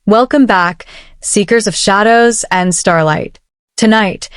Welcome back, seekers of shadows and starlight. Tonight,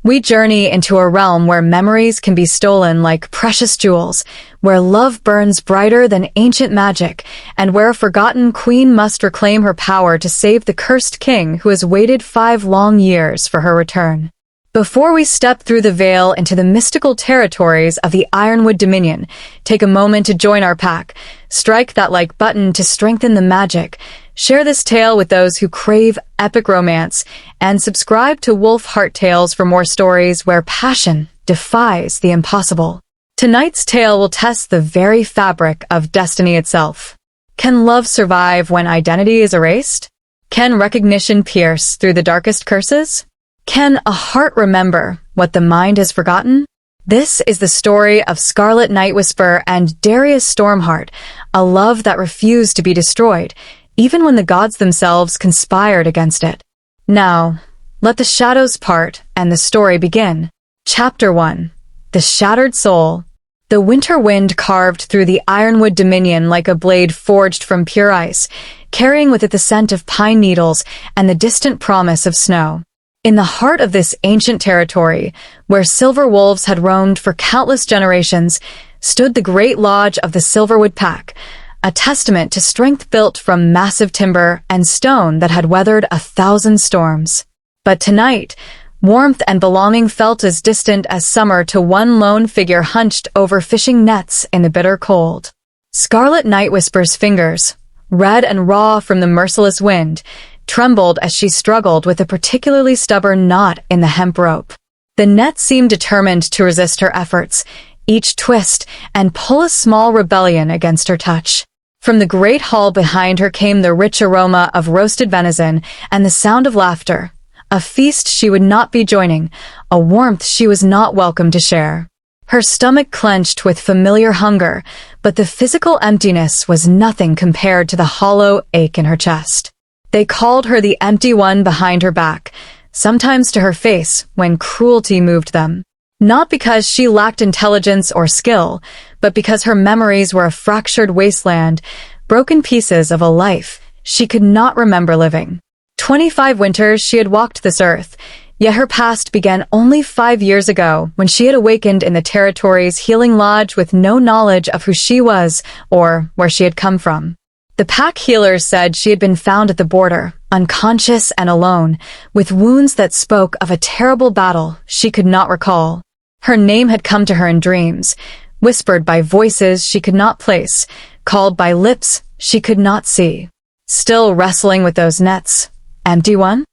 we journey into a realm where memories can be stolen like precious jewels, where love burns brighter than ancient magic, and where a forgotten queen must reclaim her power to save the cursed king who has waited 5 long years for her return. Before we step through the veil into the mystical territories of the Ironwood Dominion, take a moment to join our pack, strike that like button to strengthen the magic, share this tale with those who crave epic romance, and subscribe to Wolf Heart Tales for more stories where passion defies the impossible. Tonight's tale will test the very fabric of destiny itself. Can love survive when identity is erased? Can recognition pierce through the darkest curses? Can a heart remember what the mind has forgotten? This is the story of Scarlett Nightwhisper and Darius Stormheart, a love that refused to be destroyed, even when the gods themselves conspired against it. Now, let the shadows part and the story begin. Chapter 1. The Shattered Soul. The winter wind carved through the Ironwood Dominion like a blade forged from pure ice, carrying with it the scent of pine needles and the distant promise of snow. In the heart of this ancient territory, where silver wolves had roamed for countless generations, stood the great lodge of the Silverwood Pack, a testament to strength built from massive timber and stone that had weathered 1,000 storms. But tonight, warmth and belonging felt as distant as summer to one lone figure hunched over fishing nets in the bitter cold. Scarlett Nightwhisper's fingers, red and raw from the merciless wind, trembled as she struggled with a particularly stubborn knot in the hemp rope. The net seemed determined to resist her efforts, each twist and pull a small rebellion against her touch. From the great hall behind her came the rich aroma of roasted venison and the sound of laughter, a feast she would not be joining, a warmth she was not welcome to share. Her stomach clenched with familiar hunger, but the physical emptiness was nothing compared to the hollow ache in her chest. They called her the empty one behind her back, sometimes to her face when cruelty moved them. Not because she lacked intelligence or skill, but because her memories were a fractured wasteland, broken pieces of a life she could not remember living. 25 winters she had walked this earth, yet her past began only 5 years ago when she had awakened in the territory's healing lodge with no knowledge of who she was or where she had come from. The pack healers said she had been found at the border, unconscious and alone, with wounds that spoke of a terrible battle she could not recall. Her name had come to her in dreams, whispered by voices she could not place, called by lips she could not see. Still wrestling with those nets, empty one?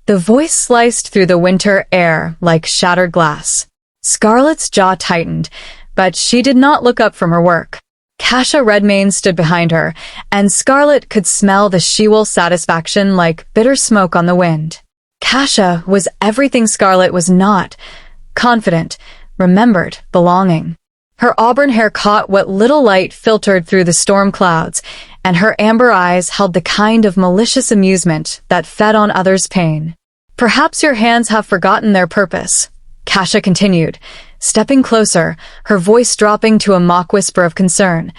The voice sliced through the winter air like shattered glass. Scarlett's jaw tightened, but she did not look up from her work. Kasha Redmane stood behind her, and Scarlett could smell the she-wolf satisfaction like bitter smoke on the wind. Kasha was everything Scarlett was not: confident, remembered, belonging. Her auburn hair caught what little light filtered through the storm clouds, and her amber eyes held the kind of malicious amusement that fed on others' pain. "Perhaps your hands have forgotten their purpose," Kasha continued, stepping closer, her voice dropping to a mock whisper of concern,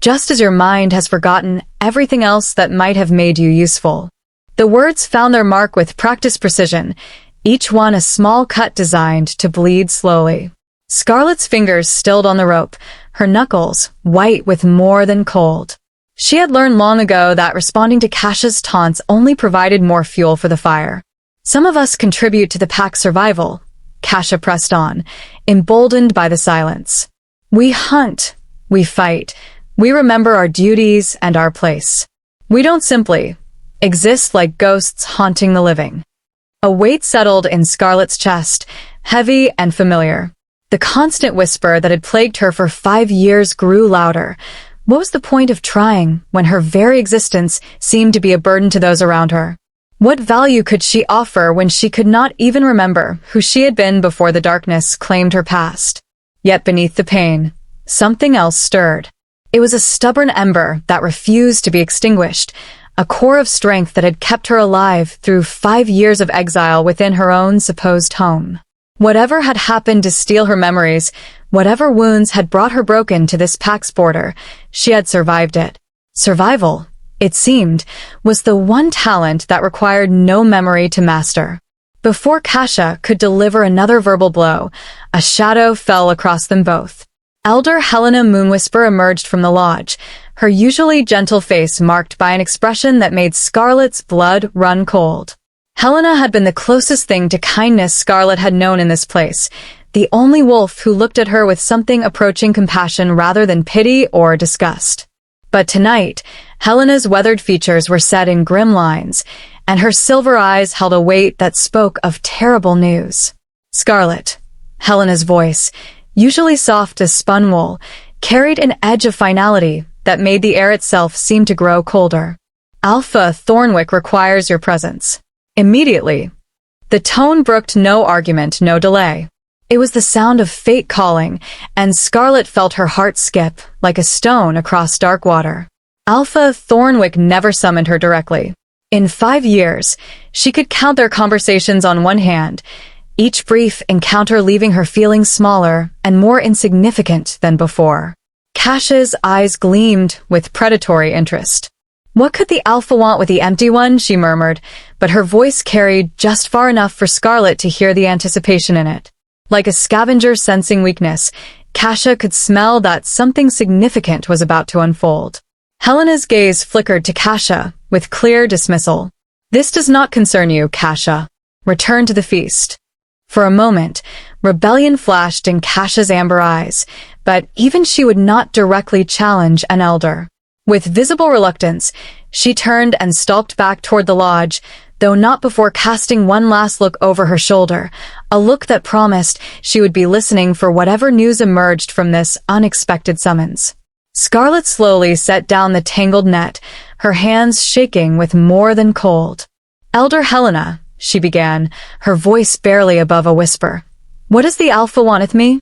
"just as your mind has forgotten everything else that might have made you useful." The words found their mark with practiced precision, each one a small cut designed to bleed slowly. Scarlett's fingers stilled on the rope, her knuckles white with more than cold. She had learned long ago that responding to Kasha's taunts only provided more fuel for the fire. "Some of us contribute to the pack's survival," Kasha pressed on, emboldened by the silence. "We hunt, we fight, we remember our duties and our place. We don't simply exist like ghosts haunting the living." A weight settled in Scarlett's chest, heavy and familiar. The constant whisper that had plagued her for 5 years grew louder. What was the point of trying when her very existence seemed to be a burden to those around her? What value could she offer when she could not even remember who she had been before the darkness claimed her past? Yet beneath the pain, something else stirred. It was a stubborn ember that refused to be extinguished, a core of strength that had kept her alive through 5 years of exile within her own supposed home. Whatever had happened to steal her memories, whatever wounds had brought her broken to this pack's border, she had survived it. Survival it seemed, was the one talent that required no memory to master. Before Kasha could deliver another verbal blow, a shadow fell across them both. Elder Helena Moonwhisper emerged from the lodge, her usually gentle face marked by an expression that made Scarlett's blood run cold. Helena had been the closest thing to kindness Scarlett had known in this place, the only wolf who looked at her with something approaching compassion rather than pity or disgust. But tonight, Helena's weathered features were set in grim lines, and her silver eyes held a weight that spoke of terrible news. Scarlett, Helena's voice, usually soft as spun wool, carried an edge of finality that made the air itself seem to grow colder. Alpha Thornwick requires your presence. Immediately. The tone brooked no argument, no delay. It was the sound of fate calling, and Scarlett felt her heart skip like a stone across dark water. Alpha Thornwick never summoned her directly. In 5 years, she could count their conversations on one hand, each brief encounter leaving her feeling smaller and more insignificant than before. Kasha's eyes gleamed with predatory interest. What could the Alpha want with the empty one, she murmured, but her voice carried just far enough for Scarlett to hear the anticipation in it. Like a scavenger sensing weakness, Kasha could smell that something significant was about to unfold. Helena's gaze flickered to Kasha with clear dismissal. This does not concern you, Kasha. Return to the feast. For a moment, rebellion flashed in Kasha's amber eyes, but even she would not directly challenge an elder. With visible reluctance, she turned and stalked back toward the lodge, though not before casting one last look over her shoulder, a look that promised she would be listening for whatever news emerged from this unexpected summons. Scarlett slowly set down the tangled net, her hands shaking with more than cold. Elder Helena, she began, her voice barely above a whisper. What does the Alpha want with me?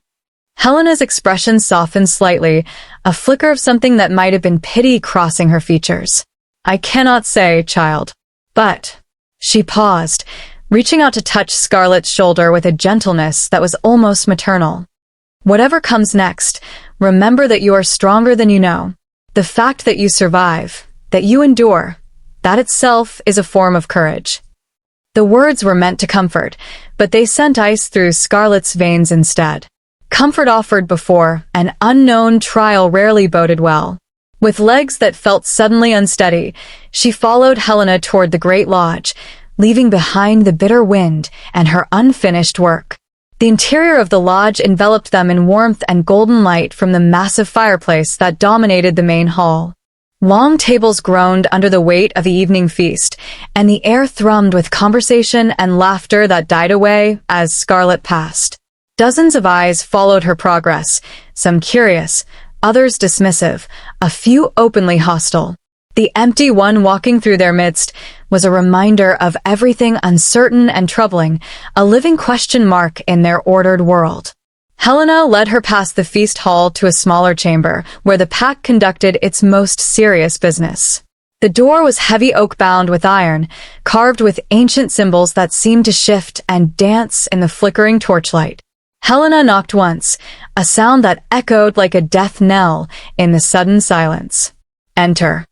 Helena's expression softened slightly, a flicker of something that might have been pity crossing her features. I cannot say, child. But... She paused, reaching out to touch Scarlett's shoulder with a gentleness that was almost maternal. Whatever comes next, remember that you are stronger than you know. The fact that you survive, that you endure, that itself is a form of courage. The words were meant to comfort, but they sent ice through Scarlett's veins instead. Comfort offered before an unknown trial rarely boded well. With legs that felt suddenly unsteady, she followed Helena toward the great lodge, leaving behind the bitter wind and her unfinished work. The interior of the lodge enveloped them in warmth and golden light from the massive fireplace that dominated the main hall. Long tables groaned under the weight of the evening feast, and the air thrummed with conversation and laughter that died away as Scarlett passed. Dozens of eyes followed her progress, some curious, others dismissive, a few openly hostile. The empty one walking through their midst was a reminder of everything uncertain and troubling, a living question mark in their ordered world. Helena led her past the feast hall to a smaller chamber, where the pack conducted its most serious business. The door was heavy oak-bound with iron, carved with ancient symbols that seemed to shift and dance in the flickering torchlight. Helena knocked once, a sound that echoed like a death knell in the sudden silence. Enter.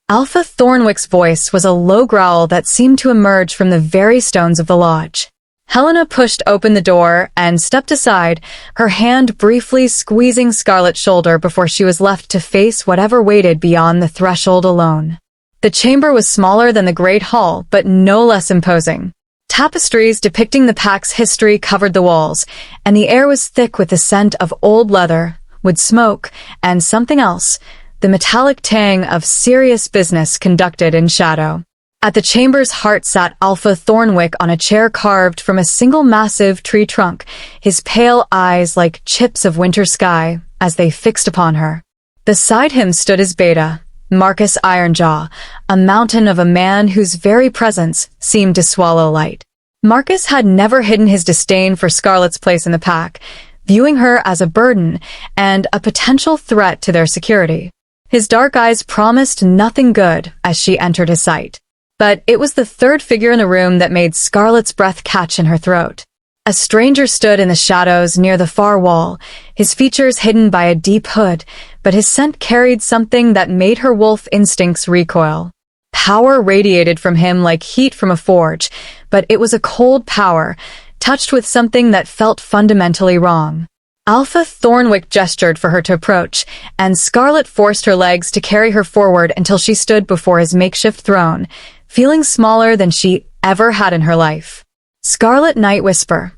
Alpha Thornwick's voice was a low growl that seemed to emerge from the very stones of the lodge. Helena pushed open the door and stepped aside, her hand briefly squeezing Scarlett's shoulder before she was left to face whatever waited beyond the threshold alone. The chamber was smaller than the Great Hall, but no less imposing. Tapestries depicting the pack's history covered the walls, and the air was thick with the scent of old leather, wood smoke, and something else, the metallic tang of serious business conducted in shadow. At the chamber's heart sat Alpha Thornwick on a chair carved from a single massive tree trunk, his pale eyes like chips of winter sky as they fixed upon her. Beside him stood his beta, Marcus Ironjaw, a mountain of a man whose very presence seemed to swallow light. Marcus had never hidden his disdain for Scarlett's place in the pack, viewing her as a burden and a potential threat to their security. His dark eyes promised nothing good as she entered his sight. But it was the third figure in the room that made Scarlett's breath catch in her throat. A stranger stood in the shadows near the far wall, his features hidden by a deep hood, but his scent carried something that made her wolf instincts recoil. Power radiated from him like heat from a forge, but it was a cold power, touched with something that felt fundamentally wrong. Alpha Thornwick gestured for her to approach, and Scarlett forced her legs to carry her forward until she stood before his makeshift throne, feeling smaller than she ever had in her life. Scarlett Nightwhisper,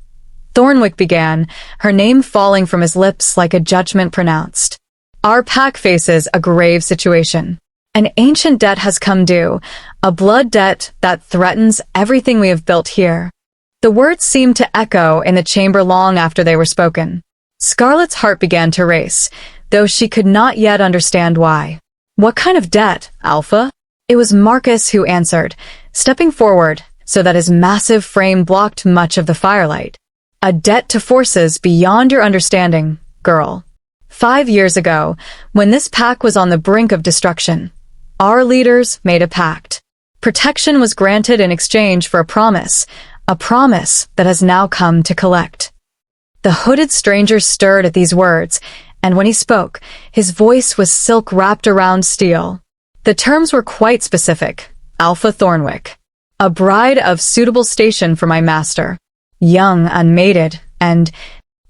Thornwick began, her name falling from his lips like a judgment pronounced. Our pack faces a grave situation. An ancient debt has come due, a blood debt that threatens everything we have built here. The words seemed to echo in the chamber long after they were spoken. Scarlett's heart began to race, though she could not yet understand why. What kind of debt, Alpha? It was Marcus who answered, stepping forward so that his massive frame blocked much of the firelight. A debt to forces beyond your understanding, girl. 5 years ago, when this pack was on the brink of destruction, our leaders made a pact. Protection was granted in exchange for a promise that has now come to collect. The hooded stranger stirred at these words, and when he spoke, his voice was silk wrapped around steel. The terms were quite specific. Alpha Thornwick. A bride of suitable station for my master. Young, unmated, and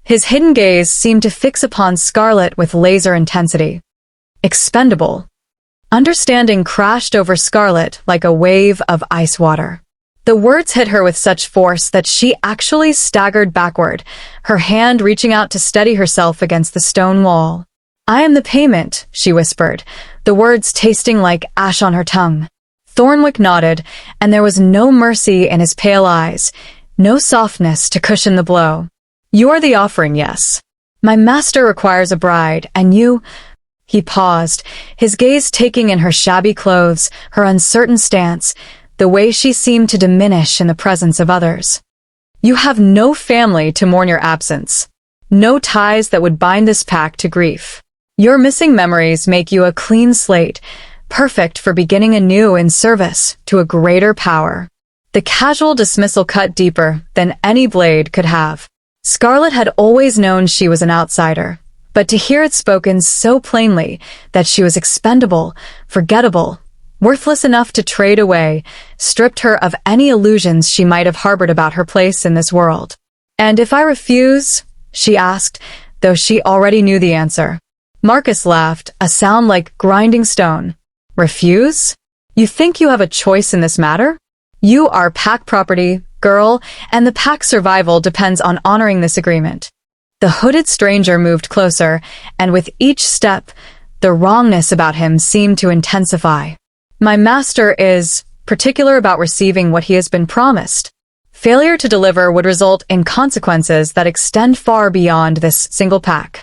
his hidden gaze seemed to fix upon Scarlett with laser intensity. Expendable. Understanding crashed over Scarlett like a wave of ice water. The words hit her with such force that she actually staggered backward, her hand reaching out to steady herself against the stone wall. I am the payment, she whispered, the words tasting like ash on her tongue. Thornwick nodded, and there was no mercy in his pale eyes, no softness to cushion the blow. You are the offering, yes. My master requires a bride, and you— He paused, his gaze taking in her shabby clothes, her uncertain stance, the way she seemed to diminish in the presence of others. You have no family to mourn your absence, no ties that would bind this pack to grief. Your missing memories make you a clean slate, perfect for beginning anew in service to a greater power. The casual dismissal cut deeper than any blade could have. Scarlett had always known she was an outsider, but to hear it spoken so plainly that she was expendable, forgettable, worthless enough to trade away, stripped her of any illusions she might have harbored about her place in this world. And if I refuse? She asked, though she already knew the answer. Marcus laughed, a sound like grinding stone. Refuse? You think you have a choice in this matter? You are pack property, girl, and the pack's survival depends on honoring this agreement. The hooded stranger moved closer, and with each step, the wrongness about him seemed to intensify. My master is particular about receiving what he has been promised. Failure to deliver would result in consequences that extend far beyond this single pack.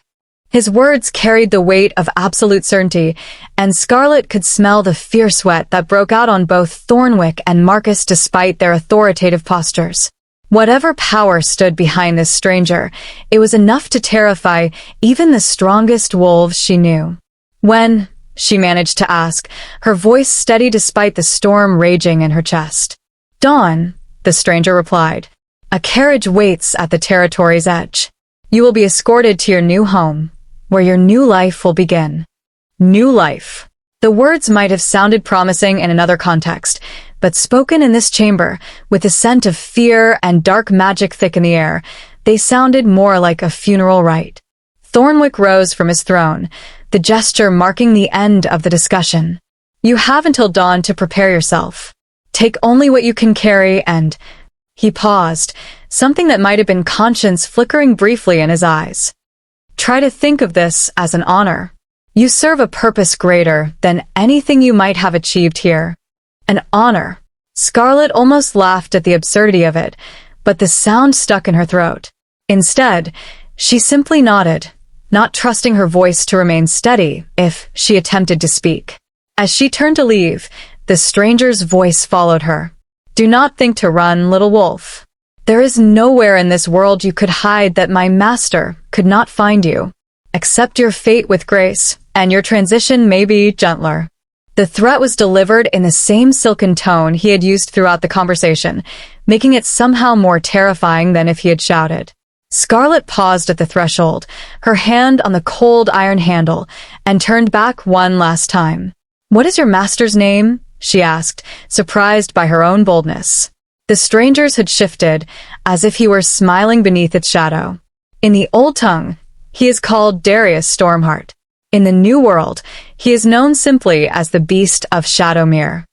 His words carried the weight of absolute certainty, and Scarlett could smell the fierce sweat that broke out on both Thornwick and Marcus despite their authoritative postures. Whatever power stood behind this stranger, it was enough to terrify even the strongest wolves she knew. When? She managed to ask, her voice steady despite the storm raging in her chest. Dawn, the stranger replied. A carriage waits at the territory's edge. You will be escorted to your new home, where your new life will begin. New life. The words might have sounded promising in another context, but spoken in this chamber, with the scent of fear and dark magic thick in the air, they sounded more like a funeral rite. Thornwick rose from his throne, the gesture marking the end of the discussion. You have until dawn to prepare yourself. Take only what you can carry and— He paused, something that might have been conscience flickering briefly in his eyes. Try to think of this as an honor. You serve a purpose greater than anything you might have achieved here. An honor. Scarlett almost laughed at the absurdity of it, but the sound stuck in her throat. Instead, she simply nodded, not trusting her voice to remain steady if she attempted to speak. As she turned to leave, the stranger's voice followed her. Do not think to run, little wolf. There is nowhere in this world you could hide that my master could not find you. Accept your fate with grace, and your transition may be gentler. The threat was delivered in the same silken tone he had used throughout the conversation, making it somehow more terrifying than if he had shouted. Scarlett paused at the threshold, her hand on the cold iron handle, and turned back one last time. What is your master's name? she asked, surprised by her own boldness. The stranger's had shifted, as if he were smiling beneath its shadow. In the old tongue, he is called Darius Stormheart. In the new world, he is known simply as the Beast of Shadowmere.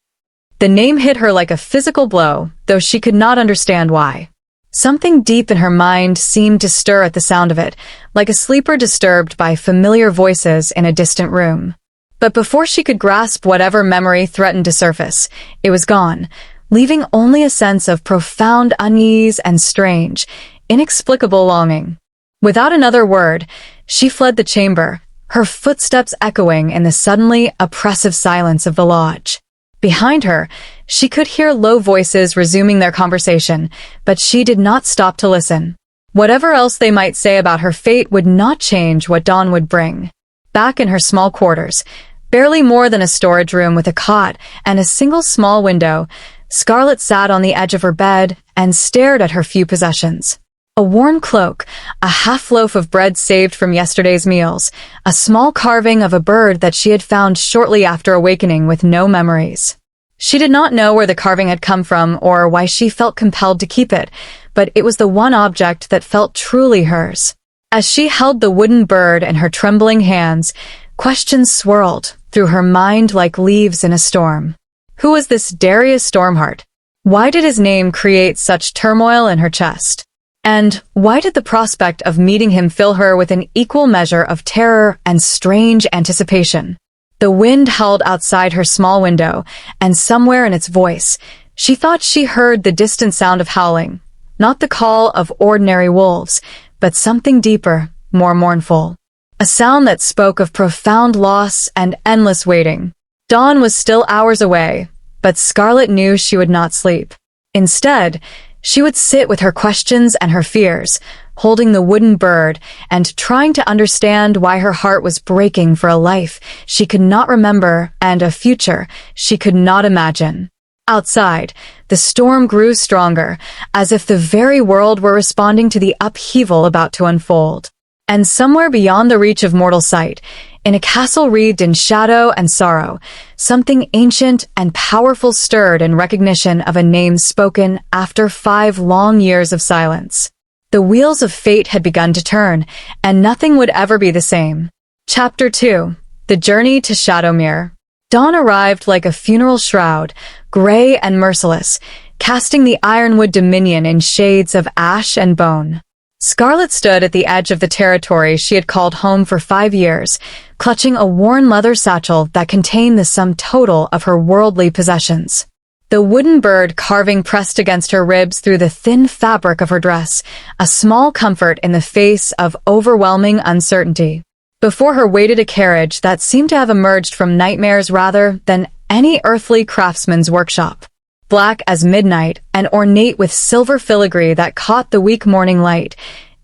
The name hit her like a physical blow, though she could not understand why. Something deep in her mind seemed to stir at the sound of it, like a sleeper disturbed by familiar voices in a distant room. But before she could grasp whatever memory threatened to surface, it was gone, leaving only a sense of profound unease and strange, inexplicable longing. Without another word, she fled the chamber, her footsteps echoing in the suddenly oppressive silence of the lodge. Behind her, she could hear low voices resuming their conversation, but she did not stop to listen. Whatever else they might say about her fate would not change what dawn would bring. Back in her small quarters, barely more than a storage room with a cot and a single small window, Scarlett sat on the edge of her bed and stared at her few possessions. A worn cloak, a half-loaf of bread saved from yesterday's meals, a small carving of a bird that she had found shortly after awakening with no memories. She did not know where the carving had come from or why she felt compelled to keep it, but it was the one object that felt truly hers. As she held the wooden bird in her trembling hands, questions swirled through her mind like leaves in a storm. Who was this Darius Stormheart? Why did his name create such turmoil in her chest? And why did the prospect of meeting him fill her with an equal measure of terror and strange anticipation? The wind howled outside her small window, and somewhere in its voice, she thought she heard the distant sound of howling, not the call of ordinary wolves, but something deeper, more mournful. A sound that spoke of profound loss and endless waiting. Dawn was still hours away, but Scarlett knew she would not sleep. Instead, she would sit with her questions and her fears, holding the wooden bird and trying to understand why her heart was breaking for a life she could not remember and a future she could not imagine. Outside, the storm grew stronger, as if the very world were responding to the upheaval about to unfold. And somewhere beyond the reach of mortal sight, in a castle wreathed in shadow and sorrow, something ancient and powerful stirred in recognition of a name spoken after 5 long years of silence. The wheels of fate had begun to turn, and nothing would ever be the same. Chapter 2. The Journey to Shadowmere. Dawn arrived like a funeral shroud, gray and merciless, casting the Ironwood Dominion in shades of ash and bone. Scarlett stood at the edge of the territory she had called home for 5 years, clutching a worn leather satchel that contained the sum total of her worldly possessions. The wooden bird carving pressed against her ribs through the thin fabric of her dress, a small comfort in the face of overwhelming uncertainty. Before her waited a carriage that seemed to have emerged from nightmares rather than any earthly craftsman's workshop. Black as midnight and ornate with silver filigree that caught the weak morning light,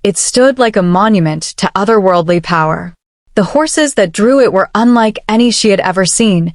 it stood like a monument to otherworldly power. The horses that drew it were unlike any she had ever seen,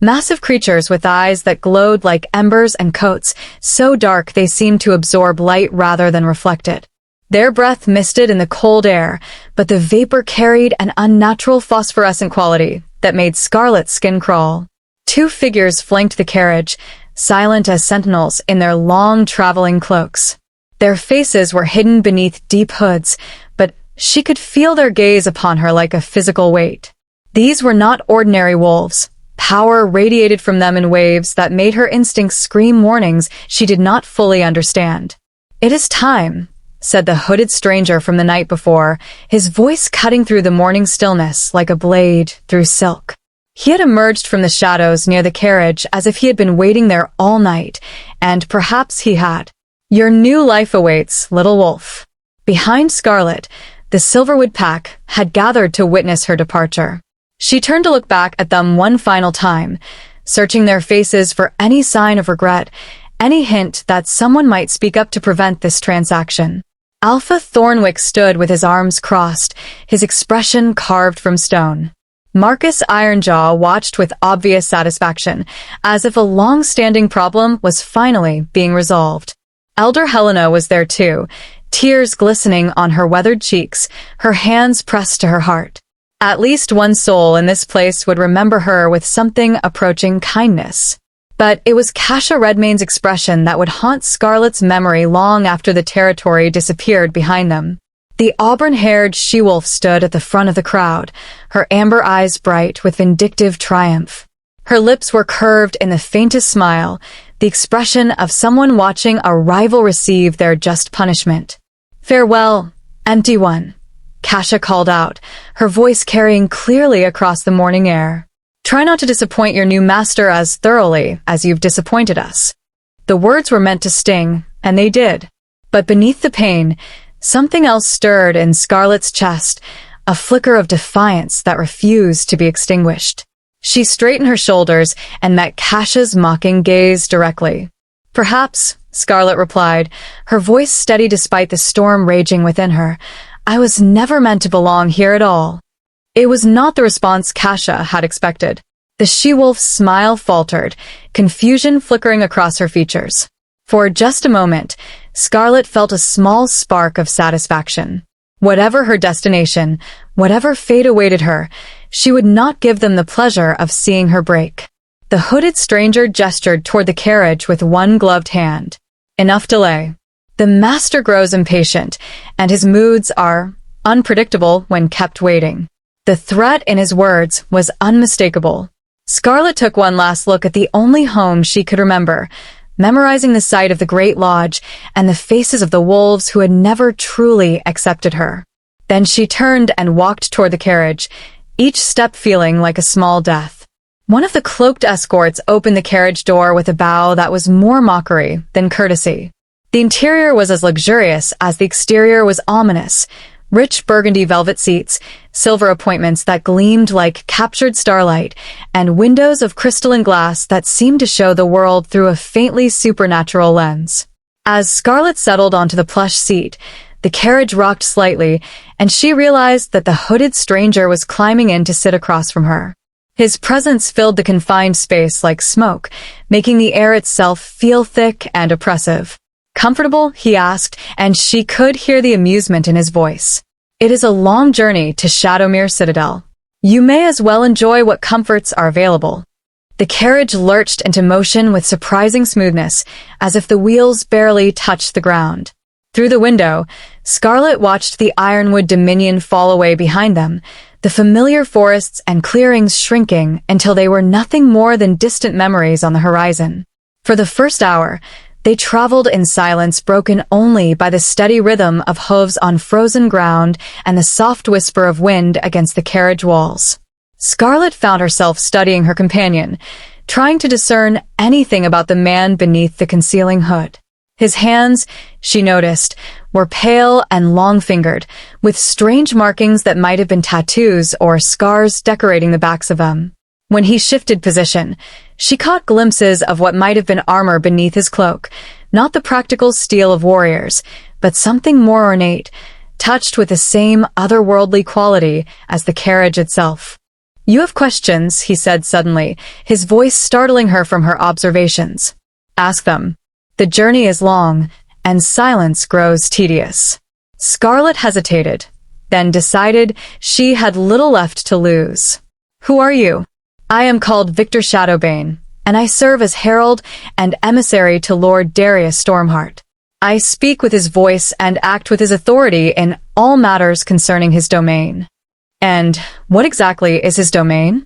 massive creatures with eyes that glowed like embers and coats so dark they seemed to absorb light rather than reflect it. Their breath misted in the cold air, but the vapor carried an unnatural phosphorescent quality that made Scarlett's skin crawl. 2 figures flanked the carriage, silent as sentinels in their long traveling cloaks. Their faces were hidden beneath deep hoods, but she could feel their gaze upon her like a physical weight. These were not ordinary wolves. Power radiated from them in waves that made her instincts scream warnings she did not fully understand. "It is time," said the hooded stranger from the night before, his voice cutting through the morning stillness like a blade through silk. He had emerged from the shadows near the carriage as if he had been waiting there all night, and perhaps he had. "Your new life awaits, little wolf." Behind Scarlett, the Silverwood Pack had gathered to witness her departure. She turned to look back at them one final time, searching their faces for any sign of regret, any hint that someone might speak up to prevent this transaction. Alpha Thornwick stood with his arms crossed, his expression carved from stone. Marcus Ironjaw watched with obvious satisfaction, as if a long-standing problem was finally being resolved. Elder Helena was there too, tears glistening on her weathered cheeks, her hands pressed to her heart. At least one soul in this place would remember her with something approaching kindness. But it was Kasha Redmane's expression that would haunt Scarlett's memory long after the territory disappeared behind them. The auburn-haired she-wolf stood at the front of the crowd, her amber eyes bright with vindictive triumph. Her lips were curved in the faintest smile, the expression of someone watching a rival receive their just punishment. "Farewell, empty one," Kasha called out, her voice carrying clearly across the morning air. "Try not to disappoint your new master as thoroughly as you've disappointed us." The words were meant to sting, and they did. But beneath the pain, something else stirred in Scarlett's chest, a flicker of defiance that refused to be extinguished. She straightened her shoulders and met Kasha's mocking gaze directly. "Perhaps," Scarlett replied, her voice steady despite the storm raging within her, "I was never meant to belong here at all." It was not the response Kasha had expected. The she-wolf's smile faltered, confusion flickering across her features. For just a moment, Scarlett felt a small spark of satisfaction. Whatever her destination, whatever fate awaited her, she would not give them the pleasure of seeing her break. The hooded stranger gestured toward the carriage with one gloved hand. "Enough delay. The master grows impatient, and his moods are unpredictable when kept waiting." The threat in his words was unmistakable. Scarlett took one last look at the only home she could remember, memorizing the sight of the Great Lodge and the faces of the wolves who had never truly accepted her. Then she turned and walked toward the carriage, each step feeling like a small death. One of the cloaked escorts opened the carriage door with a bow that was more mockery than courtesy. The interior was as luxurious as the exterior was ominous. Rich burgundy velvet seats, silver appointments that gleamed like captured starlight, and windows of crystalline glass that seemed to show the world through a faintly supernatural lens. As Scarlett settled onto the plush seat, the carriage rocked slightly, and she realized that the hooded stranger was climbing in to sit across from her. His presence filled the confined space like smoke, making the air itself feel thick and oppressive. "Comfortable?" he asked, and she could hear the amusement in his voice. "It is a long journey to Shadowmere Citadel. You may as well enjoy what comforts are available." The carriage lurched into motion with surprising smoothness, as if the wheels barely touched the ground. Through the window, Scarlett watched the ironwood dominion fall away behind them, the familiar forests and clearings shrinking until they were nothing more than distant memories on the horizon. For the first hour, they traveled in silence broken only by the steady rhythm of hooves on frozen ground and the soft whisper of wind against the carriage walls. Scarlett found herself studying her companion, trying to discern anything about the man beneath the concealing hood. His hands, she noticed, were pale and long-fingered, with strange markings that might have been tattoos or scars decorating the backs of them. When he shifted position, she caught glimpses of what might have been armor beneath his cloak, not the practical steel of warriors, but something more ornate, touched with the same otherworldly quality as the carriage itself. "You have questions," he said suddenly, his voice startling her from her observations. "Ask them. The journey is long, and silence grows tedious." Scarlett hesitated, then decided she had little left to lose. "Who are you?" "I am called Victor Shadowbane, and I serve as herald and emissary to Lord Darius Stormheart. I speak with his voice and act with his authority in all matters concerning his domain." "And what exactly is his domain?"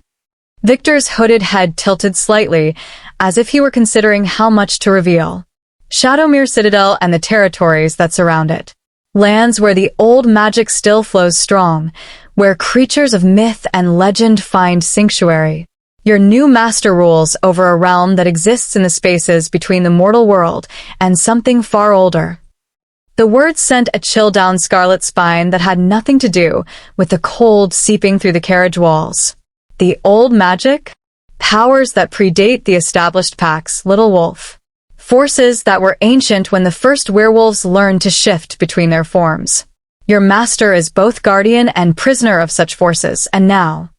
Victor's hooded head tilted slightly, as if he were considering how much to reveal. "Shadowmere Citadel and the territories that surround it. Lands where the old magic still flows strong, where creatures of myth and legend find sanctuary. Your new master rules over a realm that exists in the spaces between the mortal world and something far older." The words sent a chill down Scarlett's spine that had nothing to do with the cold seeping through the carriage walls. The old magic? Powers that predate the established pack's little wolf. Forces that were ancient when the first werewolves learned to shift between their forms. Your master is both guardian and prisoner of such forces, and now...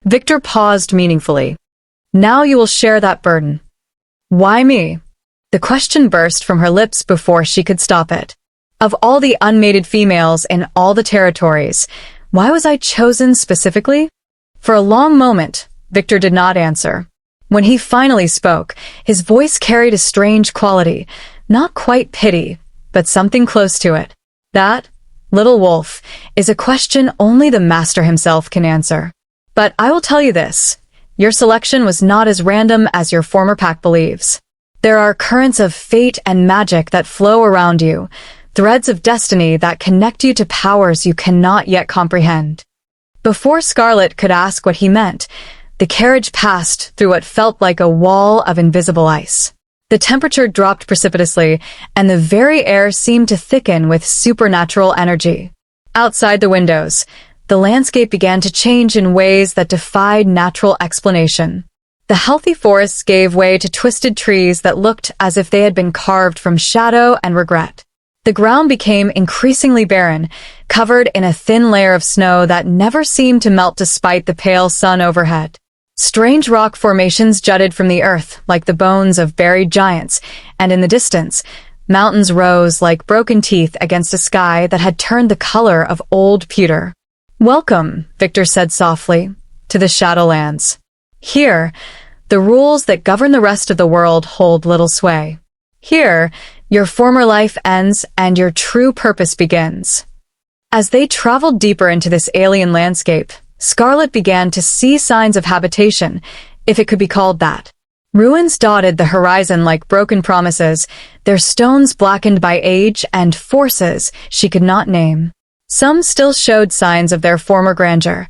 Victor paused meaningfully. "Now you will share that burden." "Why me?" The question burst from her lips before she could stop it. Of all the unmated females in all the territories, why was I chosen specifically? For a long moment, Victor did not answer. When he finally spoke, his voice carried a strange quality, not quite pity, but something close to it. That, little wolf, is a question only the master himself can answer. But I will tell you this, your selection was not as random as your former pack believes. There are currents of fate and magic that flow around you, threads of destiny that connect you to powers you cannot yet comprehend. Before Scarlett could ask what he meant, the carriage passed through what felt like a wall of invisible ice. The temperature dropped precipitously, and the very air seemed to thicken with supernatural energy. Outside the windows, the landscape began to change in ways that defied natural explanation. The healthy forests gave way to twisted trees that looked as if they had been carved from shadow and regret. The ground became increasingly barren, covered in a thin layer of snow that never seemed to melt despite the pale sun overhead. Strange rock formations jutted from the earth like the bones of buried giants, and in the distance, mountains rose like broken teeth against a sky that had turned the color of old pewter. "Welcome," Victor said softly, "to the Shadowlands. Here, the rules that govern the rest of the world hold little sway. Here, your former life ends and your true purpose begins." As they traveled deeper into this alien landscape, Scarlett began to see signs of habitation, if it could be called that. Ruins dotted the horizon like broken promises, their stones blackened by age and forces she could not name. Some still showed signs of their former grandeur,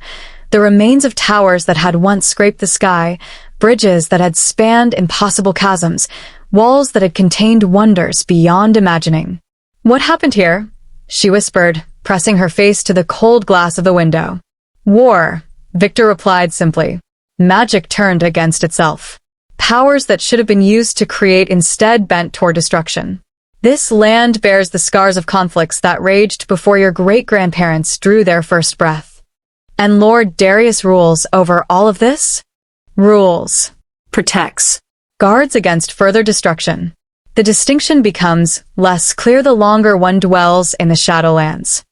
the remains of towers that had once scraped the sky, bridges that had spanned impossible chasms, walls that had contained wonders beyond imagining. "What happened here?" she whispered, pressing her face to the cold glass of the window. "War," Victor replied simply. "Magic turned against itself. Powers that should have been used to create instead bent toward destruction. This land bears the scars of conflicts that raged before your great-grandparents drew their first breath. And Lord Darius rules over all of this? Rules. Protects. Guards against further destruction. The distinction becomes less clear the longer one dwells in the Shadowlands."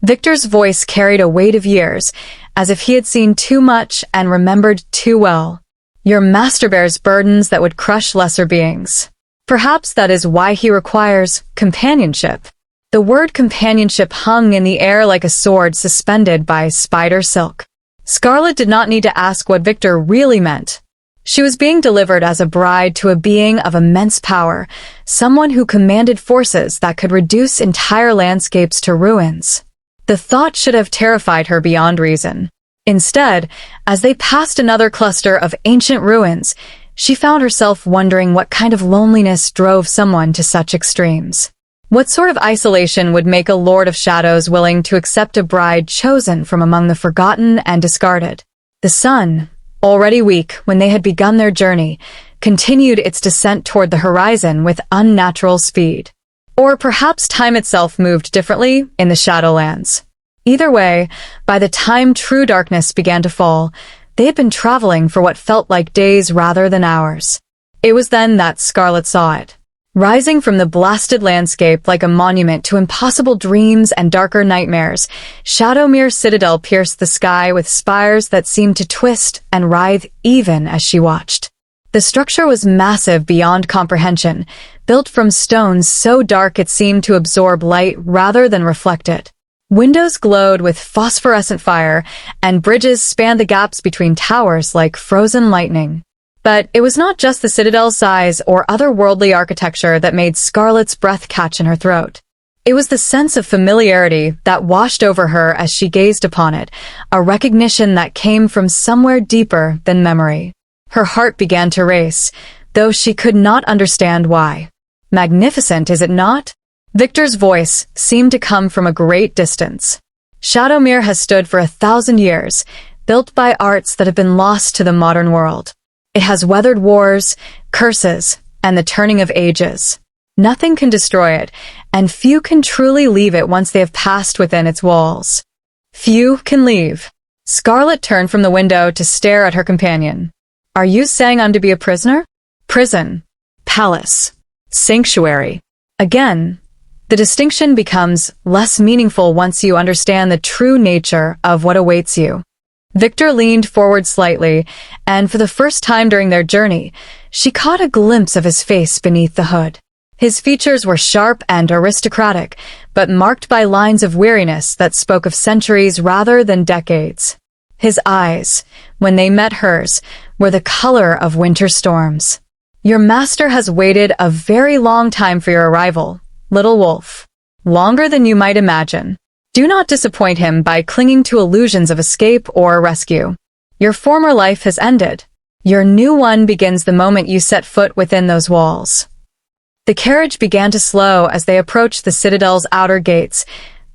Victor's voice carried a weight of years, as if he had seen too much and remembered too well. "Your master bears burdens that would crush lesser beings. Perhaps that is why he requires companionship." The word companionship hung in the air like a sword suspended by spider silk. Scarlett did not need to ask what Victor really meant. She was being delivered as a bride to a being of immense power, someone who commanded forces that could reduce entire landscapes to ruins. The thought should have terrified her beyond reason. Instead, as they passed another cluster of ancient ruins, she found herself wondering what kind of loneliness drove someone to such extremes. What sort of isolation would make a Lord of Shadows willing to accept a bride chosen from among the forgotten and discarded? The sun, already weak when they had begun their journey, continued its descent toward the horizon with unnatural speed. Or perhaps time itself moved differently in the Shadowlands. Either way, by the time true darkness began to fall, they had been traveling for what felt like days rather than hours. It was then that Scarlett saw it. Rising from the blasted landscape like a monument to impossible dreams and darker nightmares, Shadowmere Citadel pierced the sky with spires that seemed to twist and writhe even as she watched. The structure was massive beyond comprehension, built from stones so dark it seemed to absorb light rather than reflect it. Windows glowed with phosphorescent fire, and bridges spanned the gaps between towers like frozen lightning. But it was not just the citadel's size or otherworldly architecture that made Scarlett's breath catch in her throat. It was the sense of familiarity that washed over her as she gazed upon it, a recognition that came from somewhere deeper than memory. Her heart began to race, though she could not understand why. "Magnificent, is it not?" Victor's voice seemed to come from a great distance. "Shadowmere has stood for 1,000 years, built by arts that have been lost to the modern world. It has weathered wars, curses, and the turning of ages. Nothing can destroy it, and few can truly leave it once they have passed within its walls. Few can leave." Scarlett turned from the window to stare at her companion. "Are you saying I'm to be a prisoner?" Prison, palace, sanctuary. Again, the distinction becomes less meaningful once you understand the true nature of what awaits you. Victor leaned forward slightly, and for the first time during their journey, she caught a glimpse of his face beneath the hood. His features were sharp and aristocratic, but marked by lines of weariness that spoke of centuries rather than decades. His eyes, when they met hers, were the color of winter storms. "Your master has waited a very long time for your arrival, little wolf. Longer than you might imagine. Do not disappoint him by clinging to illusions of escape or rescue. Your former life has ended. Your new one begins the moment you set foot within those walls." The carriage began to slow as they approached the citadel's outer gates,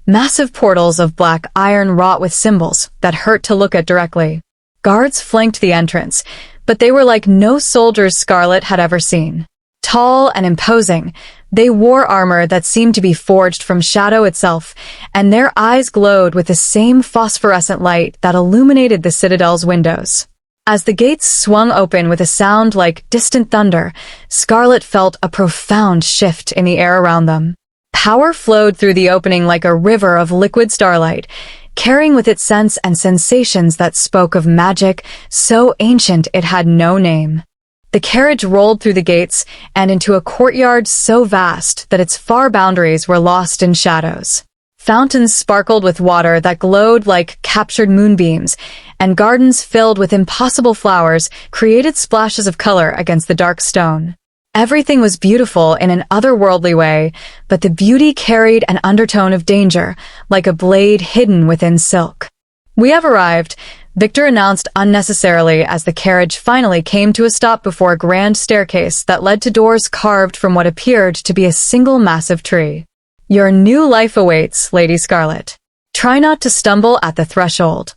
massive portals of black iron wrought with symbols that hurt to look at directly. Guards flanked the entrance, but they were like no soldiers Scarlett had ever seen. Tall and imposing, they wore armor that seemed to be forged from shadow itself, and their eyes glowed with the same phosphorescent light that illuminated the citadel's windows. As the gates swung open with a sound like distant thunder, Scarlett felt a profound shift in the air around them. Power flowed through the opening like a river of liquid starlight, carrying with it scents and sensations that spoke of magic so ancient it had no name. The carriage rolled through the gates and into a courtyard so vast that its far boundaries were lost in shadows. Fountains sparkled with water that glowed like captured moonbeams, and gardens filled with impossible flowers created splashes of color against the dark stone. Everything was beautiful in an otherworldly way, but the beauty carried an undertone of danger, like a blade hidden within silk. "We have arrived," Victor announced unnecessarily as the carriage finally came to a stop before a grand staircase that led to doors carved from what appeared to be a single massive tree. "Your new life awaits, Lady Scarlett. Try not to stumble at the threshold."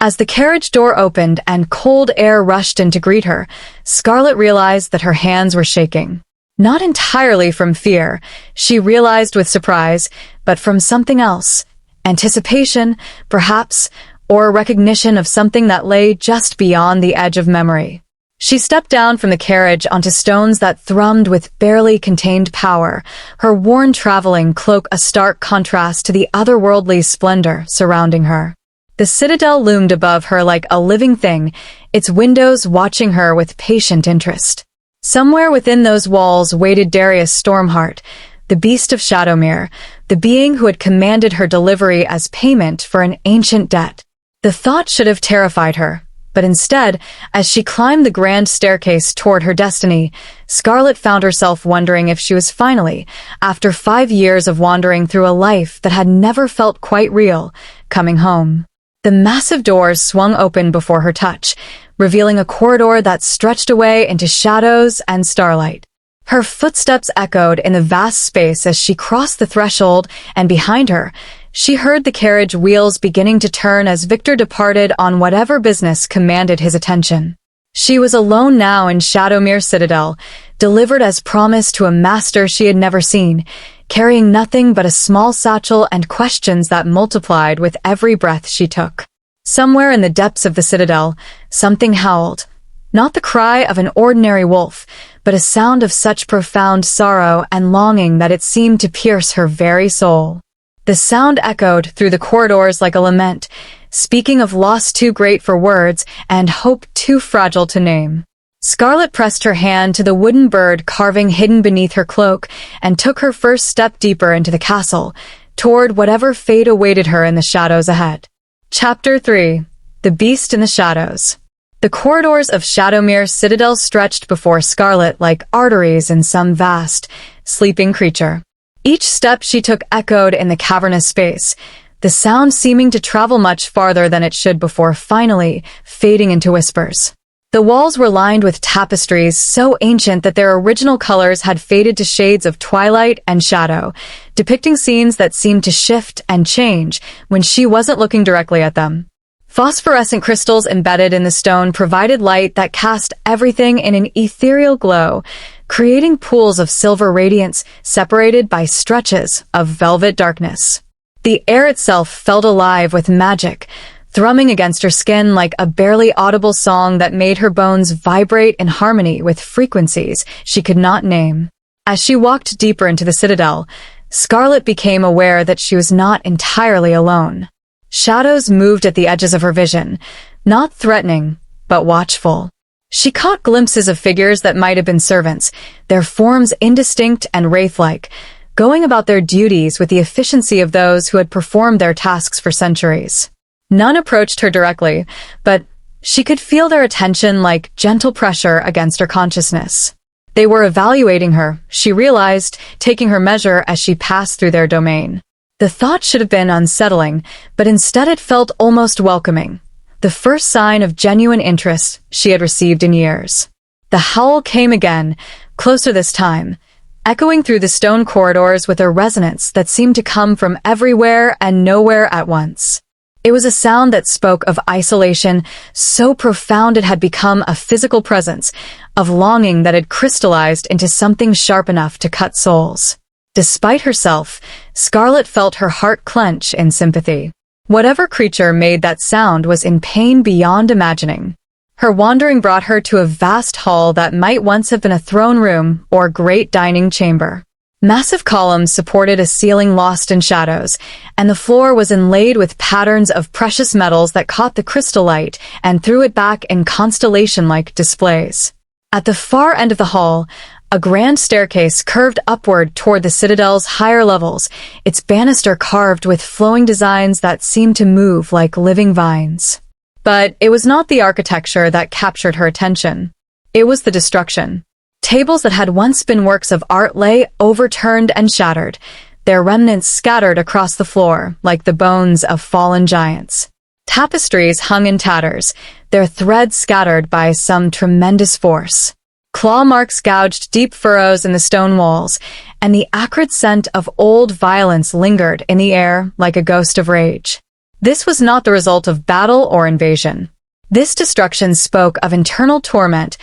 As the carriage door opened and cold air rushed in to greet her, Scarlett realized that her hands were shaking. Not entirely from fear, she realized with surprise, but from something else. Anticipation, perhaps, or a recognition of something that lay just beyond the edge of memory. She stepped down from the carriage onto stones that thrummed with barely contained power, her worn traveling cloak a stark contrast to the otherworldly splendor surrounding her. The citadel loomed above her like a living thing, its windows watching her with patient interest. Somewhere within those walls waited Darius Stormheart, the Beast of Shadowmere, the being who had commanded her delivery as payment for an ancient debt. The thought should have terrified her, but instead, as she climbed the grand staircase toward her destiny, Scarlett found herself wondering if she was finally, after 5 years of wandering through a life that had never felt quite real, coming home. The massive doors swung open before her touch, revealing a corridor that stretched away into shadows and starlight. Her footsteps echoed in the vast space as she crossed the threshold, and behind her, she heard the carriage wheels beginning to turn as Victor departed on whatever business commanded his attention. She was alone now in Shadowmere Citadel, delivered as promised to a master she had never seen, carrying nothing but a small satchel and questions that multiplied with every breath she took. Somewhere in the depths of the citadel, something howled. Not the cry of an ordinary wolf, but a sound of such profound sorrow and longing that it seemed to pierce her very soul. The sound echoed through the corridors like a lament, speaking of loss too great for words and hope too fragile to name. Scarlett pressed her hand to the wooden bird carving hidden beneath her cloak and took her first step deeper into the castle, toward whatever fate awaited her in the shadows ahead. Chapter 3. The Beast in the Shadows. The corridors of Shadowmere Citadel stretched before Scarlett like arteries in some vast, sleeping creature. Each step she took echoed in the cavernous space, the sound seeming to travel much farther than it should before finally fading into whispers. The walls were lined with tapestries so ancient that their original colors had faded to shades of twilight and shadow, depicting scenes that seemed to shift and change when she wasn't looking directly at them. Phosphorescent crystals embedded in the stone provided light that cast everything in an ethereal glow, creating pools of silver radiance separated by stretches of velvet darkness. The air itself felt alive with magic, thrumming against her skin like a barely audible song that made her bones vibrate in harmony with frequencies she could not name. As she walked deeper into the citadel, Scarlett became aware that she was not entirely alone. Shadows moved at the edges of her vision, not threatening, but watchful. She caught glimpses of figures that might have been servants, their forms indistinct and wraith-like, going about their duties with the efficiency of those who had performed their tasks for centuries. None approached her directly, but she could feel their attention like gentle pressure against her consciousness. They were evaluating her, she realized, taking her measure as she passed through their domain. The thought should have been unsettling, but instead it felt almost welcoming. The first sign of genuine interest she had received in years. The howl came again, closer this time, echoing through the stone corridors with a resonance that seemed to come from everywhere and nowhere at once. It was a sound that spoke of isolation, so profound it had become a physical presence, of longing that had crystallized into something sharp enough to cut souls. Despite herself, Scarlett felt her heart clench in sympathy. Whatever creature made that sound was in pain beyond imagining. Her wandering brought her to a vast hall that might once have been a throne room or great dining chamber. Massive columns supported a ceiling lost in shadows, and the floor was inlaid with patterns of precious metals that caught the crystal light and threw it back in constellation-like displays. At the far end of the hall, a grand staircase curved upward toward the citadel's higher levels, its banister carved with flowing designs that seemed to move like living vines. But it was not the architecture that captured her attention. It was the destruction. Tables that had once been works of art lay overturned and shattered, their remnants scattered across the floor like the bones of fallen giants. Tapestries hung in tatters, their threads scattered by some tremendous force. Claw marks gouged deep furrows in the stone walls, and the acrid scent of old violence lingered in the air like a ghost of rage. This was not the result of battle or invasion. This destruction spoke of internal torment,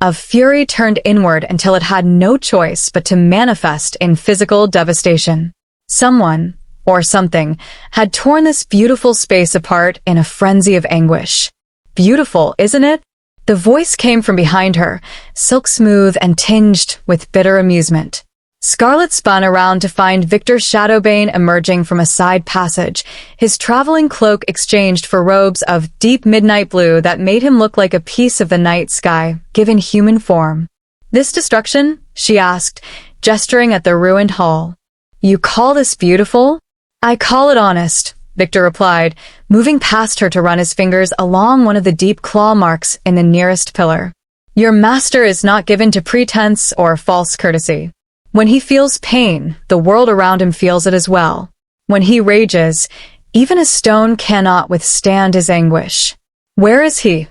of fury turned inward until it had no choice but to manifest in physical devastation. Someone, or something, had torn this beautiful space apart in a frenzy of anguish. Beautiful, isn't it? The voice came from behind her, silk-smooth and tinged with bitter amusement. Scarlett spun around to find Victor Shadowbane emerging from a side passage, his traveling cloak exchanged for robes of deep midnight blue that made him look like a piece of the night sky, given human form. "This destruction?" she asked, gesturing at the ruined hall. "You call this beautiful?" "I call it honest," Victor replied, moving past her to run his fingers along one of the deep claw marks in the nearest pillar. "Your master is not given to pretense or false courtesy. When he feels pain, the world around him feels it as well. When he rages, even a stone cannot withstand his anguish. Where is he?"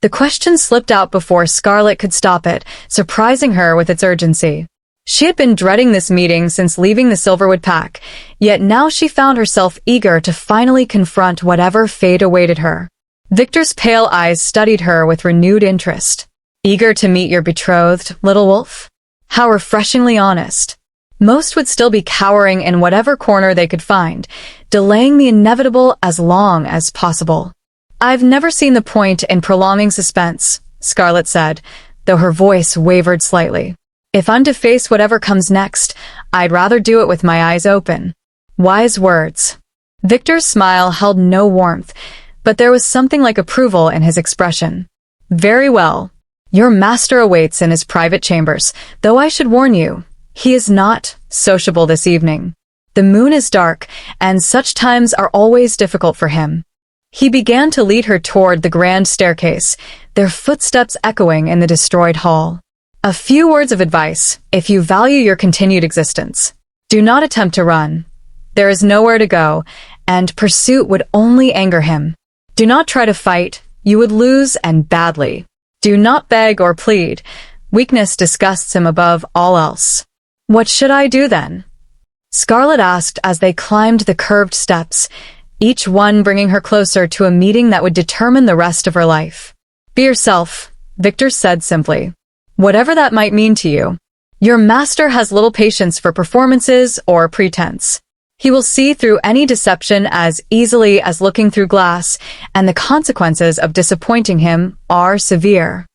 The question slipped out before Scarlett could stop it, surprising her with its urgency. She had been dreading this meeting since leaving the Silverwood Pack, yet now she found herself eager to finally confront whatever fate awaited her. Victor's pale eyes studied her with renewed interest. "Eager to meet your betrothed, little wolf?" How refreshingly honest. Most would still be cowering in whatever corner they could find, delaying the inevitable as long as possible. "I've never seen the point in prolonging suspense," Scarlett said, though her voice wavered slightly. "If I'm to face whatever comes next, I'd rather do it with my eyes open." Wise words. Victor's smile held no warmth, but there was something like approval in his expression. "Very well. Your master awaits in his private chambers, though I should warn you, he is not sociable this evening. The moon is dark, and such times are always difficult for him." He began to lead her toward the grand staircase, their footsteps echoing in the destroyed hall. "A few words of advice, if you value your continued existence. Do not attempt to run. There is nowhere to go, and pursuit would only anger him. Do not try to fight, you would lose and badly. Do not beg or plead. Weakness disgusts him above all else." "What should I do then?" Scarlett asked as they climbed the curved steps, each one bringing her closer to a meeting that would determine the rest of her life. "Be yourself," Victor said simply. "Whatever that might mean to you. Your master has little patience for performances or pretense. He will see through any deception as easily as looking through glass, and the consequences of disappointing him are severe."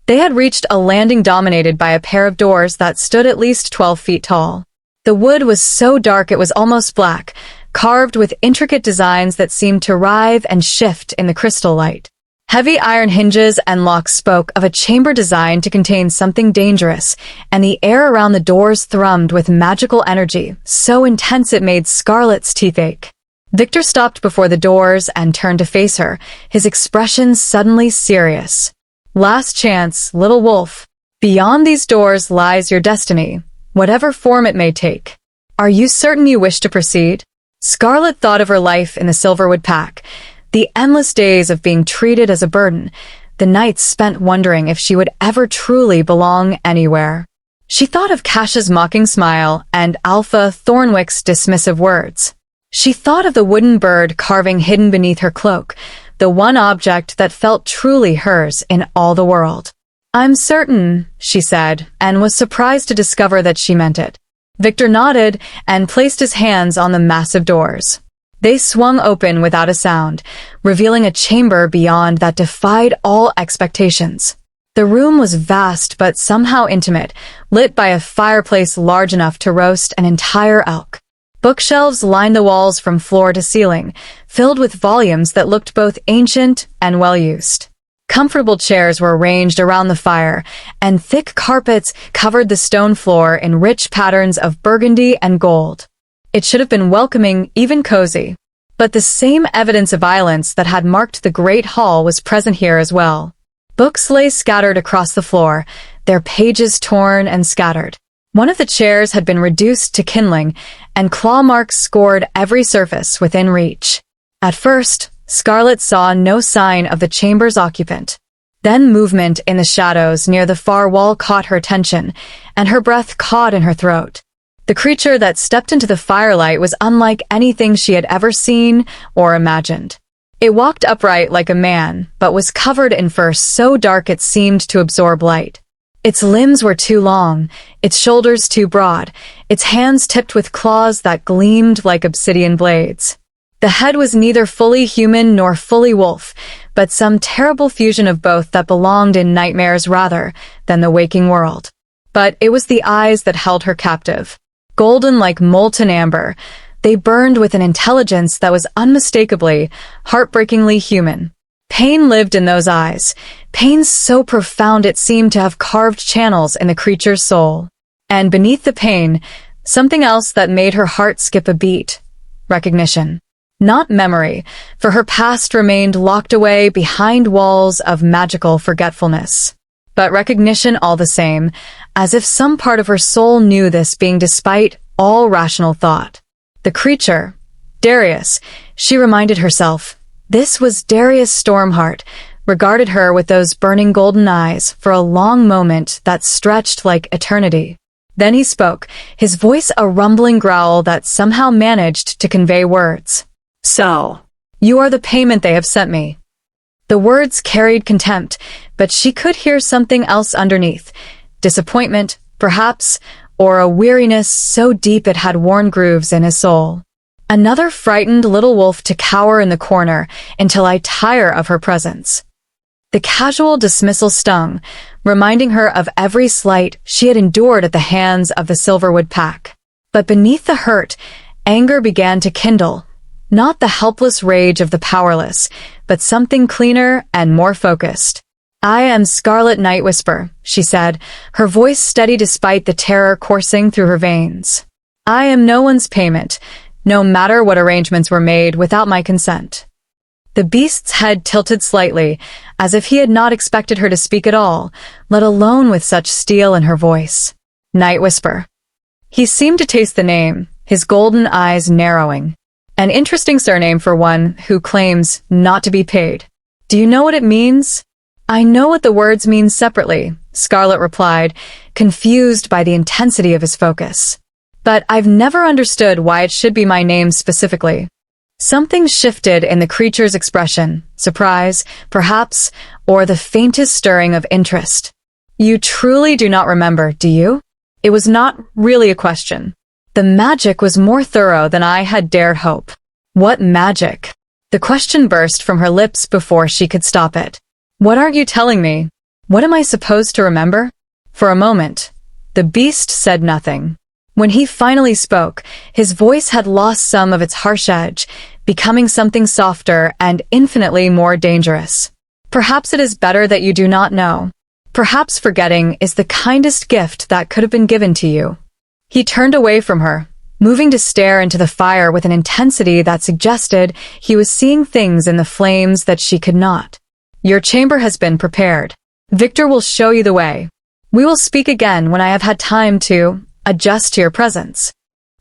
They had reached a landing dominated by a pair of doors that stood at least 12 feet tall. The wood was so dark it was almost black, carved with intricate designs that seemed to writhe and shift in the crystal light. Heavy iron hinges and locks spoke of a chamber designed to contain something dangerous, and the air around the doors thrummed with magical energy, so intense it made Scarlett's teeth ache. Victor stopped before the doors and turned to face her, his expression suddenly serious. "Last chance, little wolf. Beyond these doors lies your destiny, whatever form it may take. Are you certain you wish to proceed?" Scarlett thought of her life in the Silverwood Pack, the endless days of being treated as a burden, the nights spent wondering if she would ever truly belong anywhere. She thought of Cash's mocking smile and Alpha Thornwick's dismissive words. She thought of the wooden bird carving hidden beneath her cloak, the one object that felt truly hers in all the world. "I'm certain," she said, and was surprised to discover that she meant it. Victor nodded and placed his hands on the massive doors. They swung open without a sound, revealing a chamber beyond that defied all expectations. The room was vast but somehow intimate, lit by a fireplace large enough to roast an entire elk. Bookshelves lined the walls from floor to ceiling, filled with volumes that looked both ancient and well-used. Comfortable chairs were arranged around the fire, and thick carpets covered the stone floor in rich patterns of burgundy and gold. It should have been welcoming, even cozy. But the same evidence of violence that had marked the great hall was present here as well. Books lay scattered across the floor, their pages torn and scattered. One of the chairs had been reduced to kindling, and claw marks scored every surface within reach. At first, Scarlett saw no sign of the chamber's occupant. Then movement in the shadows near the far wall caught her attention, and her breath caught in her throat. The creature that stepped into the firelight was unlike anything she had ever seen or imagined. It walked upright like a man, but was covered in fur so dark it seemed to absorb light. Its limbs were too long, its shoulders too broad, its hands tipped with claws that gleamed like obsidian blades. The head was neither fully human nor fully wolf, but some terrible fusion of both that belonged in nightmares rather than the waking world. But it was the eyes that held her captive. Golden like molten amber, they burned with an intelligence that was unmistakably, heartbreakingly human. Pain lived in those eyes, pain so profound it seemed to have carved channels in the creature's soul. And beneath the pain, something else that made her heart skip a beat. Recognition. Not memory, for her past remained locked away behind walls of magical forgetfulness. But recognition all the same, as if some part of her soul knew this being despite all rational thought. The creature, Darius, she reminded herself, this was Darius Stormheart, regarded her with those burning golden eyes for a long moment that stretched like eternity. Then he spoke, his voice a rumbling growl that somehow managed to convey words. "So, you are the payment they have sent me." The words carried contempt, but she could hear something else underneath. Disappointment, perhaps, or a weariness so deep it had worn grooves in his soul. Another frightened little wolf to cower in the corner until I tire of her presence. The casual dismissal stung, reminding her of every slight she had endured at the hands of the Silverwood Pack. But beneath the hurt, anger began to kindle. Not the helpless rage of the powerless, but something cleaner and more focused. "I am Scarlett Nightwhisper," she said, her voice steady despite the terror coursing through her veins. "I am no one's payment, no matter what arrangements were made without my consent." The beast's head tilted slightly, as if he had not expected her to speak at all, let alone with such steel in her voice. Nightwhisper. He seemed to taste the name, his golden eyes narrowing. An interesting surname for one who claims not to be paid. "Do you know what it means?" "I know what the words mean separately," Scarlett replied, confused by the intensity of his focus. "But I've never understood why it should be my name specifically." Something shifted in the creature's expression, surprise, perhaps, or the faintest stirring of interest. "You truly do not remember, do you?" It was not really a question. The magic was more thorough than I had dared hope. "What magic?" The question burst from her lips before she could stop it. "What aren't you telling me? What am I supposed to remember?" For a moment, the beast said nothing. When he finally spoke, his voice had lost some of its harsh edge, becoming something softer and infinitely more dangerous. Perhaps it is better that you do not know. Perhaps forgetting is the kindest gift that could have been given to you." He turned away from her, moving to stare into the fire with an intensity that suggested he was seeing things in the flames that she could not. "Your chamber has been prepared. Victor will show you the way. We will speak again when I have had time to adjust to your presence."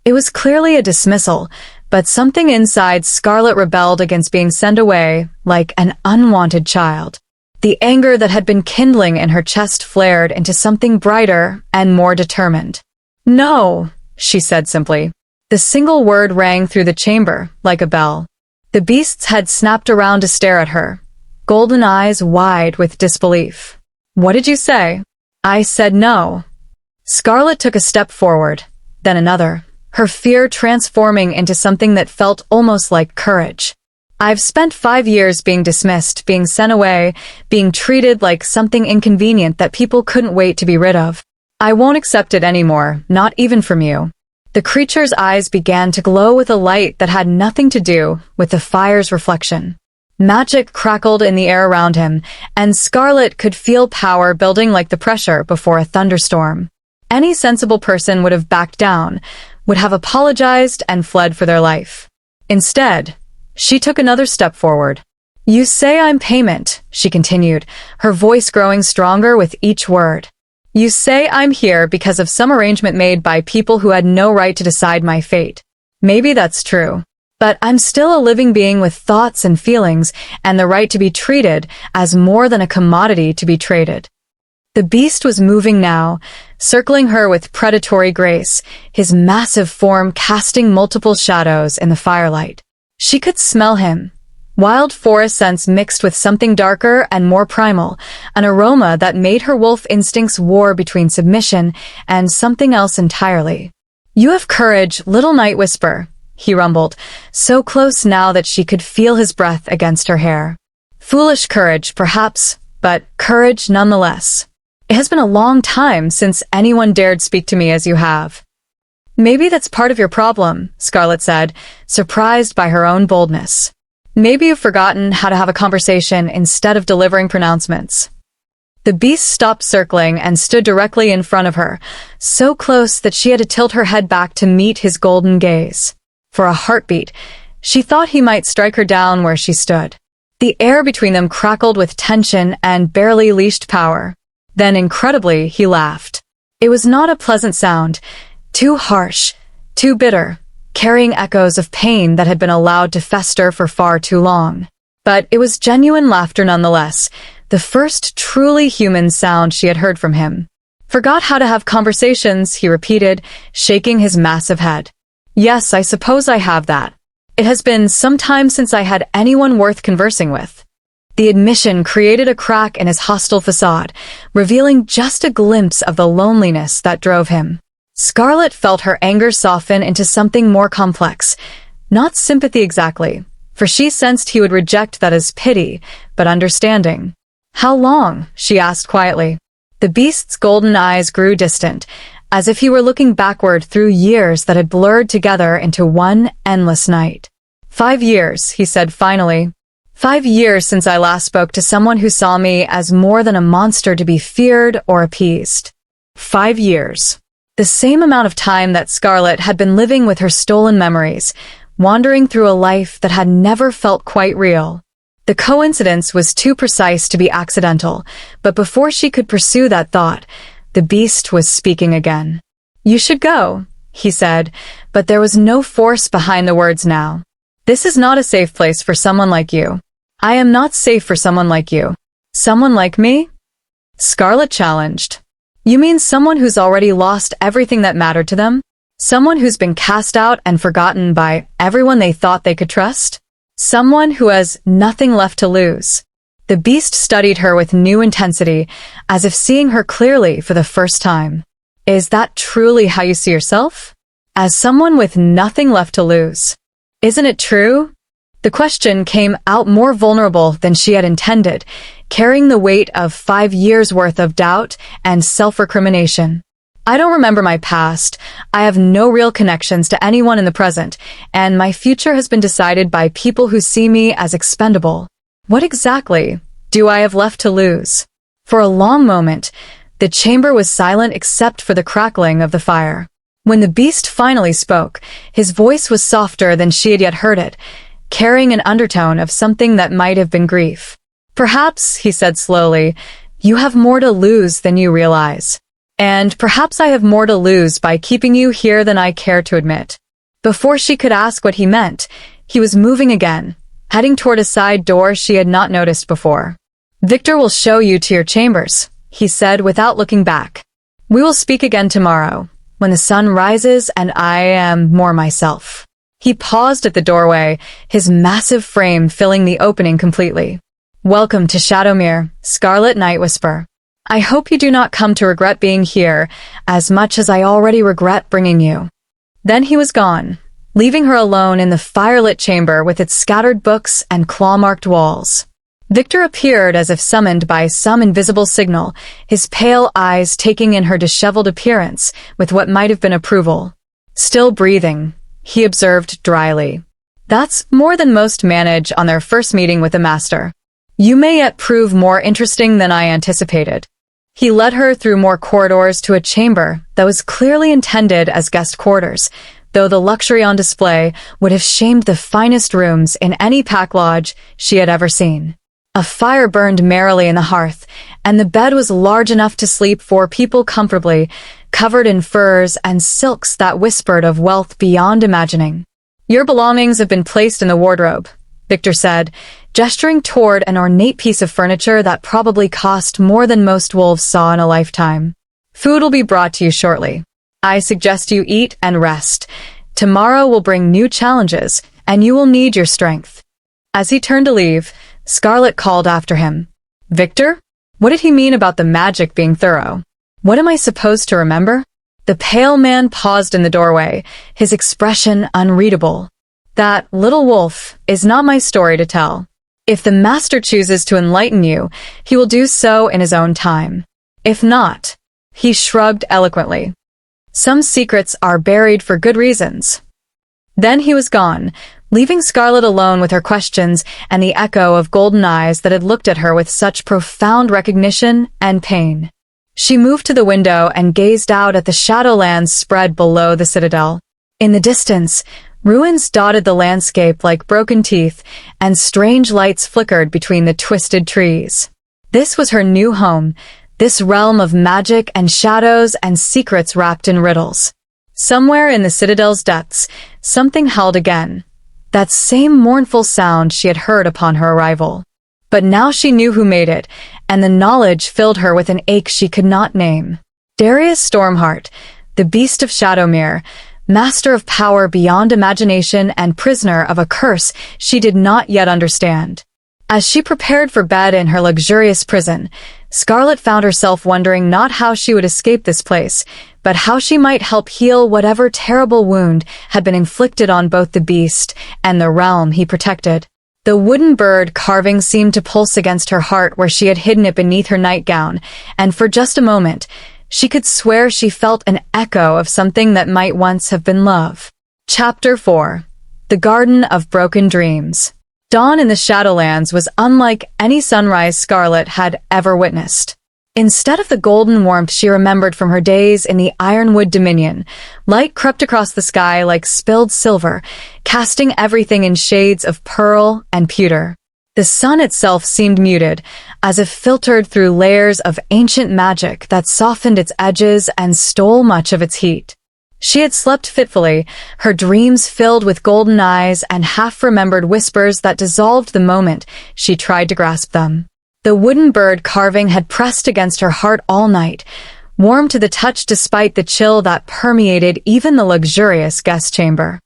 It was clearly a dismissal, but something inside Scarlett rebelled against being sent away like an unwanted child. The anger that had been kindling in her chest flared into something brighter and more determined. "No," she said simply. The single word rang through the chamber like a bell. The beast's head snapped around to stare at her, golden eyes wide with disbelief. "What did you say?" "I said no." Scarlett took a step forward, then another, her fear transforming into something that felt almost like courage. "I've spent 5 years being dismissed, being sent away, being treated like something inconvenient that people couldn't wait to be rid of. I won't accept it anymore, not even from you." The creature's eyes began to glow with a light that had nothing to do with the fire's reflection. Magic crackled in the air around him, and Scarlett could feel power building like the pressure before a thunderstorm. Any sensible person would have backed down, would have apologized and fled for their life. Instead, she took another step forward. "You say I'm payment," she continued, her voice growing stronger with each word. "You say I'm here because of some arrangement made by people who had no right to decide my fate. Maybe that's true. But I'm still a living being with thoughts and feelings and the right to be treated as more than a commodity to be traded." The beast was moving now, circling her with predatory grace, his massive form casting multiple shadows in the firelight. She could smell him. Wild forest scents mixed with something darker and more primal, an aroma that made her wolf instincts war between submission and something else entirely. "You have courage, little Nightwhisper," he rumbled, so close now that she could feel his breath against her hair. "Foolish courage, perhaps, but courage nonetheless. It has been a long time since anyone dared speak to me as you have." "Maybe that's part of your problem," Scarlett said, surprised by her own boldness. "Maybe you've forgotten how to have a conversation instead of delivering pronouncements." The beast stopped circling and stood directly in front of her, so close that she had to tilt her head back to meet his golden gaze. For a heartbeat, she thought he might strike her down where she stood. The air between them crackled with tension and barely leashed power. Then, incredibly, he laughed. It was not a pleasant sound, too harsh, too bitter, carrying echoes of pain that had been allowed to fester for far too long. But it was genuine laughter nonetheless, the first truly human sound she had heard from him. "Forgot how to have conversations," he repeated, shaking his massive head. "Yes, I suppose I have that. It has been some time since I had anyone worth conversing with." The admission created a crack in his hostile facade, revealing just a glimpse of the loneliness that drove him. Scarlett felt her anger soften into something more complex. Not sympathy exactly, for she sensed he would reject that as pity, but understanding. "How long?" she asked quietly. The beast's golden eyes grew distant, as if he were looking backward through years that had blurred together into one endless night. 5 years, he said finally. 5 years since I last spoke to someone who saw me as more than a monster to be feared or appeased. 5 years. The same amount of time that Scarlett had been living with her stolen memories, wandering through a life that had never felt quite real. The coincidence was too precise to be accidental, but before she could pursue that thought, the beast was speaking again. "You should go," he said, but there was no force behind the words now. "This is not a safe place for someone like you. I am not safe for someone like you." "Someone like me?" Scarlett challenged. "You mean someone who's already lost everything that mattered to them? Someone who's been cast out and forgotten by everyone they thought they could trust? Someone who has nothing left to lose?" The beast studied her with new intensity, as if seeing her clearly for the first time. "Is that truly how you see yourself? As someone with nothing left to lose? Isn't it true?" The question came out more vulnerable than she had intended, carrying the weight of 5 years' worth of doubt and self-recrimination. "I don't remember my past. I have no real connections to anyone in the present, and my future has been decided by people who see me as expendable." "What exactly?" do I have left to lose? For a long moment, the chamber was silent except for the crackling of the fire. When the beast finally spoke, his voice was softer than she had yet heard it, carrying an undertone of something that might have been grief. Perhaps, he said slowly, you have more to lose than you realize. And perhaps I have more to lose by keeping you here than I care to admit. Before she could ask what he meant, he was moving again, heading toward a side door she had not noticed before. Victor will show you to your chambers, he said without looking back. We will speak again tomorrow, when the sun rises and I am more myself. He paused at the doorway, his massive frame filling the opening completely. Welcome to Shadowmere, Scarlett Nightwhisper. I hope you do not come to regret being here as much as I already regret bringing you. Then he was gone, leaving her alone in the firelit chamber with its scattered books and claw-marked walls. Victor appeared as if summoned by some invisible signal, his pale eyes taking in her disheveled appearance with what might have been approval. Still breathing, he observed dryly. That's more than most manage on their first meeting with the master. You may yet prove more interesting than I anticipated. He led her through more corridors to a chamber that was clearly intended as guest quarters, though the luxury on display would have shamed the finest rooms in any pack lodge she had ever seen. A fire burned merrily in the hearth, and the bed was large enough to sleep 4 people comfortably, covered in furs and silks that whispered of wealth beyond imagining. Your belongings have been placed in the wardrobe, Victor said, gesturing toward an ornate piece of furniture that probably cost more than most wolves saw in a lifetime. Food will be brought to you shortly. I suggest you eat and rest. Tomorrow will bring new challenges, and you will need your strength. As he turned to leave, Scarlett called after him. Victor? What did he mean about the magic being thorough? What am I supposed to remember? The pale man paused in the doorway, his expression unreadable. That little wolf is not my story to tell. If the master chooses to enlighten you, he will do so in his own time. If not, he shrugged eloquently. Some secrets are buried for good reasons. Then he was gone, leaving Scarlett alone with her questions and the echo of golden eyes that had looked at her with such profound recognition and pain. She moved to the window and gazed out at the shadowlands spread below the citadel. In the distance, ruins dotted the landscape like broken teeth, and strange lights flickered between the twisted trees. This was her new home, this realm of magic and shadows and secrets wrapped in riddles. Somewhere in the citadel's depths, something held again. That same mournful sound she had heard upon her arrival. But now she knew who made it, and the knowledge filled her with an ache she could not name. Darius Stormheart, the Beast of Shadowmere, master of power beyond imagination and prisoner of a curse she did not yet understand. As she prepared for bed in her luxurious prison, Scarlett found herself wondering not how she would escape this place, but how she might help heal whatever terrible wound had been inflicted on both the beast and the realm he protected. The wooden bird carving seemed to pulse against her heart where she had hidden it beneath her nightgown, and for just a moment, she could swear she felt an echo of something that might once have been love. Chapter 4. The Garden of Broken Dreams. Dawn in the Shadowlands was unlike any sunrise Scarlett had ever witnessed. Instead of the golden warmth she remembered from her days in the Ironwood Dominion, light crept across the sky like spilled silver, casting everything in shades of pearl and pewter. The sun itself seemed muted, as if filtered through layers of ancient magic that softened its edges and stole much of its heat. She had slept fitfully, her dreams filled with golden eyes and half-remembered whispers that dissolved the moment she tried to grasp them. The wooden bird carving had pressed against her heart all night, warm to the touch despite the chill that permeated even the luxurious guest chamber.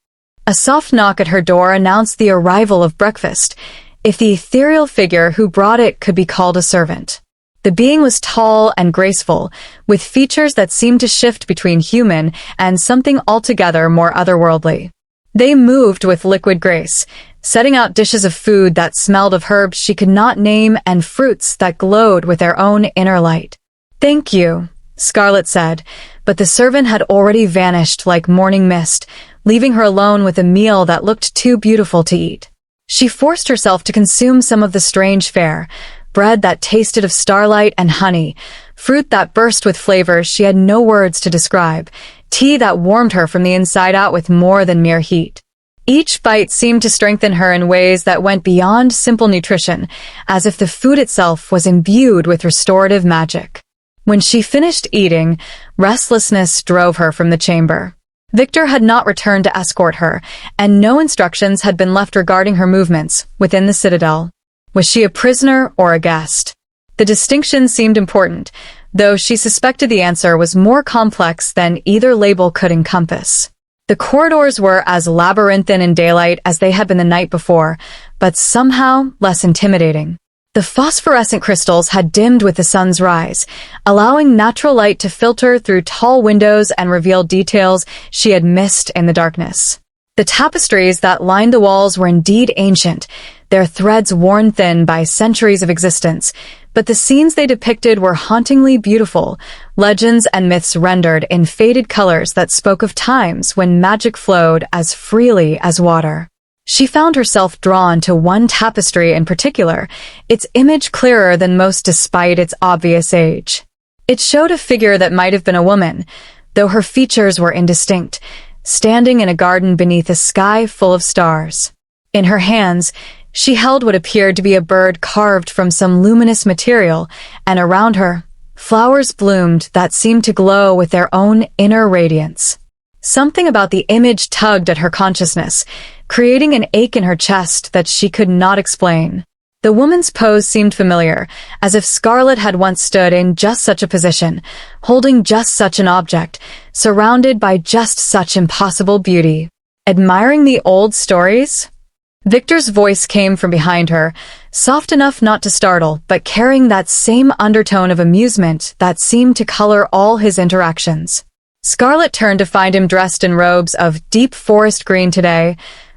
A soft knock at her door announced the arrival of breakfast, if the ethereal figure who brought it could be called a servant. The being was tall and graceful, with features that seemed to shift between human and something altogether more otherworldly. They moved with liquid grace, setting out dishes of food that smelled of herbs she could not name and fruits that glowed with their own inner light. "Thank you," Scarlett said, but the servant had already vanished like morning mist, leaving her alone with a meal that looked too beautiful to eat. She forced herself to consume some of the strange fare, bread that tasted of starlight and honey, fruit that burst with flavors she had no words to describe, tea that warmed her from the inside out with more than mere heat. Each bite seemed to strengthen her in ways that went beyond simple nutrition, as if the food itself was imbued with restorative magic. When she finished eating, restlessness drove her from the chamber. Victor had not returned to escort her, and no instructions had been left regarding her movements within the citadel. Was she a prisoner or a guest? The distinction seemed important, though she suspected the answer was more complex than either label could encompass. The corridors were as labyrinthine in daylight as they had been the night before, but somehow less intimidating. The phosphorescent crystals had dimmed with the sun's rise, allowing natural light to filter through tall windows and reveal details she had missed in the darkness. The tapestries that lined the walls were indeed ancient, their threads worn thin by centuries of existence, but the scenes they depicted were hauntingly beautiful, legends and myths rendered in faded colors that spoke of times when magic flowed as freely as water. She found herself drawn to one tapestry in particular, its image clearer than most despite its obvious age. It showed a figure that might have been a woman, though her features were indistinct, standing in a garden beneath a sky full of stars. In her hands, she held what appeared to be a bird carved from some luminous material, and around her, flowers bloomed that seemed to glow with their own inner radiance. Something about the image tugged at her consciousness, creating an ache in her chest that she could not explain. The woman's pose seemed familiar, as if Scarlett had once stood in just such a position, holding just such an object, surrounded by just such impossible beauty. Admiring the old stories? Victor's voice came from behind her, soft enough not to startle, but carrying that same undertone of amusement that seemed to color all his interactions. Scarlett turned to find him dressed in robes of deep forest green today,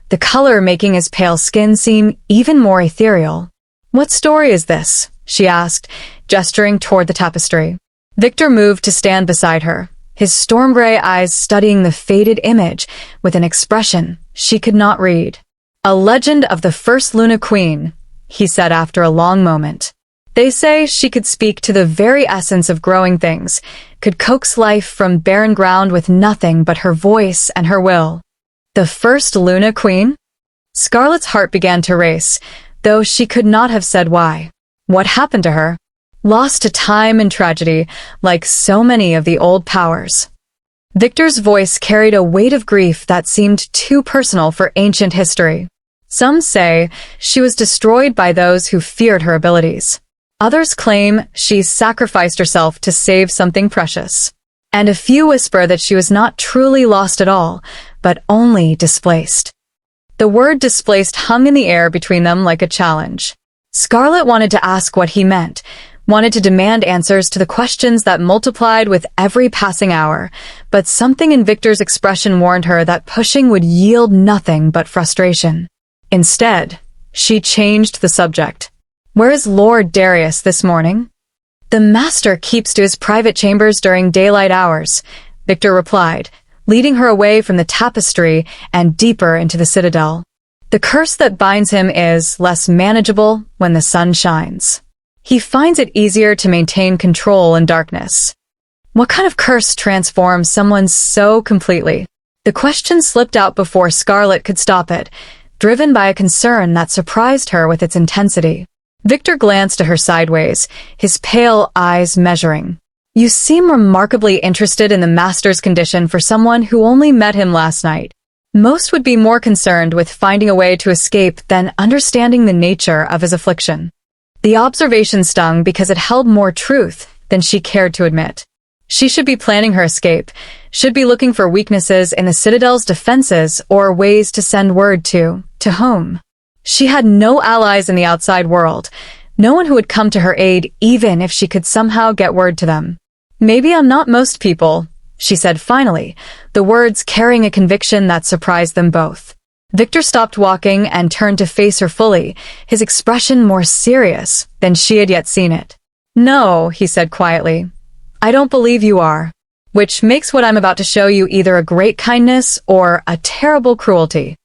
the color making his pale skin seem even more ethereal. "What story is this?" she asked, gesturing toward the tapestry. Victor moved to stand beside her, his storm-gray eyes studying the faded image with an expression she could not read. "A legend of the first Luna Queen," he said after a long moment. "They say she could speak to the very essence of growing things, could coax life from barren ground with nothing but her voice and her will." The first Luna Queen? Scarlett's heart began to race, though she could not have said why. What happened to her? Lost to time and tragedy, like so many of the old powers. Victor's voice carried a weight of grief that seemed too personal for ancient history. Some say she was destroyed by those who feared her abilities. Others claim she sacrificed herself to save something precious. And a few whisper that she was not truly lost at all, but only displaced. The word displaced hung in the air between them like a challenge. Scarlett wanted to ask what he meant, wanted to demand answers to the questions that multiplied with every passing hour, but something in Victor's expression warned her that pushing would yield nothing but frustration. Instead, she changed the subject. "Where is Lord Darius this morning?" "The master keeps to his private chambers during daylight hours," Victor replied, leading her away from the tapestry and deeper into the citadel. "The curse that binds him is less manageable when the sun shines. He finds it easier to maintain control in darkness." What kind of curse transforms someone so completely? The question slipped out before Scarlett could stop it, driven by a concern that surprised her with its intensity. Victor glanced at her sideways, his pale eyes measuring. "You seem remarkably interested in the master's condition for someone who only met him last night. Most would be more concerned with finding a way to escape than understanding the nature of his affliction." The observation stung because it held more truth than she cared to admit. She should be planning her escape, should be looking for weaknesses in the Citadel's defenses or ways to send word to whom. She had no allies in the outside world, no one who would come to her aid even if she could somehow get word to them. "Maybe I'm not most people," she said finally, the words carrying a conviction that surprised them both. Victor stopped walking and turned to face her fully, his expression more serious than she had yet seen it. "No," he said quietly, "I don't believe you are, which makes what I'm about to show you either a great kindness or a terrible cruelty."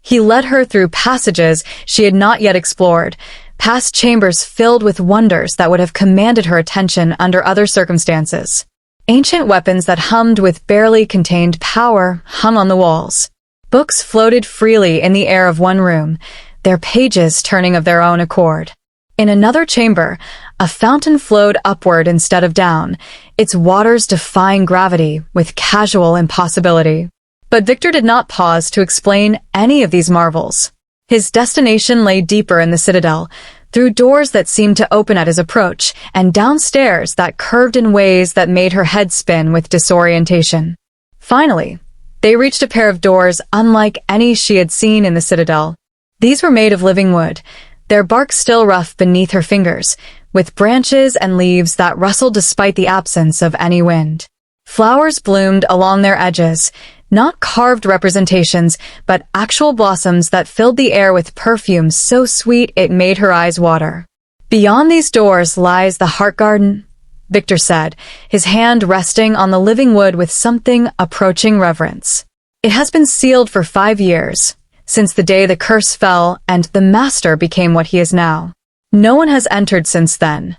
He led her through passages she had not yet explored, past chambers filled with wonders that would have commanded her attention under other circumstances. Ancient weapons that hummed with barely contained power hung on the walls. Books floated freely in the air of one room, their pages turning of their own accord. In another chamber, a fountain flowed upward instead of down, its waters defying gravity with casual impossibility. But Victor did not pause to explain any of these marvels. His destination lay deeper in the citadel, through doors that seemed to open at his approach, and downstairs that curved in ways that made her head spin with disorientation. Finally, they reached a pair of doors unlike any she had seen in the citadel. These were made of living wood, their bark still rough beneath her fingers, with branches and leaves that rustled despite the absence of any wind. Flowers bloomed along their edges, not carved representations, but actual blossoms that filled the air with perfume so sweet it made her eyes water. "Beyond these doors lies the heart garden," Victor said, his hand resting on the living wood with something approaching reverence. "It has been sealed for 5 years, since the day the curse fell and the master became what he is now. No one has entered since then."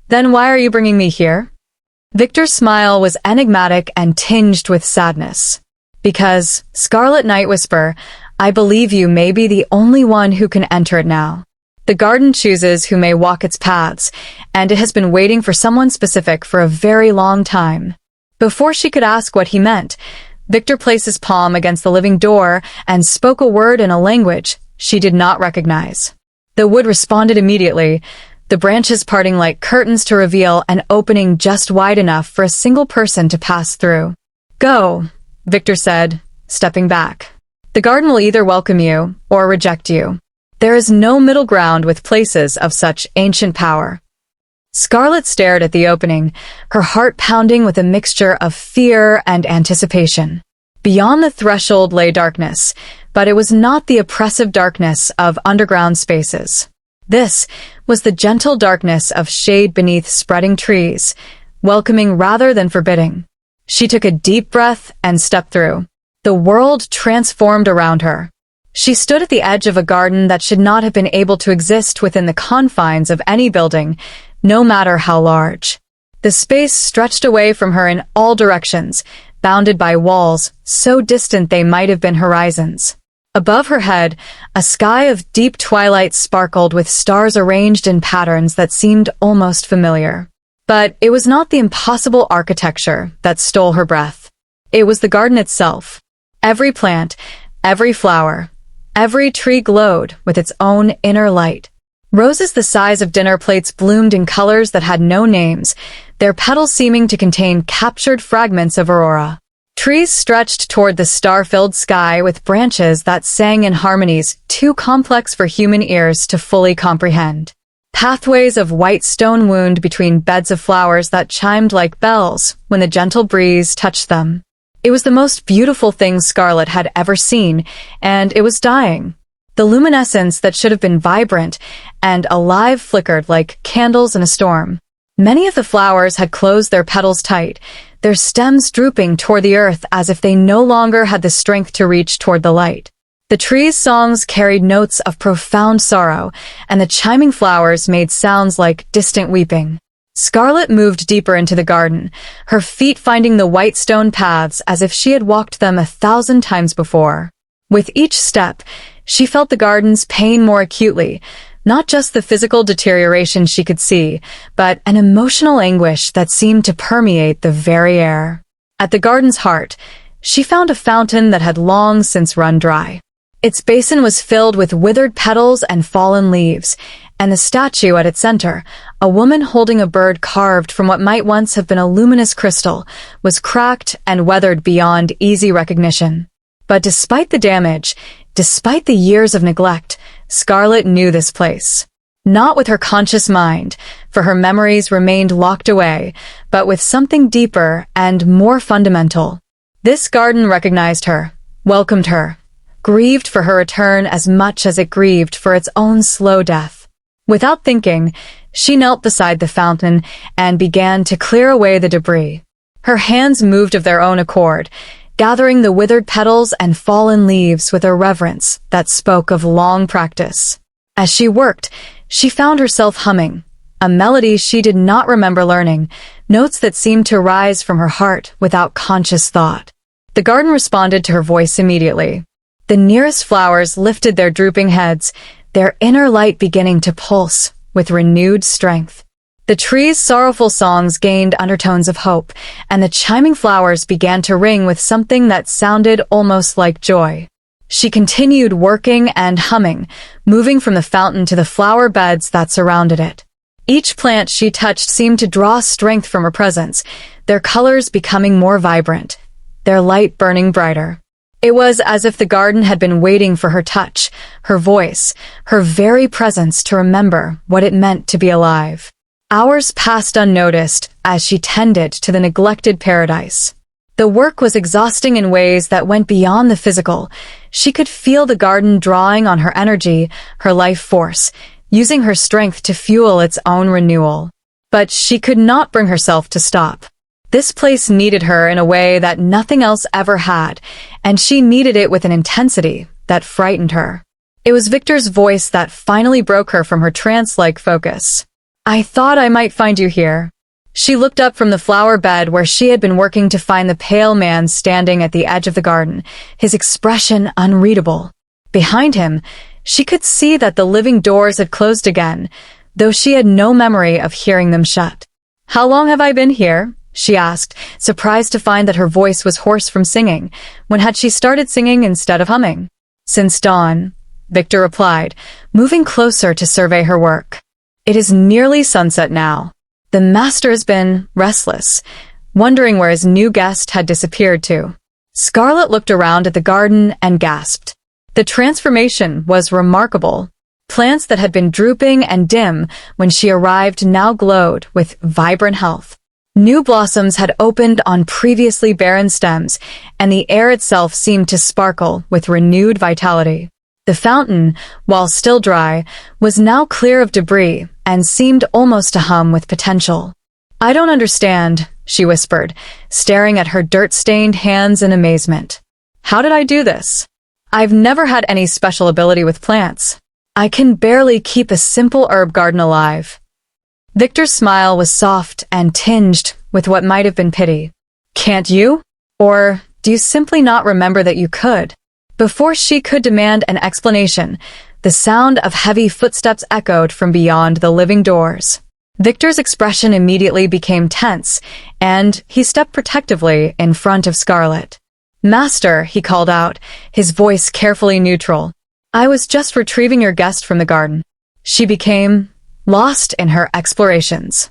"Then why are you bringing me here?" Victor's smile was enigmatic and tinged with sadness. "Because, Scarlett Nightwhisper, I believe you may be the only one who can enter it now. The garden chooses who may walk its paths, and it has been waiting for someone specific for a very long time." Before she could ask what he meant, Victor placed his palm against the living door and spoke a word in a language she did not recognize. The wood responded immediately, the branches parting like curtains to reveal an opening just wide enough for a single person to pass through. "Go," Victor said, stepping back. "The garden will either welcome you or reject you. There is no middle ground with places of such ancient power." Scarlett stared at the opening, her heart pounding with a mixture of fear and anticipation. Beyond the threshold lay darkness, but it was not the oppressive darkness of underground spaces. This was the gentle darkness of shade beneath spreading trees, welcoming rather than forbidding. She took a deep breath and stepped through. The world transformed around her. She stood at the edge of a garden that should not have been able to exist within the confines of any building, no matter how large. The space stretched away from her in all directions, bounded by walls so distant they might have been horizons. Above her head, a sky of deep twilight sparkled with stars arranged in patterns that seemed almost familiar. But it was not the impossible architecture that stole her breath. It was the garden itself. Every plant, every flower, every tree glowed with its own inner light. Roses the size of dinner plates bloomed in colors that had no names, their petals seeming to contain captured fragments of aurora. Trees stretched toward the star-filled sky with branches that sang in harmonies too complex for human ears to fully comprehend. Pathways of white stone wound between beds of flowers that chimed like bells when the gentle breeze touched them. It was the most beautiful thing Scarlett had ever seen, and it was dying. The luminescence that should have been vibrant and alive flickered like candles in a storm. Many of the flowers had closed their petals tight, their stems drooping toward the earth as if they no longer had the strength to reach toward the light. The trees' songs carried notes of profound sorrow, and the chiming flowers made sounds like distant weeping. Scarlett moved deeper into the garden, her feet finding the white stone paths as if she had walked them 1,000 times before. With each step, she felt the garden's pain more acutely, not just the physical deterioration she could see, but an emotional anguish that seemed to permeate the very air. At the garden's heart, she found a fountain that had long since run dry. Its basin was filled with withered petals and fallen leaves, and the statue at its center, a woman holding a bird carved from what might once have been a luminous crystal, was cracked and weathered beyond easy recognition. But despite the damage, despite the years of neglect, Scarlett knew this place. Not with her conscious mind, for her memories remained locked away, but with something deeper and more fundamental. This garden recognized her, welcomed her, grieved for her return as much as it grieved for its own slow death. Without thinking, she knelt beside the fountain and began to clear away the debris. Her hands moved of their own accord, gathering the withered petals and fallen leaves with a reverence that spoke of long practice. As she worked, she found herself humming, a melody she did not remember learning, notes that seemed to rise from her heart without conscious thought. The garden responded to her voice immediately. The nearest flowers lifted their drooping heads, their inner light beginning to pulse with renewed strength. The trees' sorrowful songs gained undertones of hope, and the chiming flowers began to ring with something that sounded almost like joy. She continued working and humming, moving from the fountain to the flower beds that surrounded it. Each plant she touched seemed to draw strength from her presence, their colors becoming more vibrant, their light burning brighter. It was as if the garden had been waiting for her touch, her voice, her very presence to remember what it meant to be alive. Hours passed unnoticed as she tended to the neglected paradise. The work was exhausting in ways that went beyond the physical. She could feel the garden drawing on her energy, her life force, using her strength to fuel its own renewal. But she could not bring herself to stop. This place needed her in a way that nothing else ever had, and she needed it with an intensity that frightened her. It was Victor's voice that finally broke her from her trance-like focus. "I thought I might find you here." She looked up from the flower bed where she had been working to find the pale man standing at the edge of the garden, his expression unreadable. Behind him, she could see that the living doors had closed again, though she had no memory of hearing them shut. "How long have I been here?" she asked, surprised to find that her voice was hoarse from singing. When had she started singing instead of humming? "Since dawn," Victor replied, moving closer to survey her work. "It is nearly sunset now." The master has been restless, wondering where his new guest had disappeared to. Scarlett looked around at the garden and gasped. The transformation was remarkable. Plants that had been drooping and dim when she arrived now glowed with vibrant health. New blossoms had opened on previously barren stems, and the air itself seemed to sparkle with renewed vitality. The fountain, while still dry, was now clear of debris and seemed almost to hum with potential. "I don't understand," she whispered, staring at her dirt-stained hands in amazement. "How did I do this? I've never had any special ability with plants. I can barely keep a simple herb garden alive." Victor's smile was soft and tinged with what might have been pity. "Can't you? Or do you simply not remember that you could?" Before she could demand an explanation, the sound of heavy footsteps echoed from beyond the living doors. Victor's expression immediately became tense, and he stepped protectively in front of Scarlett. "Master," he called out, his voice carefully neutral. "I was just retrieving your guest from the garden." She became lost in her explorations.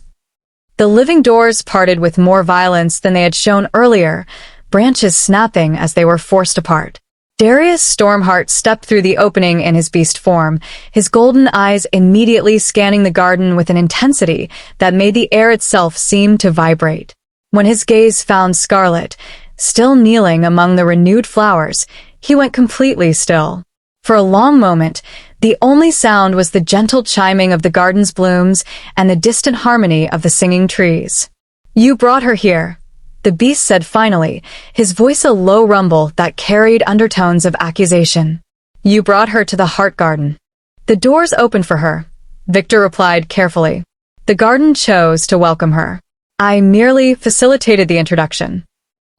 The living doors parted with more violence than they had shown earlier, branches snapping as they were forced apart. Darius Stormheart stepped through the opening in his beast form, his golden eyes immediately scanning the garden with an intensity that made the air itself seem to vibrate. When his gaze found Scarlett, still kneeling among the renewed flowers, he went completely still. For a long moment, the only sound was the gentle chiming of the garden's blooms and the distant harmony of the singing trees. "You brought her here," the beast said finally, his voice a low rumble that carried undertones of accusation. "You brought her to the heart garden." "The doors opened for her," Victor replied carefully. "The garden chose to welcome her. I merely facilitated the introduction."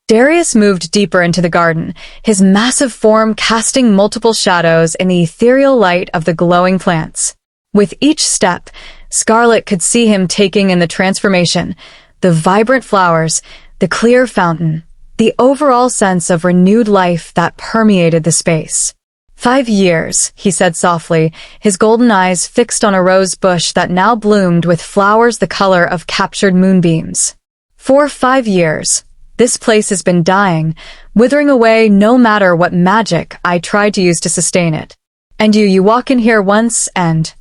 Darius moved deeper into the garden, his massive form casting multiple shadows in the ethereal light of the glowing plants. With each step, Scarlett could see him taking in the transformation, the vibrant flowers, the clear fountain, the overall sense of renewed life that permeated the space. "5 years," he said softly, his golden eyes fixed on a rose bush that now bloomed with flowers the color of captured moonbeams. "For 5 years. This place has been dying, withering away no matter what magic I tried to use to sustain it. And you walk in here once and—"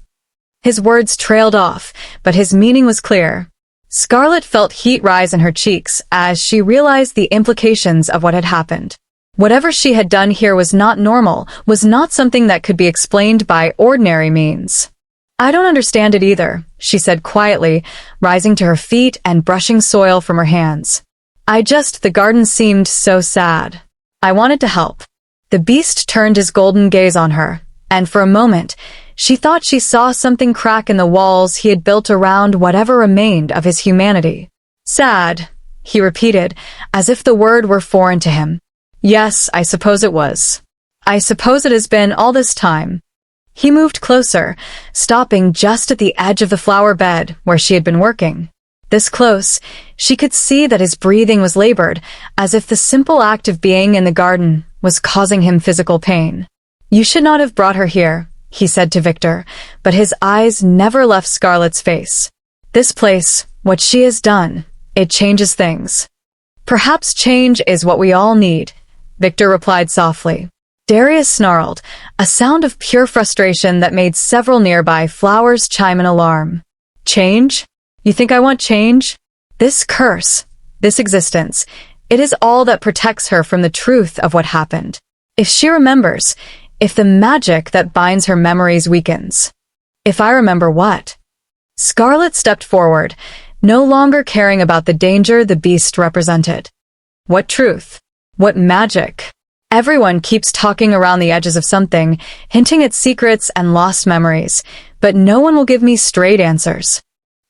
His words trailed off, but his meaning was clear. Scarlett felt heat rise in her cheeks as she realized the implications of what had happened. Whatever she had done here was not normal, was not something that could be explained by ordinary means. "I don't understand it either," she said quietly, rising to her feet and brushing soil from her hands. The garden seemed so sad. I wanted to help." The beast turned his golden gaze on her, and for a moment, She thought she saw something crack in the walls he had built around whatever remained of his humanity. Sad, he repeated, as if the word were foreign to him. Yes, I suppose it was. I suppose it has been all this time. He moved closer, stopping just at the edge of the flower bed where she had been working. This close, she could see that his breathing was labored, as if the simple act of being in the garden was causing him physical pain. You should not have brought her here, he said to Victor, but his eyes never left Scarlett's face. This place, what she has done, it changes things. Perhaps change is what we all need, Victor replied softly. Darius snarled, a sound of pure frustration that made several nearby flowers chime in alarm. Change? You think I want change? This curse, this existence, it is all that protects her from the truth of what happened. If she remembers, if the magic that binds her memories weakens. If I remember what? Scarlett stepped forward, no longer caring about the danger the beast represented. What truth? What magic? Everyone keeps talking around the edges of something, hinting at secrets and lost memories, but no one will give me straight answers.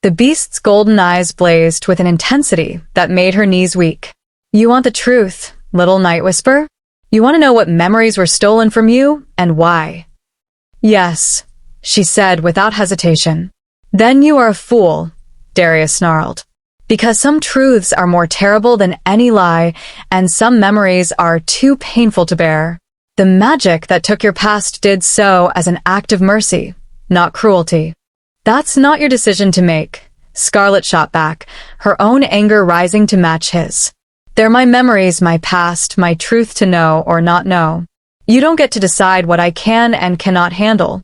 The beast's golden eyes blazed with an intensity that made her knees weak. You want the truth, little Nightwhisper? You want to know what memories were stolen from you, and why? Yes, she said without hesitation. Then you are a fool, Darius snarled. Because some truths are more terrible than any lie, and some memories are too painful to bear. The magic that took your past did so as an act of mercy, not cruelty. That's not your decision to make, Scarlett shot back, her own anger rising to match his. They're my memories, my past, my truth to know or not know. You don't get to decide what I can and cannot handle.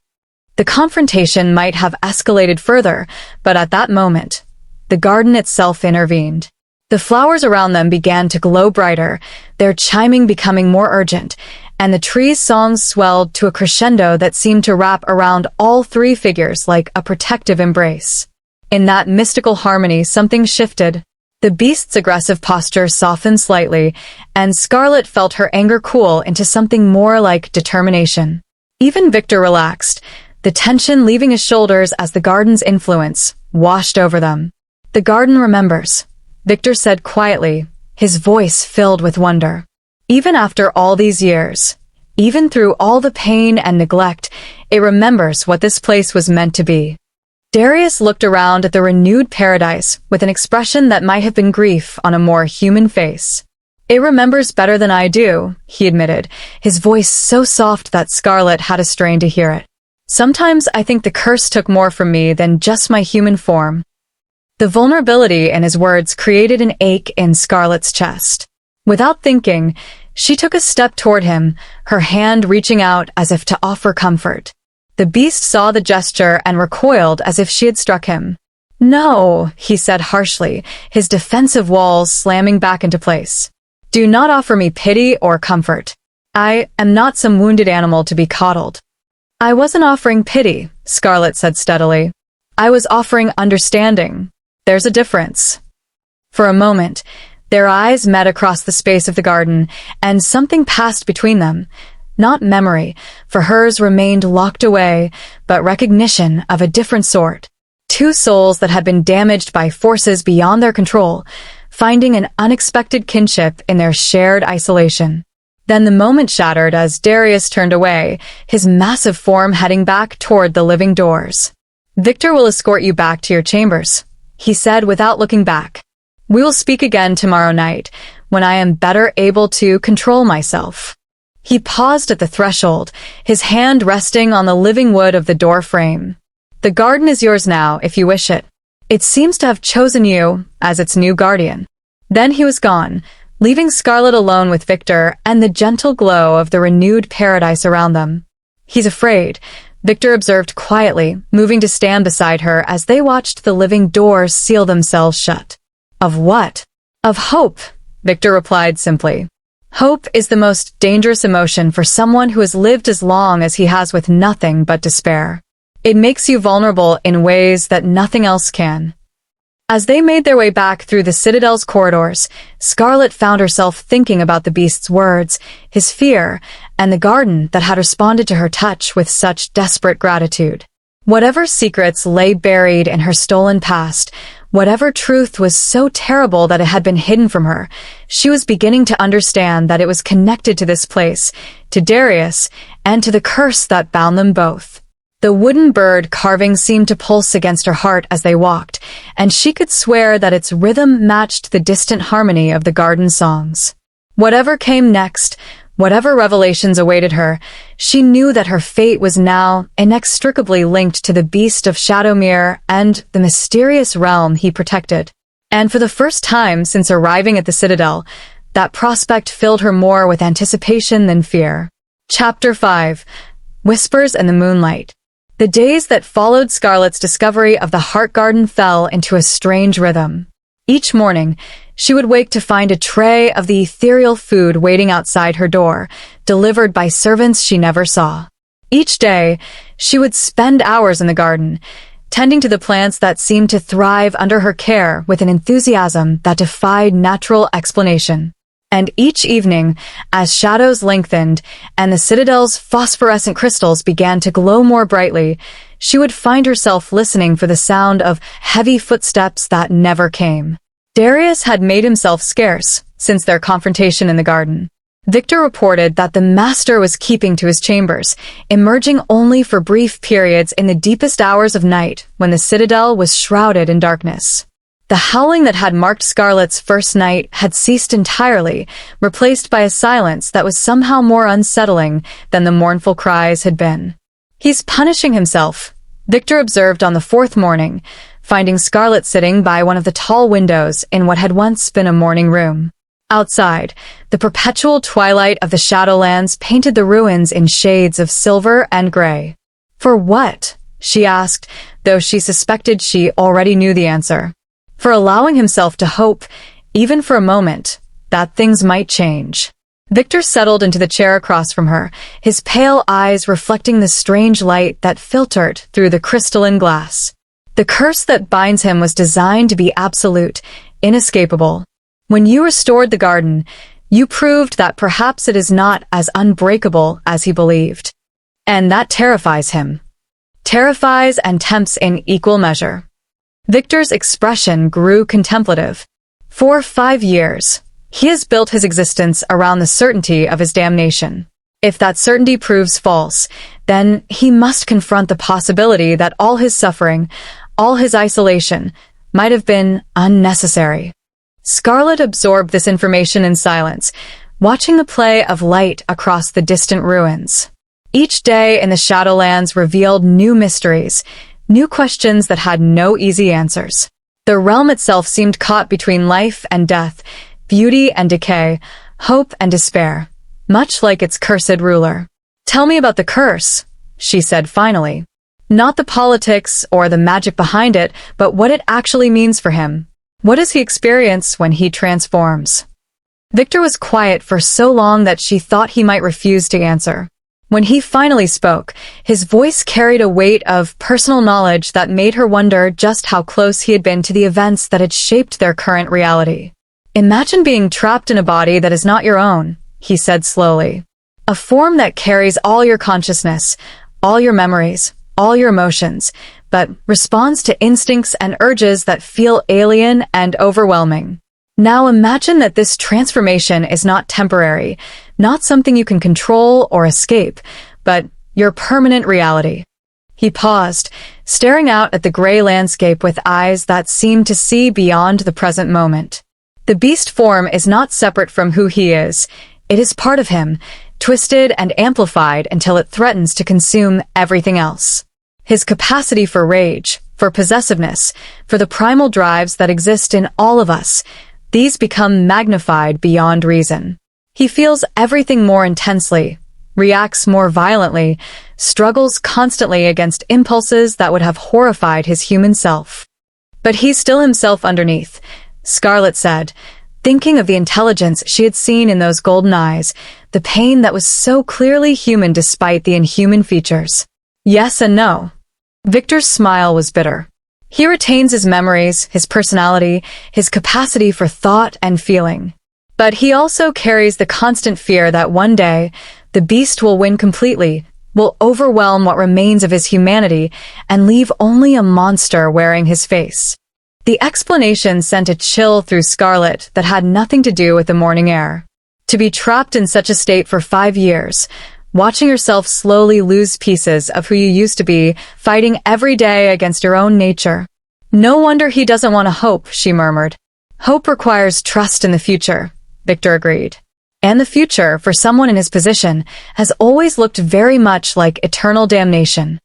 The confrontation might have escalated further, but at that moment, the garden itself intervened. The flowers around them began to glow brighter, their chiming becoming more urgent, and the trees' songs swelled to a crescendo that seemed to wrap around all three figures like a protective embrace. In that mystical harmony, something shifted. The beast's aggressive posture softened slightly, and Scarlett felt her anger cool into something more like determination. Even Victor relaxed, the tension leaving his shoulders as the garden's influence washed over them. The garden remembers, Victor said quietly, his voice filled with wonder. Even after all these years, even through all the pain and neglect, it remembers what this place was meant to be. Darius looked around at the renewed paradise with an expression that might have been grief on a more human face. It remembers better than I do, he admitted, his voice so soft that Scarlett had a strain to hear it. Sometimes I think the curse took more from me than just my human form. The vulnerability in his words created an ache in Scarlett's chest. Without thinking, she took a step toward him, her hand reaching out as if to offer comfort. The beast saw the gesture and recoiled as if she had struck him. No, he said harshly, his defensive walls slamming back into place. Do not offer me pity or comfort. I am not some wounded animal to be coddled. I wasn't offering pity, Scarlett said steadily. I was offering understanding. There's a difference. For a moment, their eyes met across the space of the garden, and something passed between them. Not memory, for hers remained locked away, but recognition of a different sort. Two souls that had been damaged by forces beyond their control, finding an unexpected kinship in their shared isolation. Then the moment shattered as Darius turned away, his massive form heading back toward the living doors. Victor will escort you back to your chambers, he said without looking back. We will speak again tomorrow night, when I am better able to control myself. He paused at the threshold, his hand resting on the living wood of the door frame. The garden is yours now, if you wish it. It seems to have chosen you as its new guardian. Then he was gone, leaving Scarlett alone with Victor and the gentle glow of the renewed paradise around them. He's afraid, Victor observed quietly, moving to stand beside her as they watched the living doors seal themselves shut. Of what? Of hope, Victor replied simply. Hope is the most dangerous emotion for someone who has lived as long as he has with nothing but despair. It makes you vulnerable in ways that nothing else can. As they made their way back through the Citadel's corridors, Scarlett found herself thinking about the beast's words, his fear, and the garden that had responded to her touch with such desperate gratitude. Whatever secrets lay buried in her stolen past, whatever truth was so terrible that it had been hidden from her, she was beginning to understand that it was connected to this place, to Darius, and to the curse that bound them both. The wooden bird carving seemed to pulse against her heart as they walked, and she could swear that its rhythm matched the distant harmony of the garden songs. Whatever came next, whatever revelations awaited her, she knew that her fate was now inextricably linked to the Beast of Shadowmere and the mysterious realm he protected. And for the first time since arriving at the Citadel, that prospect filled her more with anticipation than fear. Chapter 5. Whispers in the Moonlight. The days that followed Scarlett's discovery of the Heart Garden fell into a strange rhythm. Each morning, she would wake to find a tray of the ethereal food waiting outside her door, delivered by servants she never saw. Each day, she would spend hours in the garden, tending to the plants that seemed to thrive under her care with an enthusiasm that defied natural explanation. And each evening, as shadows lengthened and the Citadel's phosphorescent crystals began to glow more brightly, she would find herself listening for the sound of heavy footsteps that never came. Darius had made himself scarce since their confrontation in the garden. Victor reported that the master was keeping to his chambers, emerging only for brief periods in the deepest hours of night when the Citadel was shrouded in darkness. The howling that had marked Scarlett's first night had ceased entirely, replaced by a silence that was somehow more unsettling than the mournful cries had been. "He's punishing himself," Victor observed on the fourth morning, finding Scarlett sitting by one of the tall windows in what had once been a morning room. Outside, the perpetual twilight of the Shadowlands painted the ruins in shades of silver and gray. "For what?" she asked, though she suspected she already knew the answer. For allowing himself to hope, even for a moment, that things might change. Victor settled into the chair across from her, his pale eyes reflecting the strange light that filtered through the crystalline glass. The curse that binds him was designed to be absolute, inescapable. When you restored the garden, you proved that perhaps it is not as unbreakable as he believed. And that terrifies him. Terrifies and tempts in equal measure. Victor's expression grew contemplative. For 5 years, he has built his existence around the certainty of his damnation. If that certainty proves false, then he must confront the possibility that all his suffering, all his isolation, might have been unnecessary. Scarlett absorbed this information in silence, watching the play of light across the distant ruins. Each day in the Shadowlands revealed new mysteries, new questions that had no easy answers. The realm itself seemed caught between life and death, beauty and decay, hope and despair, much like its cursed ruler. "Tell me about the curse," she said finally. "Not the politics or the magic behind it, but what it actually means for him. What does he experience when he transforms?" Victor was quiet for so long that she thought he might refuse to answer. When he finally spoke, his voice carried a weight of personal knowledge that made her wonder just how close he had been to the events that had shaped their current reality. "Imagine being trapped in a body that is not your own," he said slowly. "A form that carries all your consciousness, all your memories, all your emotions, but responds to instincts and urges that feel alien and overwhelming. Now imagine that this transformation is not temporary, not something you can control or escape, but your permanent reality." He paused, staring out at the gray landscape with eyes that seemed to see beyond the present moment. The beast form is not separate from who he is. It is part of him, twisted and amplified until it threatens to consume everything else. His capacity for rage, for possessiveness, for the primal drives that exist in all of us, these become magnified beyond reason. He feels everything more intensely, reacts more violently, struggles constantly against impulses that would have horrified his human self. "But he's still himself underneath," Scarlett said, thinking of the intelligence she had seen in those golden eyes, the pain that was so clearly human despite the inhuman features. "Yes and no." Victor's smile was bitter. "He retains his memories, his personality, his capacity for thought and feeling. But he also carries the constant fear that one day, The beast will win completely, will overwhelm what remains of his humanity, and leave only a monster wearing his face. The explanation sent a chill through Scarlett that had nothing to do with the morning air. To be trapped in such a state for 5 years, watching yourself slowly lose pieces of who you used to be, fighting every day against your own nature. No wonder he doesn't want to hope, she murmured. Hope requires trust in the future, Victor agreed. And the future, for someone in his position, has always looked very much like eternal damnation.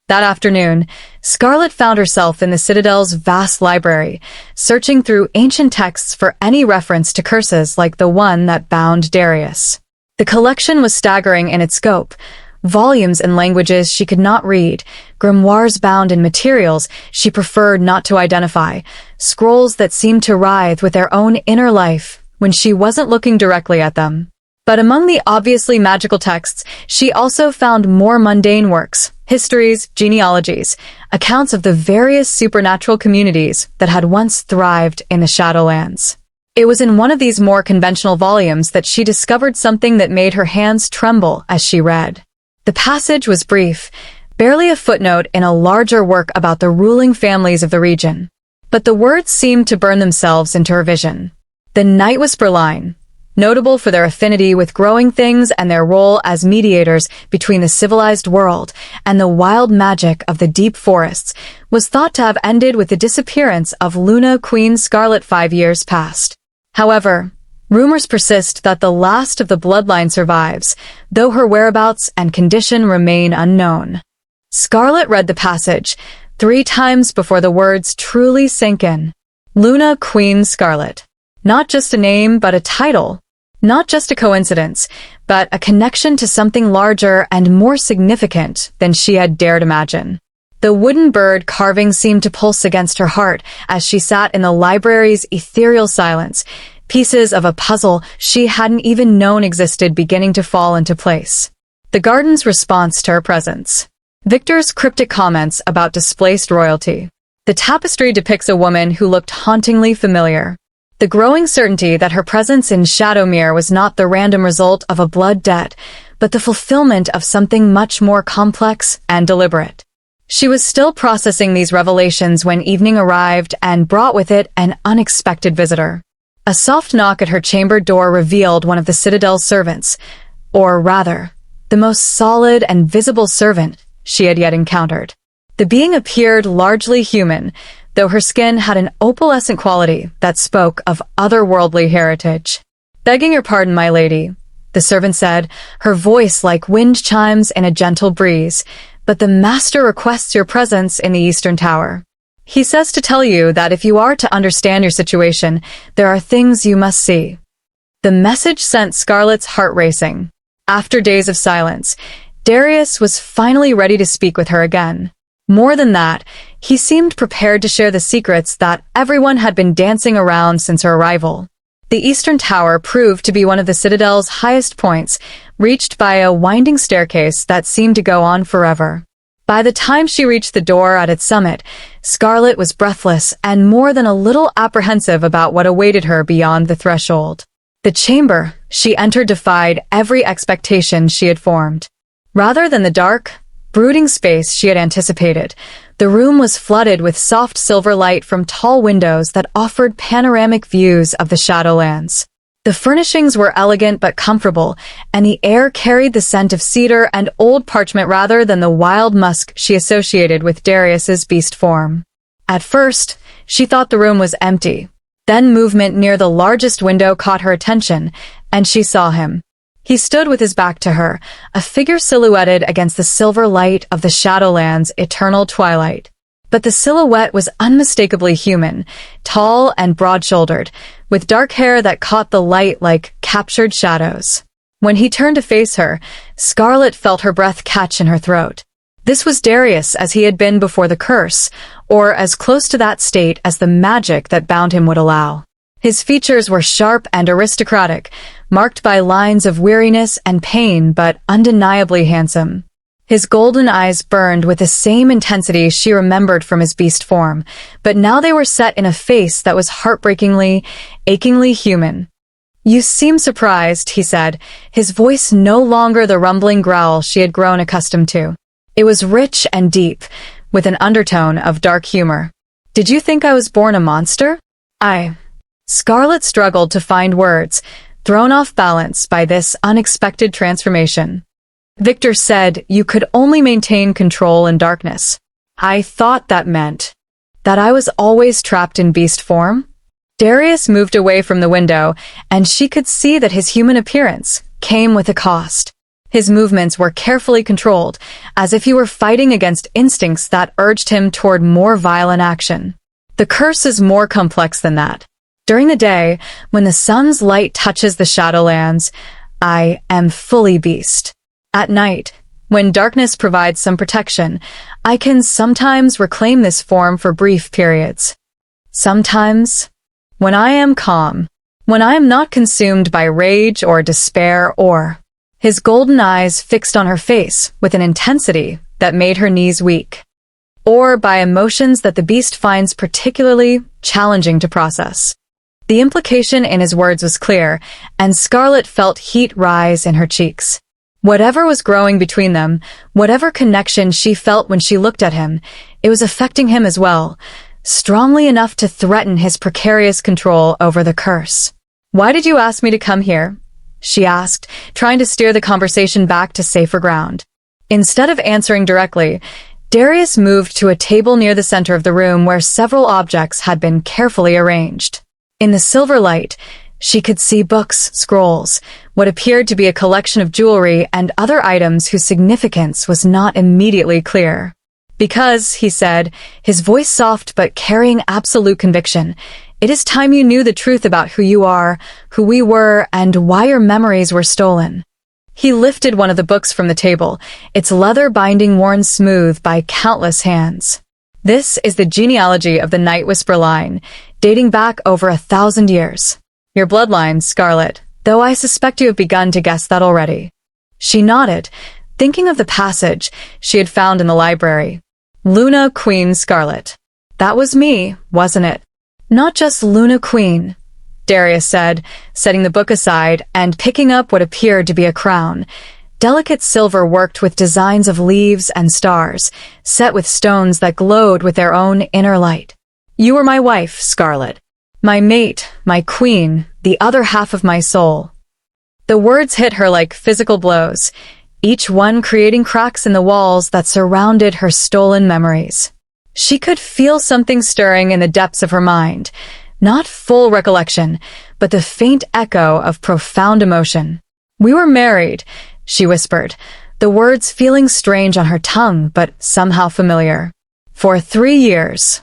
That afternoon, Scarlett found herself in the Citadel's vast library, searching through ancient texts for any reference to curses like the one that bound Darius. The collection was staggering in its scope. Volumes in languages she could not read, grimoires bound in materials she preferred not to identify, scrolls that seemed to writhe with their own inner life when she wasn't looking directly at them. But among the obviously magical texts, she also found more mundane works, histories, genealogies, accounts of the various supernatural communities that had once thrived in the Shadowlands. It was in one of these more conventional volumes that she discovered something that made her hands tremble as she read. The passage was brief, barely a footnote in a larger work about the ruling families of the region. But the words seemed to burn themselves into her vision. The Nightwhisper line, notable for their affinity with growing things and their role as mediators between the civilized world and the wild magic of the deep forests, was thought to have ended with the disappearance of Luna Queen Scarlett 5 years past. However, rumors persist that the last of the bloodline survives, though her whereabouts and condition remain unknown. Scarlett read the passage 3 times before the words truly sank in. Luna Queen Scarlett. Not just a name, but a title. Not just a coincidence, but a connection to something larger and more significant than she had dared imagine. The wooden bird carving seemed to pulse against her heart as she sat in the library's ethereal silence, pieces of a puzzle she hadn't even known existed beginning to fall into place. The garden's response to her presence. Victor's cryptic comments about displaced royalty. The tapestry depicts a woman who looked hauntingly familiar. The growing certainty that her presence in Shadowmere was not the random result of a blood debt, but the fulfillment of something much more complex and deliberate. She was still processing these revelations when evening arrived and brought with it an unexpected visitor. A soft knock at her chamber door revealed one of the Citadel's servants, or rather, the most solid and visible servant she had yet encountered. The being appeared largely human, though her skin had an opalescent quality that spoke of otherworldly heritage. "Begging your pardon, my lady," the servant said, her voice like wind chimes in a gentle breeze, "but the master requests your presence in the Eastern Tower. He says to tell you that if you are to understand your situation, there are things you must see." The message sent Scarlett's heart racing. After days of silence, Darius was finally ready to speak with her again. More than that, he seemed prepared to share the secrets that everyone had been dancing around since her arrival. The Eastern Tower proved to be one of the Citadel's highest points, reached by a winding staircase that seemed to go on forever. By the time she reached the door at its summit, Scarlett was breathless and more than a little apprehensive about what awaited her beyond the threshold. The chamber she entered defied every expectation she had formed. Rather than the dark, brooding space she had anticipated, the room was flooded with soft silver light from tall windows that offered panoramic views of the Shadowlands. The furnishings were elegant but comfortable, and the air carried the scent of cedar and old parchment rather than the wild musk she associated with Darius's beast form. At first, she thought the room was empty. Then movement near the largest window caught her attention, and she saw him. He stood with his back to her, a figure silhouetted against the silver light of the Shadowlands' eternal twilight. But the silhouette was unmistakably human, tall and broad-shouldered, with dark hair that caught the light like captured shadows. When he turned to face her, Scarlett felt her breath catch in her throat. This was Darius as he had been before the curse, or as close to that state as the magic that bound him would allow. His features were sharp and aristocratic, marked by lines of weariness and pain, but undeniably handsome. His golden eyes burned with the same intensity she remembered from his beast form, but now they were set in a face that was heartbreakingly, achingly human. You seem surprised, he said, his voice no longer the rumbling growl she had grown accustomed to. It was rich and deep, with an undertone of dark humor. Did you think I was born a monster? Scarlett struggled to find words, thrown off balance by this unexpected transformation. Victor said you could only maintain control in darkness. I thought that meant that I was always trapped in beast form? Darius moved away from the window, and she could see that his human appearance came with a cost. His movements were carefully controlled, as if he were fighting against instincts that urged him toward more violent action. The curse is more complex than that. During the day, when the sun's light touches the Shadowlands, I am fully beast. At night, when darkness provides some protection, I can sometimes reclaim this form for brief periods. Sometimes, when I am calm, when I am not consumed by rage or despair or... His golden eyes fixed on her face with an intensity that made her knees weak. Or by emotions that the beast finds particularly challenging to process. The implication in his words was clear, and Scarlett felt heat rise in her cheeks. Whatever was growing between them, whatever connection she felt when she looked at him, it was affecting him as well, strongly enough to threaten his precarious control over the curse. "Why did you ask me to come here?" she asked, trying to steer the conversation back to safer ground. Instead of answering directly, Darius moved to a table near the center of the room where several objects had been carefully arranged. In the silver light, she could see books, scrolls, what appeared to be a collection of jewelry and other items whose significance was not immediately clear. "Because," he said, his voice soft but carrying absolute conviction, "it is time you knew the truth about who you are, who we were, and why your memories were stolen." He lifted one of the books from the table, its leather binding worn smooth by countless hands. "This is the genealogy of the Nightwhisper line, dating back over 1,000 years. Your bloodline, Scarlett, though I suspect you have begun to guess that already." She nodded, thinking of the passage she had found in the library. Luna Queen Scarlett. That was me, wasn't it? "Not just Luna Queen," Darius said, setting the book aside and picking up what appeared to be a crown. Delicate silver worked with designs of leaves and stars, set with stones that glowed with their own inner light. "You were my wife, Scarlett. My mate, my queen, the other half of my soul." The words hit her like physical blows, each one creating cracks in the walls that surrounded her stolen memories. She could feel something stirring in the depths of her mind, not full recollection, but the faint echo of profound emotion. "We were married," she whispered, the words feeling strange on her tongue but somehow familiar. "For 3 years.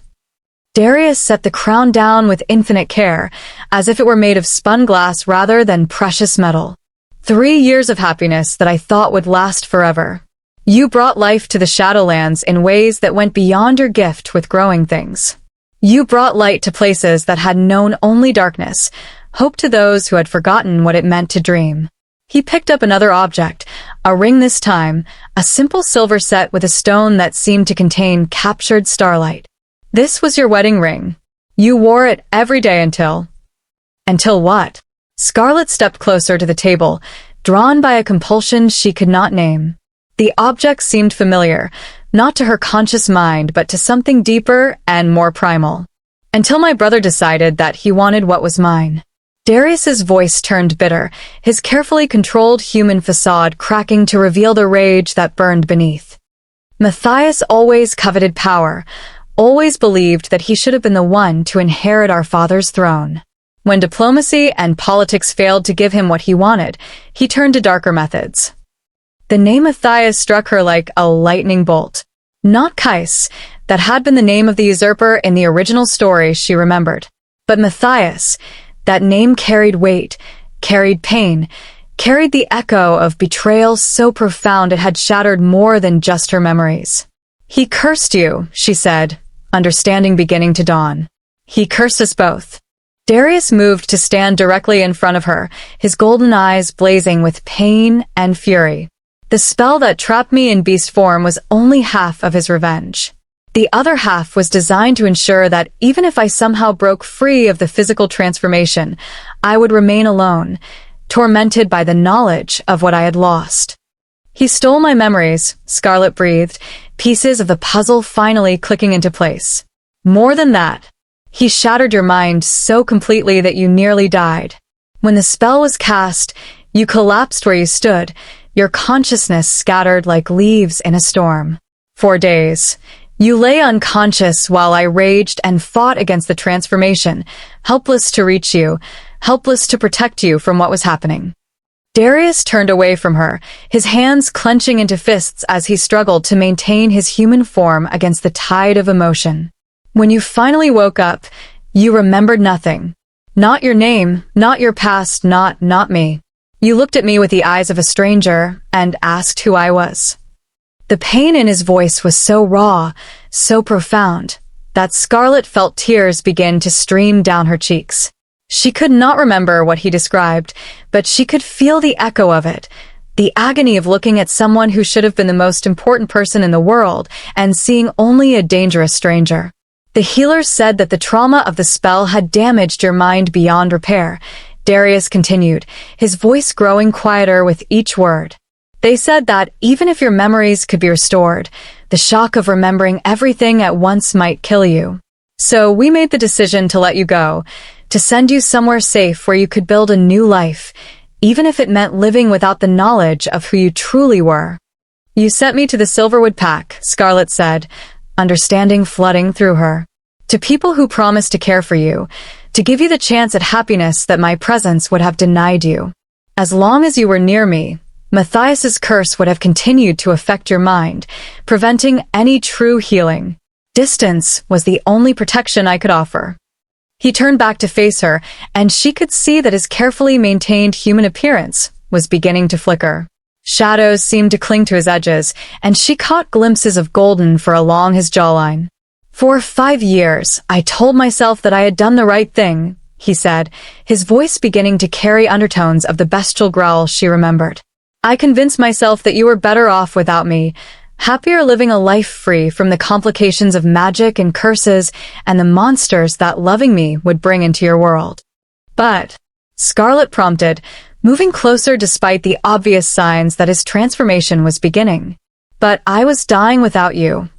Darius set the crown down with infinite care, as if it were made of spun glass rather than precious metal. 3 years of happiness that I thought would last forever. You brought life to the Shadowlands in ways that went beyond your gift with growing things. You brought light to places that had known only darkness, hope to those who had forgotten what it meant to dream." He picked up another object, a ring this time, a simple silver set with a stone that seemed to contain captured starlight. "This was your wedding ring. You wore it every day until..." "Until what?" Scarlett stepped closer to the table, drawn by a compulsion she could not name. The object seemed familiar, not to her conscious mind but to something deeper and more primal. "Until my brother decided that he wanted what was mine." Darius's voice turned bitter, his carefully controlled human facade cracking to reveal the rage that burned beneath. "Matthias always coveted power, always believed that he should have been the one to inherit our father's throne. When diplomacy and politics failed to give him what he wanted, he turned to darker methods." The name Matthias struck her like a lightning bolt. Not Kais, that had been the name of the usurper in the original story she remembered. But Matthias, that name carried weight, carried pain, carried the echo of betrayal so profound it had shattered more than just her memories. "He cursed you," she said, understanding beginning to dawn. "He cursed us both." Darius moved to stand directly in front of her, his golden eyes blazing with pain and fury. "The spell that trapped me in beast form was only half of his revenge. The other half was designed to ensure that even if I somehow broke free of the physical transformation, I would remain alone, tormented by the knowledge of what I had lost. He stole my memories, Scarlett breathed, pieces of the puzzle finally clicking into place. More than that, he shattered your mind so completely that you nearly died. When the spell was cast, you collapsed where you stood, your consciousness scattered like leaves in a storm. For days, you lay unconscious while I raged and fought against the transformation, helpless to reach you, helpless to protect you from what was happening. Darius turned away from her, his hands clenching into fists as he struggled to maintain his human form against the tide of emotion. When you finally woke up, you remembered nothing. Not your name, not your past, not me. You looked at me with the eyes of a stranger and asked who I was. The pain in his voice was so raw, so profound, that Scarlett felt tears begin to stream down her cheeks. She could not remember what he described, but she could feel the echo of it, the agony of looking at someone who should have been the most important person in the world and seeing only a dangerous stranger. The healers said that the trauma of the spell had damaged your mind beyond repair, Darius continued, his voice growing quieter with each word. They said that even if your memories could be restored, the shock of remembering everything at once might kill you. So we made the decision to let you go, to send you somewhere safe where you could build a new life, even if it meant living without the knowledge of who you truly were. You sent me to the Silverwood Pack, Scarlett said, understanding flooding through her. To people who promised to care for you, to give you the chance at happiness that my presence would have denied you. As long as you were near me, Matthias's curse would have continued to affect your mind, preventing any true healing. Distance was the only protection I could offer. He turned back to face her, and she could see that his carefully maintained human appearance was beginning to flicker. Shadows seemed to cling to his edges, and she caught glimpses of golden fur along his jawline. For 5 years, I told myself that I had done the right thing, he said, his voice beginning to carry undertones of the bestial growl she remembered. I convinced myself that you were better off without me, happier living a life free from the complications of magic and curses and the monsters that loving me would bring into your world. But, Scarlett prompted, moving closer despite the obvious signs that his transformation was beginning. But I was dying without you.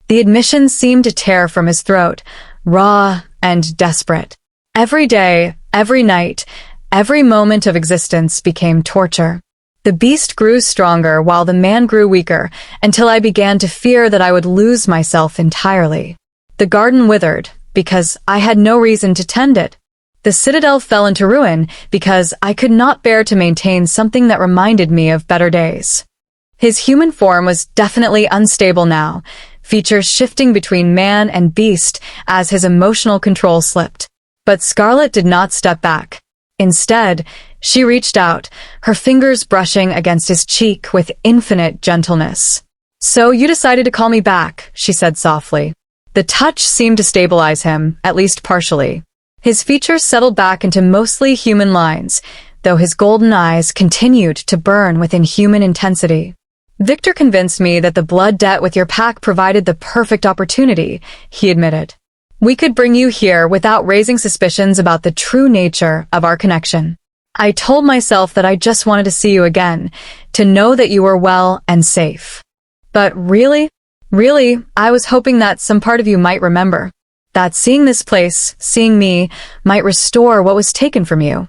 The admission seemed to tear from his throat, raw and desperate. Every day, every night, every moment of existence became torture. The beast grew stronger while the man grew weaker, until I began to fear that I would lose myself entirely. The garden withered, because I had no reason to tend it. The citadel fell into ruin, because I could not bear to maintain something that reminded me of better days. His human form was definitely unstable now, features shifting between man and beast as his emotional control slipped. But Scarlett did not step back. Instead, she reached out, her fingers brushing against his cheek with infinite gentleness. So you decided to call me back, she said softly. The touch seemed to stabilize him, at least partially. His features settled back into mostly human lines, though his golden eyes continued to burn with inhuman intensity. Victor convinced me that the blood debt with your pack provided the perfect opportunity, he admitted. We could bring you here without raising suspicions about the true nature of our connection. I told myself that I just wanted to see you again, to know that you were well and safe. But really, I was hoping that some part of you might remember. That seeing this place, seeing me, might restore what was taken from you.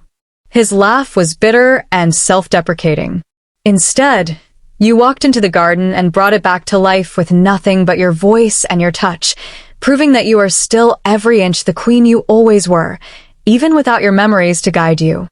His laugh was bitter and self-deprecating. Instead, you walked into the garden and brought it back to life with nothing but your voice and your touch, proving that you are still every inch the queen you always were, even without your memories to guide you.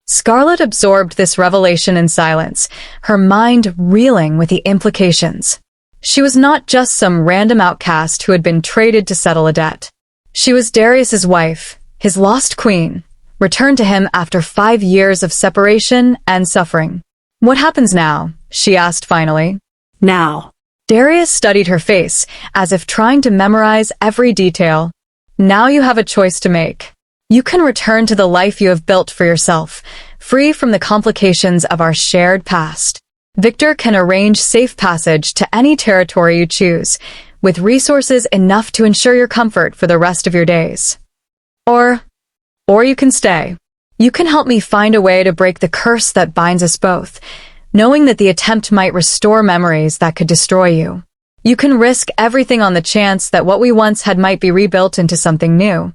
Scarlett absorbed this revelation in silence, her mind reeling with the implications. She was not just some random outcast who had been traded to settle a debt. She was Darius's wife, his lost queen, returned to him after 5 years of separation and suffering. What happens now? She asked finally. Now. Darius studied her face, as if trying to memorize every detail. Now you have a choice to make. You can return to the life you have built for yourself, free from the complications of our shared past. Victor can arrange safe passage to any territory you choose, with resources enough to ensure your comfort for the rest of your days. Or you can stay. You can help me find a way to break the curse that binds us both, knowing that the attempt might restore memories that could destroy you. You can risk everything on the chance that what we once had might be rebuilt into something new.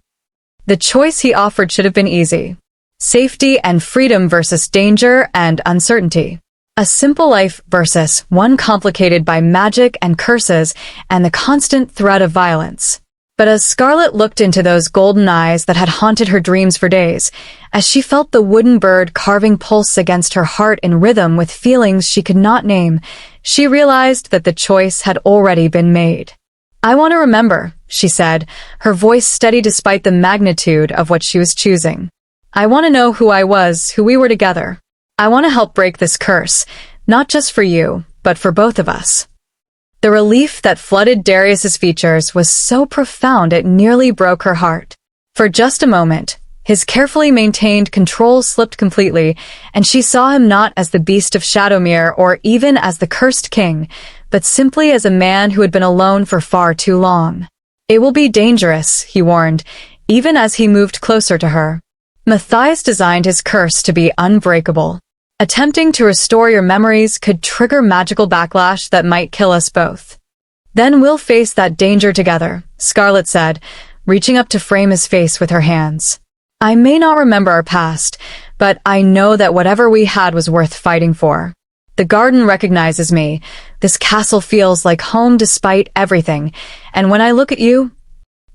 The choice he offered should have been easy. Safety and freedom versus danger and uncertainty. A simple life versus one complicated by magic and curses and the constant threat of violence. But as Scarlett looked into those golden eyes that had haunted her dreams for days, as she felt the wooden bird carving pulse against her heart in rhythm with feelings she could not name, she realized that the choice had already been made. "I want to remember," she said, her voice steady despite the magnitude of what she was choosing. "I want to know who I was, who we were together. I want to help break this curse, not just for you, but for both of us." The relief that flooded Darius's features was so profound it nearly broke her heart. For just a moment, his carefully maintained control slipped completely, and she saw him not as the Beast of Shadowmere or even as the cursed king, but simply as a man who had been alone for far too long. "It will be dangerous," he warned, even as he moved closer to her. "Matthias designed his curse to be unbreakable. Attempting to restore your memories could trigger magical backlash that might kill us both. Then we'll face that danger together," Scarlett said, reaching up to frame his face with her hands. "I may not remember our past, but I know that whatever we had was worth fighting for. The garden recognizes me. This castle feels like home despite everything. And when I look at you—"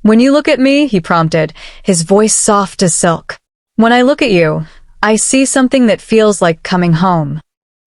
"When you look at me," he prompted, his voice soft as silk. "When I look at you, I see something that feels like coming home."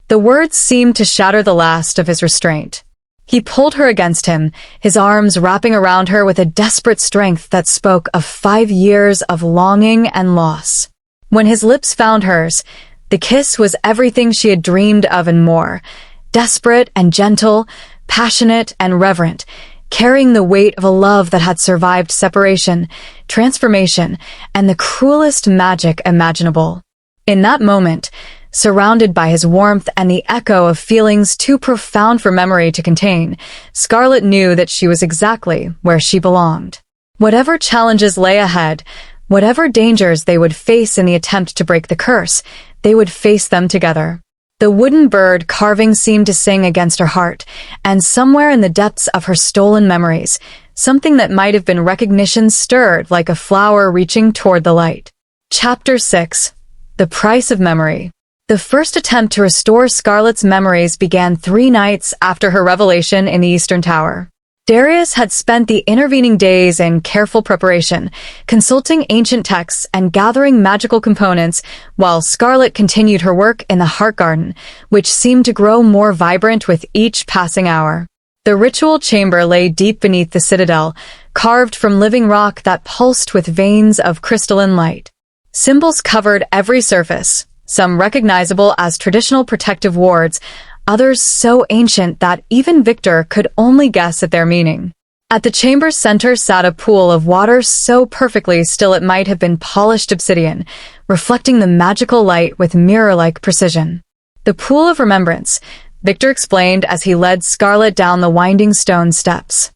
The words seemed to shatter the last of his restraint. He pulled her against him, his arms wrapping around her with a desperate strength that spoke of 5 years of longing and loss. When his lips found hers, the kiss was everything she had dreamed of and more, desperate and gentle, passionate and reverent, carrying the weight of a love that had survived separation, transformation, and the cruelest magic imaginable. In that moment, surrounded by his warmth and the echo of feelings too profound for memory to contain, Scarlett knew that she was exactly where she belonged. Whatever challenges lay ahead, whatever dangers they would face in the attempt to break the curse, they would face them together. The wooden bird carving seemed to sing against her heart, and somewhere in the depths of her stolen memories, something that might have been recognition stirred like a flower reaching toward the light. Chapter 6. The Price of Memory. The first attempt to restore Scarlett's memories began 3 nights after her revelation in the Eastern Tower. Darius had spent the intervening days in careful preparation, consulting ancient texts and gathering magical components, while Scarlett continued her work in the Heart Garden, which seemed to grow more vibrant with each passing hour. The ritual chamber lay deep beneath the citadel, carved from living rock that pulsed with veins of crystalline light. Symbols covered every surface, some recognizable as traditional protective wards, others so ancient that even Victor could only guess at their meaning. At the chamber's center sat a pool of water so perfectly still it might have been polished obsidian, reflecting the magical light with mirror-like precision. "The Pool of Remembrance," Victor explained as he led Scarlett down the winding stone steps.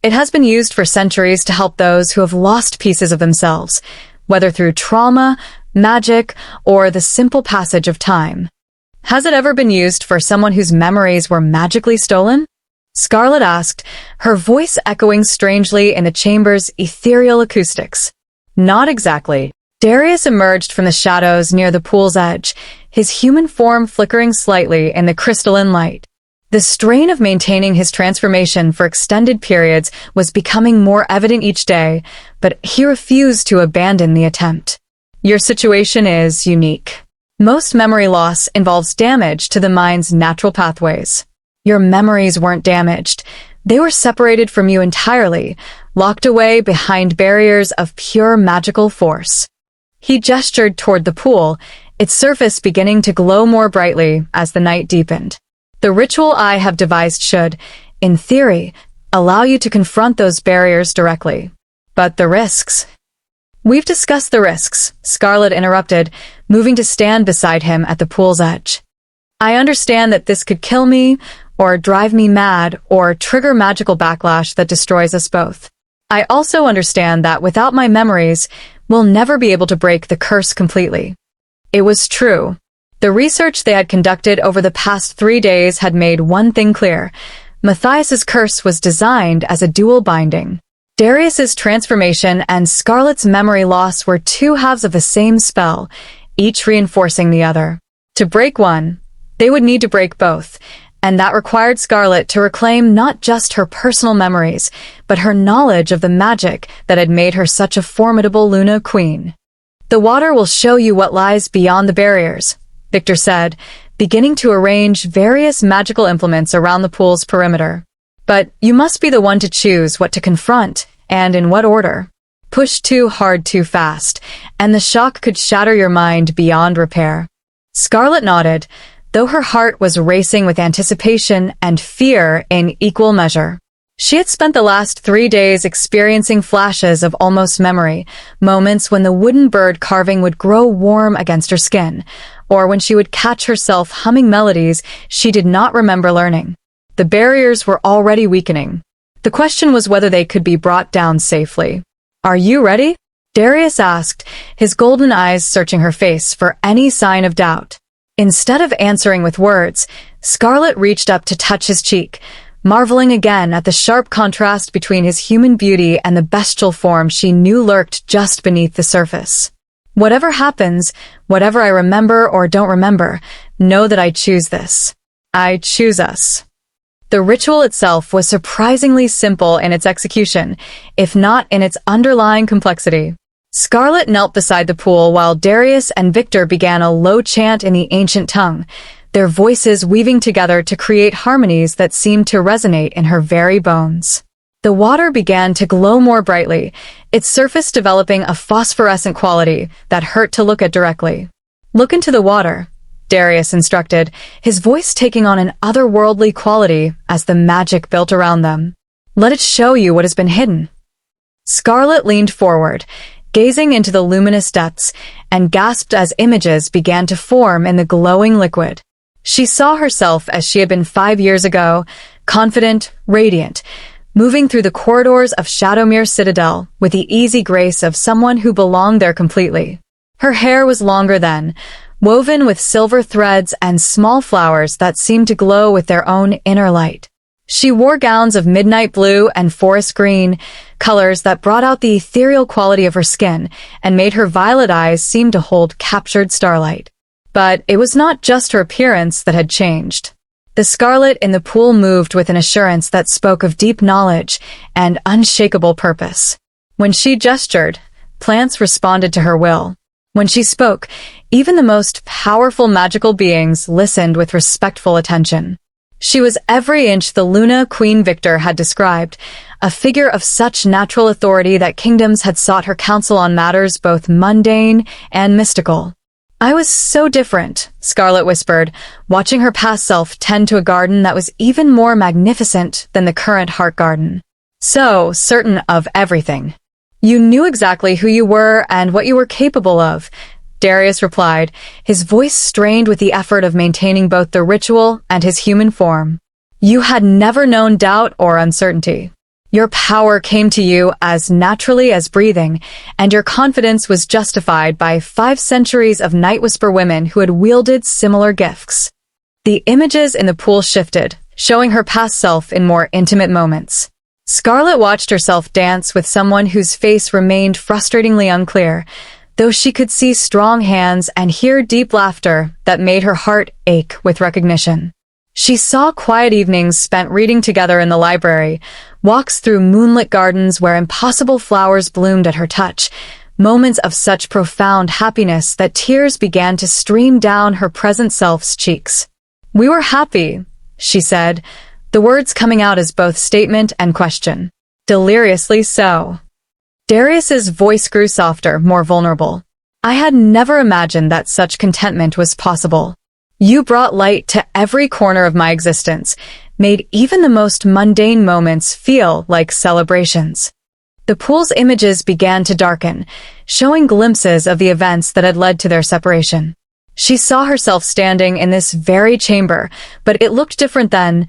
"It has been used for centuries to help those who have lost pieces of themselves, whether through trauma, magic, or the simple passage of time." "Has it ever been used for someone whose memories were magically stolen?" Scarlett asked, her voice echoing strangely in the chamber's ethereal acoustics. "Not exactly." Darius emerged from the shadows near the pool's edge, his human form flickering slightly in the crystalline light. The strain of maintaining his transformation for extended periods was becoming more evident each day, but he refused to abandon the attempt. "Your situation is unique. Most memory loss involves damage to the mind's natural pathways. Your memories weren't damaged. They were separated from you entirely, locked away behind barriers of pure magical force." He gestured toward the pool, its surface beginning to glow more brightly as the night deepened. "The ritual I have devised should, in theory, allow you to confront those barriers directly. But the risks—" "We've discussed the risks," Scarlett interrupted, moving to stand beside him at the pool's edge. "I understand that this could kill me, or drive me mad, or trigger magical backlash that destroys us both. I also understand that without my memories, we'll never be able to break the curse completely. It was true. The research they had conducted over the past 3 days had made one thing clear. Matthias's curse was designed as a dual binding. Darius's transformation and Scarlett's memory loss were two halves of the same spell, each reinforcing the other. To break one, they would need to break both, and that required Scarlett to reclaim not just her personal memories, but her knowledge of the magic that had made her such a formidable Luna Queen. "The water will show you what lies beyond the barriers," Victor said, beginning to arrange various magical implements around the pool's perimeter. "But you must be the one to choose what to confront, and in what order. Push too hard too fast, and the shock could shatter your mind beyond repair." Scarlett nodded, though her heart was racing with anticipation and fear in equal measure. She had spent the last 3 days experiencing flashes of almost memory, moments when the wooden bird carving would grow warm against her skin, or when she would catch herself humming melodies she did not remember learning. The barriers were already weakening. The question was whether they could be brought down safely. "Are you ready?" Darius asked, his golden eyes searching her face for any sign of doubt. Instead of answering with words, Scarlett reached up to touch his cheek, marveling again at the sharp contrast between his human beauty and the bestial form she knew lurked just beneath the surface. "Whatever happens, whatever I remember or don't remember, know that I choose this. I choose us." The ritual itself was surprisingly simple in its execution, if not in its underlying complexity. Scarlett knelt beside the pool while Darius and Victor began a low chant in the ancient tongue, their voices weaving together to create harmonies that seemed to resonate in her very bones. The water began to glow more brightly, its surface developing a phosphorescent quality that hurt to look at directly. "Look into the water," Darius instructed, his voice taking on an otherworldly quality as the magic built around them. "Let it show you what has been hidden." Scarlett leaned forward, gazing into the luminous depths, and gasped as images began to form in the glowing liquid. She saw herself as she had been 5 years ago, confident, radiant, moving through the corridors of Shadowmere Citadel with the easy grace of someone who belonged there completely. Her hair was longer then, woven with silver threads and small flowers that seemed to glow with their own inner light. She wore gowns of midnight blue and forest green, colors that brought out the ethereal quality of her skin and made her violet eyes seem to hold captured starlight. But it was not just her appearance that had changed. The Scarlett in the pool moved with an assurance that spoke of deep knowledge and unshakable purpose. When she gestured, plants responded to her will. When she spoke, even the most powerful magical beings listened with respectful attention. She was every inch the Luna Queen Victor had described, a figure of such natural authority that kingdoms had sought her counsel on matters both mundane and mystical. "I was so different," Scarlett whispered, watching her past self tend to a garden that was even more magnificent than the current heart garden. "So certain of everything. You knew exactly who you were and what you were capable of," Darius replied, his voice strained with the effort of maintaining both the ritual and his human form. "You had never known doubt or uncertainty. Your power came to you as naturally as breathing, and your confidence was justified by 5 centuries of Nightwhisper women who had wielded similar gifts." The images in the pool shifted, showing her past self in more intimate moments. Scarlett watched herself dance with someone whose face remained frustratingly unclear, though she could see strong hands and hear deep laughter that made her heart ache with recognition. She saw quiet evenings spent reading together in the library, walks through moonlit gardens where impossible flowers bloomed at her touch, moments of such profound happiness that tears began to stream down her present self's cheeks. "We were happy," she said, the words coming out as both statement and question. "Deliriously so." Darius's voice grew softer, more vulnerable. "I had never imagined that such contentment was possible. You brought light to every corner of my existence, made even the most mundane moments feel like celebrations." The pool's images began to darken, showing glimpses of the events that had led to their separation. She saw herself standing in this very chamber, but it looked different then,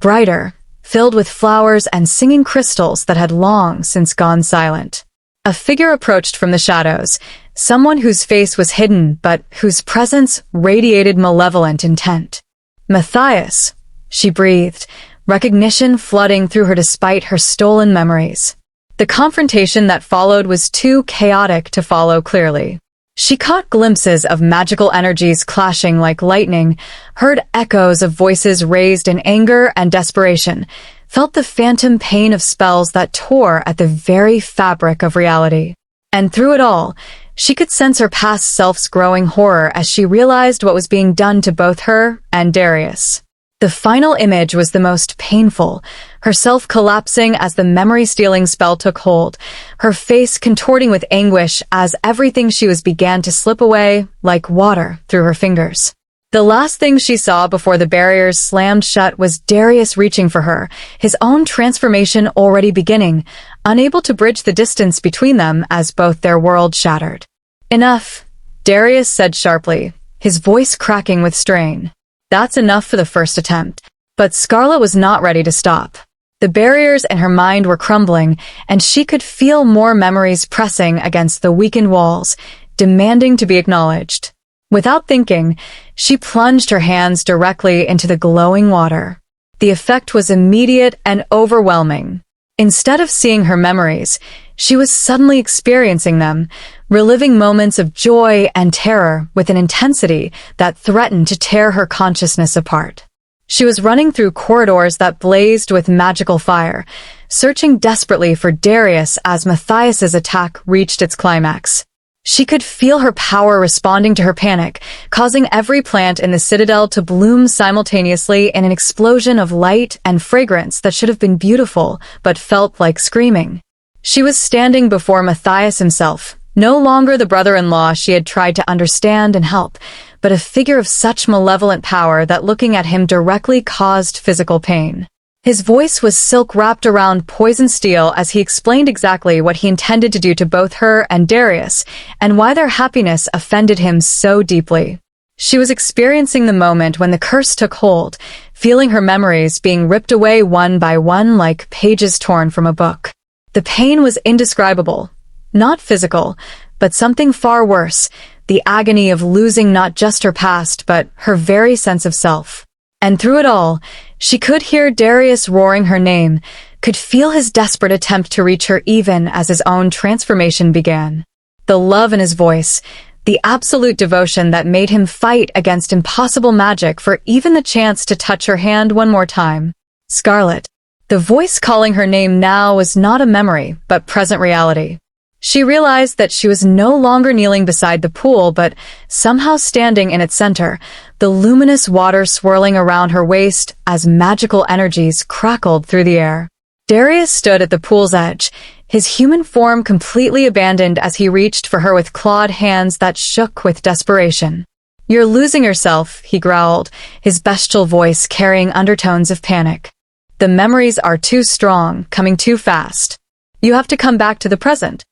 brighter, filled with flowers and singing crystals that had long since gone silent. A figure approached from the shadows, someone whose face was hidden but whose presence radiated malevolent intent. "Matthias," she breathed, recognition flooding through her despite her stolen memories. The confrontation that followed was too chaotic to follow clearly. She caught glimpses of magical energies clashing like lightning, heard echoes of voices raised in anger and desperation, felt the phantom pain of spells that tore at the very fabric of reality. And through it all, she could sense her past self's growing horror as she realized what was being done to both her and Darius. The final image was the most painful, herself collapsing as the memory-stealing spell took hold, her face contorting with anguish as everything she was began to slip away like water through her fingers. The last thing she saw before the barriers slammed shut was Darius reaching for her, his own transformation already beginning, unable to bridge the distance between them as both their worlds shattered. "Enough," Darius said sharply, his voice cracking with strain. That's enough for the first attempt. But Scarlett was not ready to stop. The barriers in her mind were crumbling, and she could feel more memories pressing against the weakened walls, demanding to be acknowledged. Without thinking, she plunged her hands directly into the glowing water. The effect was immediate and overwhelming. Instead of seeing her memories, she was suddenly experiencing them, reliving moments of joy and terror with an intensity that threatened to tear her consciousness apart. She was running through corridors that blazed with magical fire, searching desperately for Darius as Matthias's attack reached its climax. She could feel her power responding to her panic, causing every plant in the citadel to bloom simultaneously in an explosion of light and fragrance that should have been beautiful but felt like screaming. She was standing before Matthias himself, no longer the brother-in-law she had tried to understand and help, but a figure of such malevolent power that looking at him directly caused physical pain. His voice was silk wrapped around poison steel as he explained exactly what he intended to do to both her and Darius, and why their happiness offended him so deeply. She was experiencing the moment when the curse took hold, feeling her memories being ripped away one by one like pages torn from a book. The pain was indescribable, not physical, but something far worse, the agony of losing not just her past but her very sense of self. And through it all, she could hear Darius roaring her name, could feel his desperate attempt to reach her even as his own transformation began. The love in his voice, the absolute devotion that made him fight against impossible magic for even the chance to touch her hand one more time. Scarlett. The voice calling her name now was not a memory, but present reality. She realized that she was no longer kneeling beside the pool, but somehow standing in its center, the luminous water swirling around her waist as magical energies crackled through the air. Darius stood at the pool's edge, his human form completely abandoned as he reached for her with clawed hands that shook with desperation. "You're losing yourself," he growled, his bestial voice carrying undertones of panic. "The memories are too strong, coming too fast. You have to come back to the present."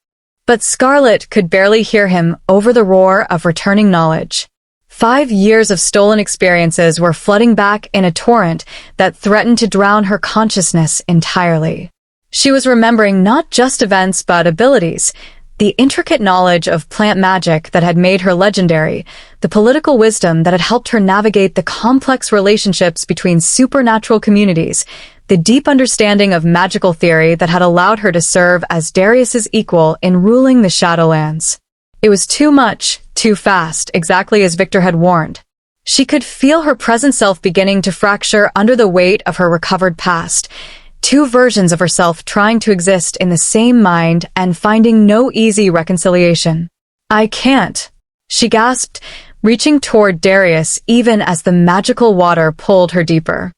But Scarlett could barely hear him over the roar of returning knowledge. 5 years of stolen experiences were flooding back in a torrent that threatened to drown her consciousness entirely. She was remembering not just events but abilities, the intricate knowledge of plant magic that had made her legendary, the political wisdom that had helped her navigate the complex relationships between supernatural communities, the deep understanding of magical theory that had allowed her to serve as Darius's equal in ruling the Shadowlands. It was too much, too fast, exactly as Victor had warned. She could feel her present self beginning to fracture under the weight of her recovered past, two versions of herself trying to exist in the same mind and finding no easy reconciliation. "I can't," she gasped, reaching toward Darius even as the magical water pulled her deeper.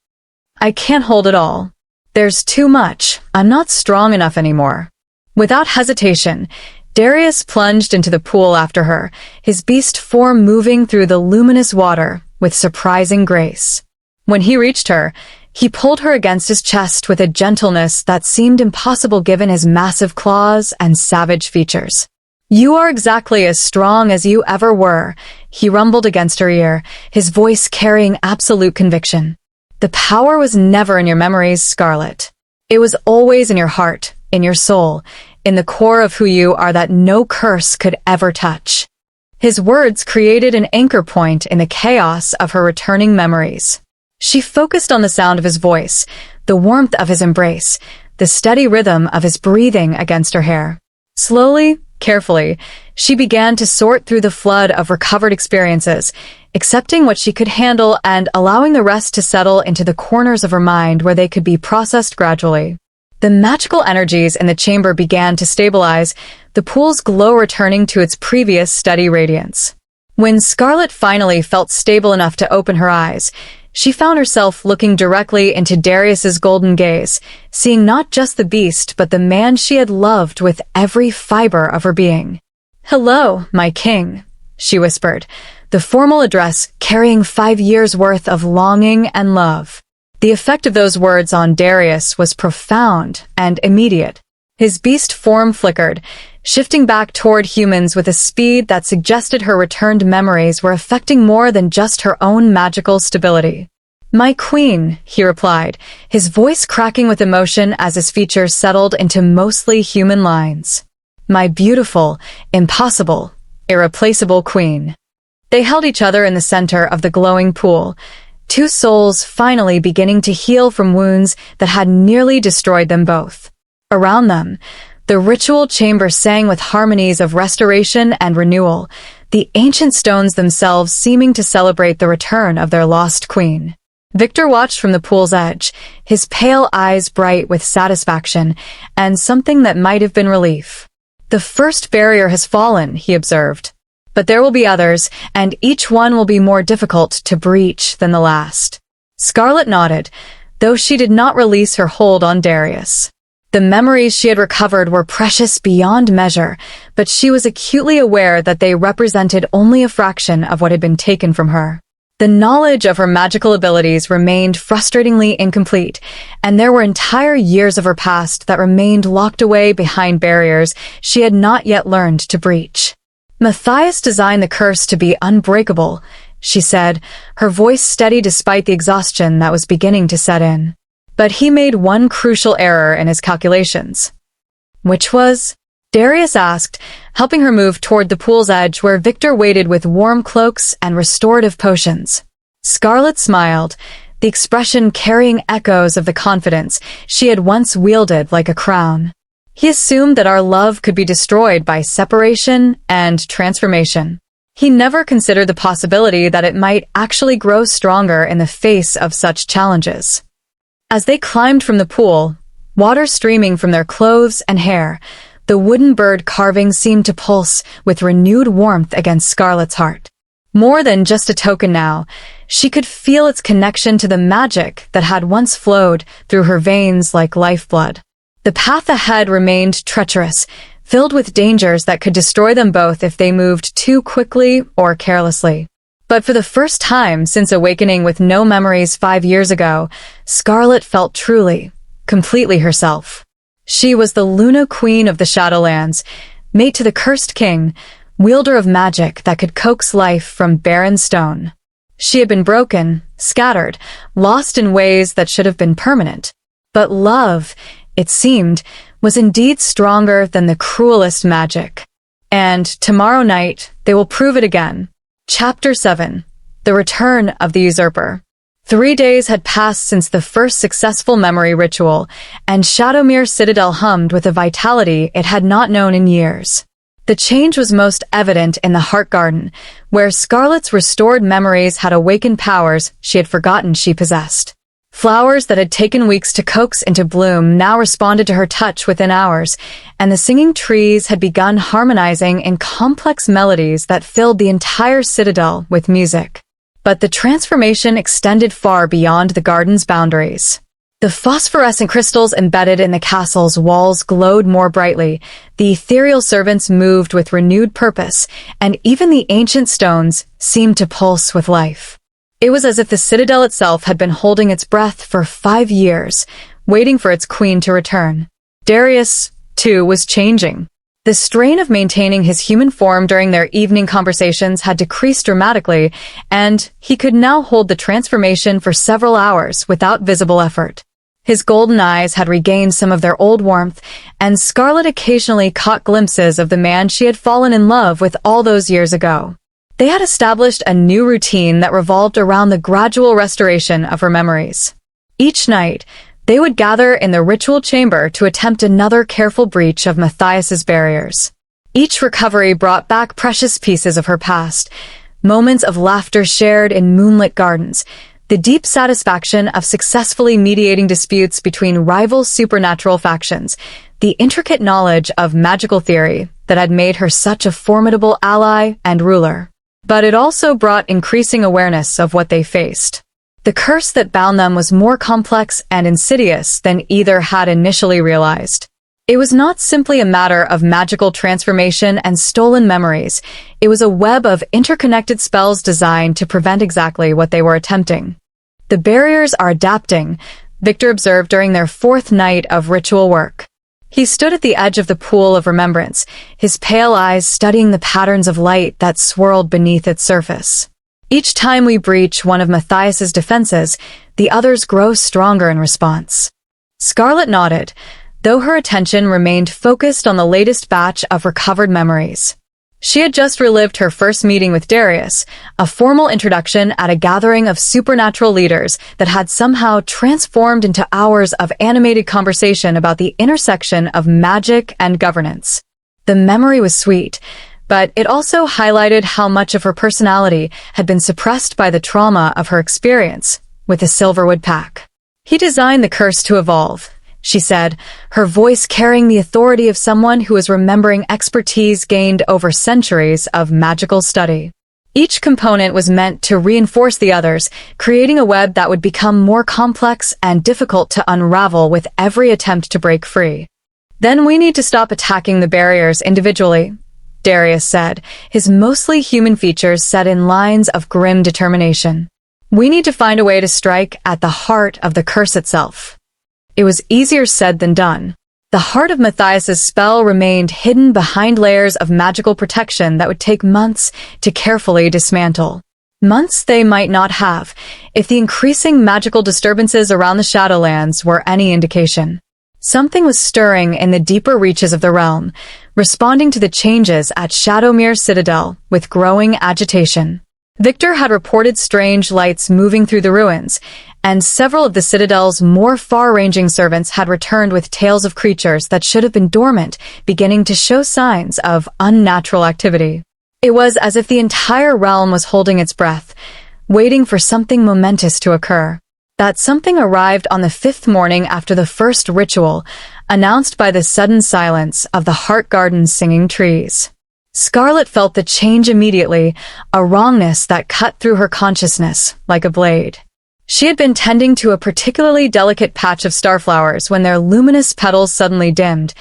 "I can't hold it all. There's too much. I'm not strong enough anymore." Without hesitation, Darius plunged into the pool after her, his beast form moving through the luminous water with surprising grace. When he reached her, he pulled her against his chest with a gentleness that seemed impossible given his massive claws and savage features. "You are exactly as strong as you ever were," he rumbled against her ear, his voice carrying absolute conviction. The power was never in your memories, Scarlett. It was always in your heart, in your soul, in the core of who you are that no curse could ever touch. His words created an anchor point in the chaos of her returning memories. She focused on the sound of his voice, the warmth of his embrace, the steady rhythm of his breathing against her hair. Slowly, carefully, she began to sort through the flood of recovered experiences, accepting what she could handle and allowing the rest to settle into the corners of her mind where they could be processed gradually. The magical energies in the chamber began to stabilize, the pool's glow returning to its previous steady radiance. When Scarlett finally felt stable enough to open her eyes, she found herself looking directly into Darius's golden gaze, seeing not just the beast but the man she had loved with every fiber of her being. "Hello, my king," she whispered, the formal address carrying 5 years' worth of longing and love. The effect of those words on Darius was profound and immediate. His beast form flickered, shifting back toward humans with a speed that suggested her returned memories were affecting more than just her own magical stability. "My queen," he replied, his voice cracking with emotion as his features settled into mostly human lines. "My beautiful, impossible, irreplaceable queen." They held each other in the center of the glowing pool, two souls finally beginning to heal from wounds that had nearly destroyed them both. Around them, the ritual chamber sang with harmonies of restoration and renewal, the ancient stones themselves seeming to celebrate the return of their lost queen. Victor watched from the pool's edge, his pale eyes bright with satisfaction and something that might have been relief. "The first barrier has fallen," he observed. "But there will be others, and each one will be more difficult to breach than the last." Scarlett nodded, though she did not release her hold on Darius. The memories she had recovered were precious beyond measure, but she was acutely aware that they represented only a fraction of what had been taken from her. The knowledge of her magical abilities remained frustratingly incomplete, and there were entire years of her past that remained locked away behind barriers she had not yet learned to breach. "Matthias designed the curse to be unbreakable," she said, her voice steady despite the exhaustion that was beginning to set in. "But he made one crucial error in his calculations." "Which was?" Darius asked, helping her move toward the pool's edge where Victor waited with warm cloaks and restorative potions. Scarlett smiled, the expression carrying echoes of the confidence she had once wielded like a crown. "He assumed that our love could be destroyed by separation and transformation. He never considered the possibility that it might actually grow stronger in the face of such challenges." As they climbed from the pool, water streaming from their clothes and hair, the wooden bird carving seemed to pulse with renewed warmth against Scarlett's heart. More than just a token now, she could feel its connection to the magic that had once flowed through her veins like lifeblood. The path ahead remained treacherous, filled with dangers that could destroy them both if they moved too quickly or carelessly. But for the first time since awakening with no memories 5 years ago, Scarlett felt truly, completely herself. She was the Luna Queen of the Shadowlands, mate to the Cursed King, wielder of magic that could coax life from barren stone. She had been broken, scattered, lost in ways that should have been permanent. But love, it seemed, was indeed stronger than the cruelest magic. And tomorrow night, they will prove it again. Chapter 7. The Return of the Usurper. 3 days had passed since the first successful memory ritual, and Shadowmere Citadel hummed with a vitality it had not known in years. The change was most evident in the Heart Garden, where Scarlett's restored memories had awakened powers she had forgotten she possessed. Flowers that had taken weeks to coax into bloom now responded to her touch within hours, and the singing trees had begun harmonizing in complex melodies that filled the entire citadel with music. But the transformation extended far beyond the garden's boundaries. The phosphorescent crystals embedded in the castle's walls glowed more brightly, the ethereal servants moved with renewed purpose, and even the ancient stones seemed to pulse with life. It was as if the citadel itself had been holding its breath for 5 years, waiting for its queen to return. Darius, too, was changing. The strain of maintaining his human form during their evening conversations had decreased dramatically, and he could now hold the transformation for several hours without visible effort. His golden eyes had regained some of their old warmth, and Scarlett occasionally caught glimpses of the man she had fallen in love with all those years ago. They had established a new routine that revolved around the gradual restoration of her memories. Each night, they would gather in the ritual chamber to attempt another careful breach of Matthias's barriers. Each recovery brought back precious pieces of her past, moments of laughter shared in moonlit gardens, the deep satisfaction of successfully mediating disputes between rival supernatural factions, the intricate knowledge of magical theory that had made her such a formidable ally and ruler. But it also brought increasing awareness of what they faced. The curse that bound them was more complex and insidious than either had initially realized. It was not simply a matter of magical transformation and stolen memories. It was a web of interconnected spells designed to prevent exactly what they were attempting. The barriers are adapting, Victor observed during their fourth night of ritual work. He stood at the edge of the pool of remembrance, his pale eyes studying the patterns of light that swirled beneath its surface. Each time we breach one of Matthias's defenses, the others grow stronger in response. Scarlett nodded, though her attention remained focused on the latest batch of recovered memories. She had just relived her first meeting with Darius, a formal introduction at a gathering of supernatural leaders that had somehow transformed into hours of animated conversation about the intersection of magic and governance. The memory was sweet, but it also highlighted how much of her personality had been suppressed by the trauma of her experience with the Silverwood Pack. He designed the curse to evolve, she said, her voice carrying the authority of someone who was remembering expertise gained over centuries of magical study. Each component was meant to reinforce the others, creating a web that would become more complex and difficult to unravel with every attempt to break free. Then we need to stop attacking the barriers individually, Darius said, his mostly human features set in lines of grim determination. We need to find a way to strike at the heart of the curse itself. It was easier said than done. The heart of Matthias's spell remained hidden behind layers of magical protection that would take months to carefully dismantle. Months they might not have, if the increasing magical disturbances around the Shadowlands were any indication. Something was stirring in the deeper reaches of the realm, responding to the changes at Shadowmere Citadel with growing agitation. Victor had reported strange lights moving through the ruins, and several of the Citadel's more far-ranging servants had returned with tales of creatures that should have been dormant, beginning to show signs of unnatural activity. It was as if the entire realm was holding its breath, waiting for something momentous to occur. That something arrived on the fifth morning after the first ritual, announced by the sudden silence of the Heart Garden's singing trees. Scarlett felt the change immediately, a wrongness that cut through her consciousness like a blade. She had been tending to a particularly delicate patch of starflowers when their luminous petals suddenly dimmed,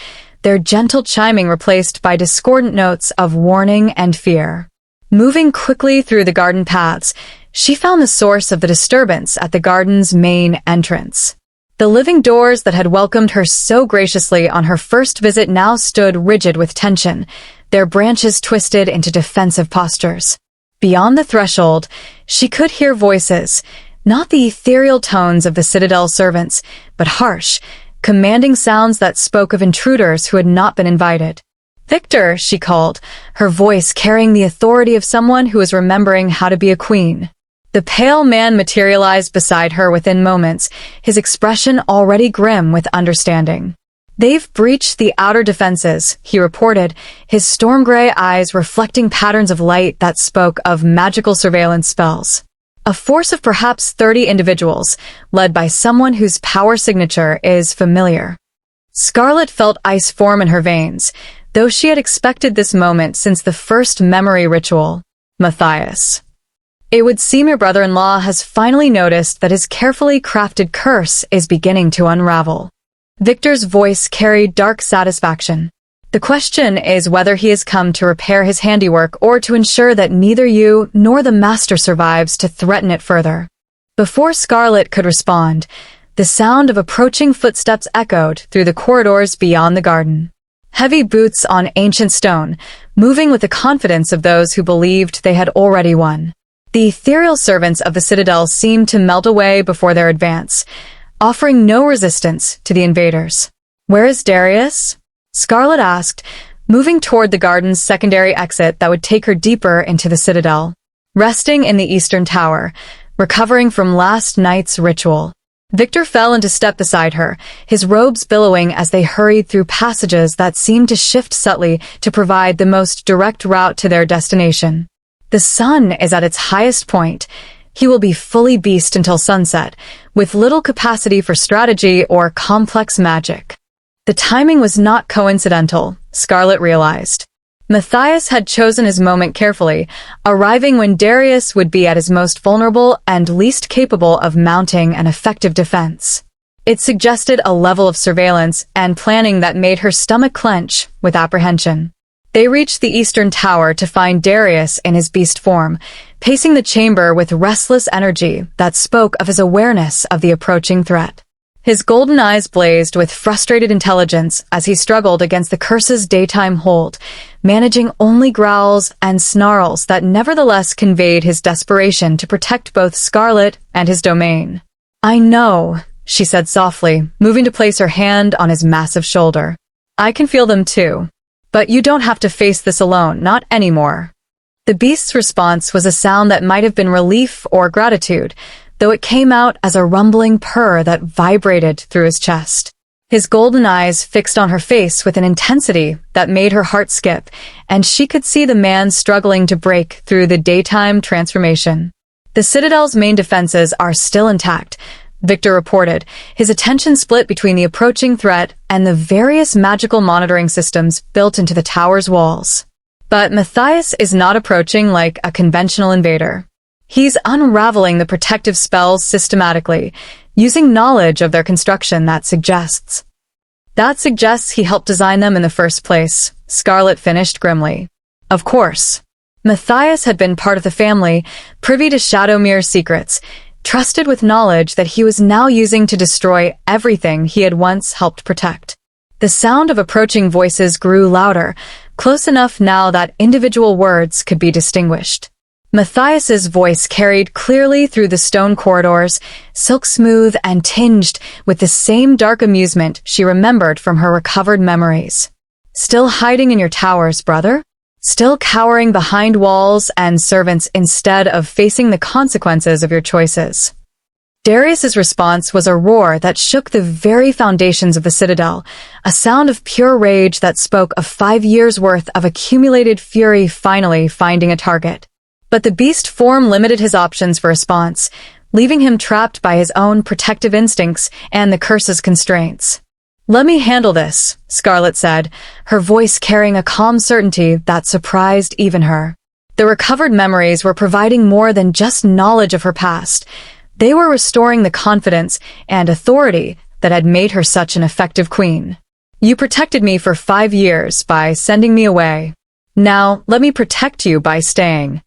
their gentle chiming replaced by discordant notes of warning and fear. Moving quickly through the garden paths, she found the source of the disturbance at the garden's main entrance. The living doors that had welcomed her so graciously on her first visit now stood rigid with tension, their branches twisted into defensive postures. Beyond the threshold, she could hear voices, not the ethereal tones of the Citadel servants, but harsh, commanding sounds that spoke of intruders who had not been invited. "Victor," she called, her voice carrying the authority of someone who was remembering how to be a queen. The pale man materialized beside her within moments, his expression already grim with understanding. "They've breached the outer defenses," he reported, his storm-gray eyes reflecting patterns of light that spoke of magical surveillance spells. A force of perhaps 30 individuals, led by someone whose power signature is familiar. Scarlett felt ice form in her veins, though she had expected this moment since the first memory ritual. Matthias. "It would seem your brother-in-law has finally noticed that his carefully crafted curse is beginning to unravel." Victor's voice carried dark satisfaction. "The question is whether he has come to repair his handiwork or to ensure that neither you nor the master survives to threaten it further." Before Scarlett could respond, the sound of approaching footsteps echoed through the corridors beyond the garden. Heavy boots on ancient stone, moving with the confidence of those who believed they had already won. The ethereal servants of the citadel seemed to melt away before their advance, offering no resistance to the invaders. "Where is Darius?" Scarlett asked, moving toward the garden's secondary exit that would take her deeper into the citadel. "Resting in the eastern tower, recovering from last night's ritual." Victor fell into step beside her, his robes billowing as they hurried through passages that seemed to shift subtly to provide the most direct route to their destination. The sun is at its highest point. He will be fully beast until sunset, with little capacity for strategy or complex magic. The timing was not coincidental, Scarlett realized. Matthias had chosen his moment carefully, arriving when Darius would be at his most vulnerable and least capable of mounting an effective defense. It suggested a level of surveillance and planning that made her stomach clench with apprehension. They reached the eastern tower to find Darius in his beast form, pacing the chamber with restless energy that spoke of his awareness of the approaching threat. His golden eyes blazed with frustrated intelligence as he struggled against the curse's daytime hold, managing only growls and snarls that nevertheless conveyed his desperation to protect both Scarlett and his domain. "I know," she said softly, moving to place her hand on his massive shoulder. "I can feel them too. But you don't have to face this alone, not anymore." The beast's response was a sound that might have been relief or gratitude, though it came out as a rumbling purr that vibrated through his chest. His golden eyes fixed on her face with an intensity that made her heart skip, and she could see the man struggling to break through the daytime transformation. "The Citadel's main defenses are still intact," Victor reported, his attention split between the approaching threat and the various magical monitoring systems built into the tower's walls. "But Matthias is not approaching like a conventional invader. He's unraveling the protective spells systematically, using knowledge of their construction that suggests he helped design them in the first place," Scarlett finished grimly. Of course. Matthias had been part of the family, privy to Shadowmere's secrets, trusted with knowledge that he was now using to destroy everything he had once helped protect. The sound of approaching voices grew louder, close enough now that individual words could be distinguished. Matthias's voice carried clearly through the stone corridors, silk-smooth and tinged with the same dark amusement she remembered from her recovered memories. "Still hiding in your towers, brother? Still cowering behind walls and servants instead of facing the consequences of your choices?" Darius's response was a roar that shook the very foundations of the citadel, a sound of pure rage that spoke of 5 years' worth of accumulated fury finally finding a target. But the beast form limited his options for response, leaving him trapped by his own protective instincts and the curse's constraints. "Let me handle this," Scarlett said, her voice carrying a calm certainty that surprised even her. The recovered memories were providing more than just knowledge of her past. They were restoring the confidence and authority that had made her such an effective queen. "You protected me for 5 years by sending me away. Now, let me protect you by staying."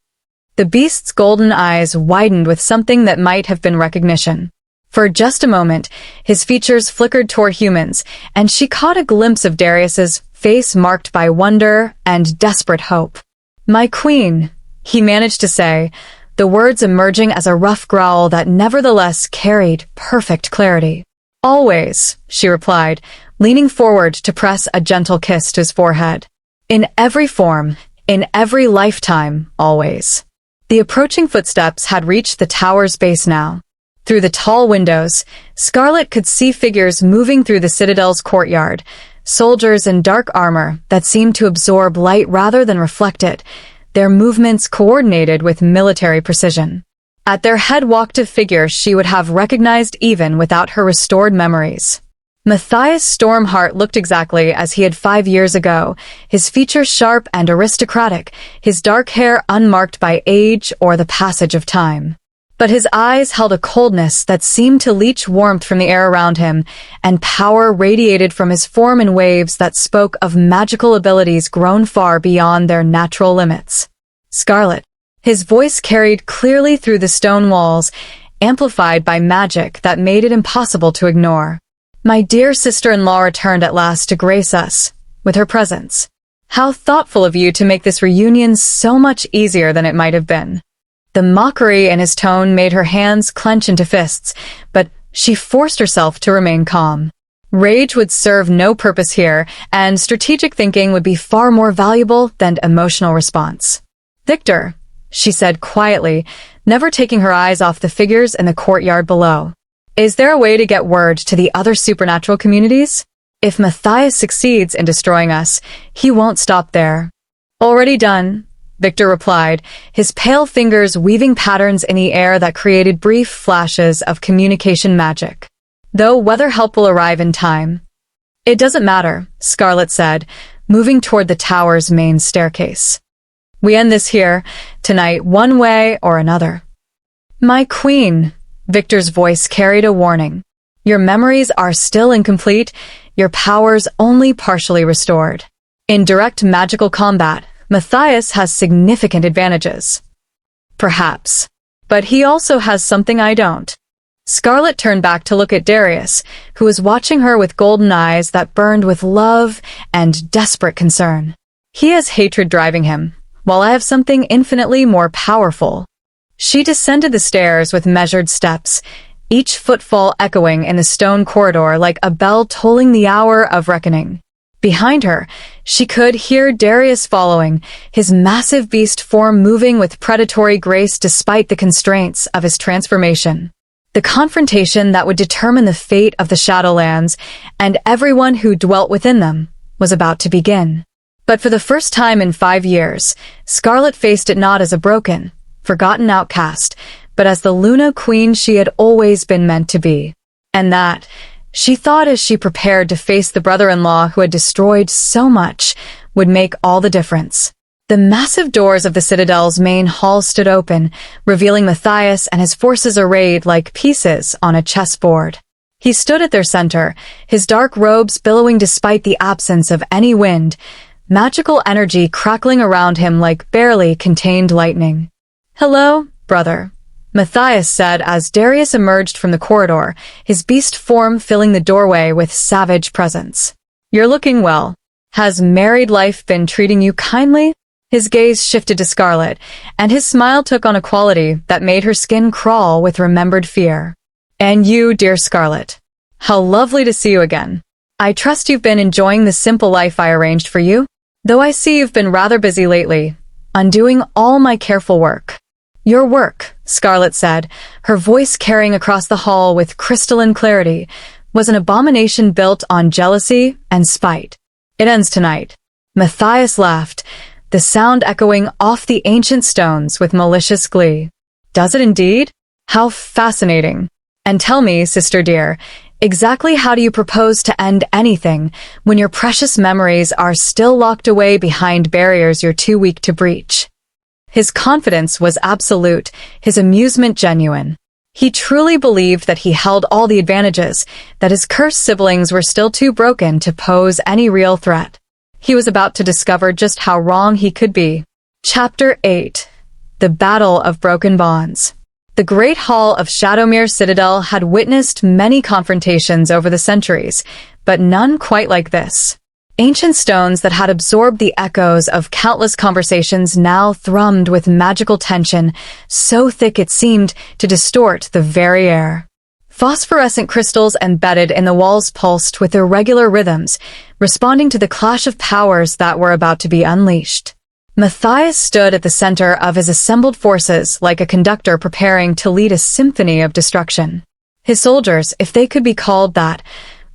The beast's golden eyes widened with something that might have been recognition. For just a moment, his features flickered toward humans, and she caught a glimpse of Darius's face marked by wonder and desperate hope. "My queen," he managed to say, the words emerging as a rough growl that nevertheless carried perfect clarity. "Always," she replied, leaning forward to press a gentle kiss to his forehead. "In every form, in every lifetime, always." The approaching footsteps had reached the tower's base now. Through the tall windows, Scarlett could see figures moving through the citadel's courtyard, soldiers in dark armor that seemed to absorb light rather than reflect it, their movements coordinated with military precision. At their head walked a figure she would have recognized even without her restored memories. Matthias Stormheart looked exactly as he had 5 years ago, his features sharp and aristocratic, his dark hair unmarked by age or the passage of time. But his eyes held a coldness that seemed to leach warmth from the air around him, and power radiated from his form in waves that spoke of magical abilities grown far beyond their natural limits. "Scarlett." His voice carried clearly through the stone walls, amplified by magic that made it impossible to ignore. "My dear sister-in-law returned at last to grace us. with her presence. How thoughtful of you to make this reunion so much easier than it might have been. The mockery in his tone made her hands clench into fists, but she forced herself to remain calm. Rage would serve no purpose here, and strategic thinking would be far more valuable than emotional response. "Victor," she said quietly, never taking her eyes off the figures in the courtyard below. "Is there a way to get word to the other supernatural communities? If Matthias succeeds in destroying us, he won't stop there." "Already done," Victor replied, his pale fingers weaving patterns in the air that created brief flashes of communication magic. "Though whether help will arrive in time." "It doesn't matter," Scarlett said, moving toward the tower's main staircase. "We end this here, tonight, one way or another." "My queen," Victor's voice carried a warning. "Your memories are still incomplete, your powers only partially restored. In direct magical combat, Matthias has significant advantages." "Perhaps. But he also has something I don't." Scarlett turned back to look at Darius, who was watching her with golden eyes that burned with love and desperate concern. "He has hatred driving him, while I have something infinitely more powerful." She descended the stairs with measured steps, each footfall echoing in the stone corridor like a bell tolling the hour of reckoning. Behind her, she could hear Darius following, his massive beast form moving with predatory grace despite the constraints of his transformation. The confrontation that would determine the fate of the Shadowlands and everyone who dwelt within them was about to begin. But for the first time in 5 years, Scarlett faced it not as a broken, forgotten outcast, but as the Luna Queen she had always been meant to be. And that, she thought as she prepared to face the brother-in-law who had destroyed so much, would make all the difference. The massive doors of the Citadel's main hall stood open, revealing Matthias and his forces arrayed like pieces on a chessboard. He stood at their center, his dark robes billowing despite the absence of any wind, magical energy crackling around him like barely contained lightning. "Hello, brother," Matthias said as Darius emerged from the corridor, his beast form filling the doorway with savage presence. "You're looking well. Has married life been treating you kindly?" His gaze shifted to Scarlett, and his smile took on a quality that made her skin crawl with remembered fear. "And you, dear Scarlett. How lovely to see you again. I trust you've been enjoying the simple life I arranged for you, though I see you've been rather busy lately, undoing all my careful work." "Your work," Scarlett said, her voice carrying across the hall with crystalline clarity, "was an abomination built on jealousy and spite. It ends tonight." Matthias laughed, the sound echoing off the ancient stones with malicious glee. "Does it indeed? How fascinating. And tell me, sister dear, exactly how do you propose to end anything when your precious memories are still locked away behind barriers you're too weak to breach?" His confidence was absolute, his amusement genuine. He truly believed that he held all the advantages, that his cursed siblings were still too broken to pose any real threat. He was about to discover just how wrong he could be. Chapter 8. The Battle of Broken Bonds. The Great Hall of Shadowmere Citadel had witnessed many confrontations over the centuries, but none quite like this. Ancient stones that had absorbed the echoes of countless conversations now thrummed with magical tension, so thick it seemed to distort the very air. Phosphorescent crystals embedded in the walls pulsed with irregular rhythms, responding to the clash of powers that were about to be unleashed. Matthias stood at the center of his assembled forces like a conductor preparing to lead a symphony of destruction. His soldiers, if they could be called that,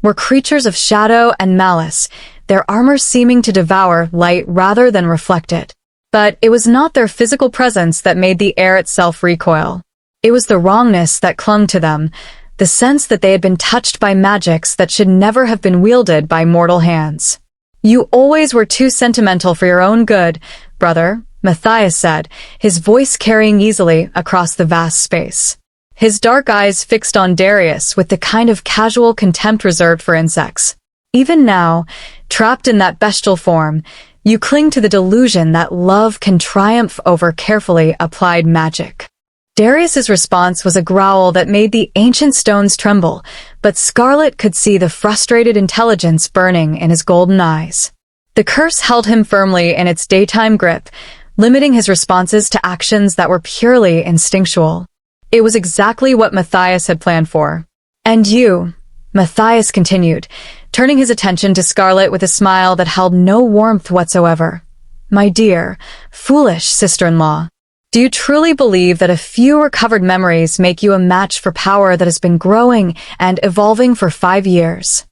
were creatures of shadow and malice, their armor seeming to devour light rather than reflect it. But it was not their physical presence that made the air itself recoil. It was the wrongness that clung to them, the sense that they had been touched by magics that should never have been wielded by mortal hands. "You always were too sentimental for your own good, brother," Matthias said, his voice carrying easily across the vast space. His dark eyes fixed on Darius with the kind of casual contempt reserved for insects. "Even now, trapped in that bestial form, you cling to the delusion that love can triumph over carefully applied magic." Darius's response was a growl that made the ancient stones tremble, but Scarlett could see the frustrated intelligence burning in his golden eyes. The curse held him firmly in its daytime grip, limiting his responses to actions that were purely instinctual. It was exactly what Matthias had planned for. "And you," Matthias continued, turning his attention to Scarlett with a smile that held no warmth whatsoever. "My dear, foolish sister-in-law, do you truly believe that a few recovered memories make you a match for power that has been growing and evolving for 5 years?"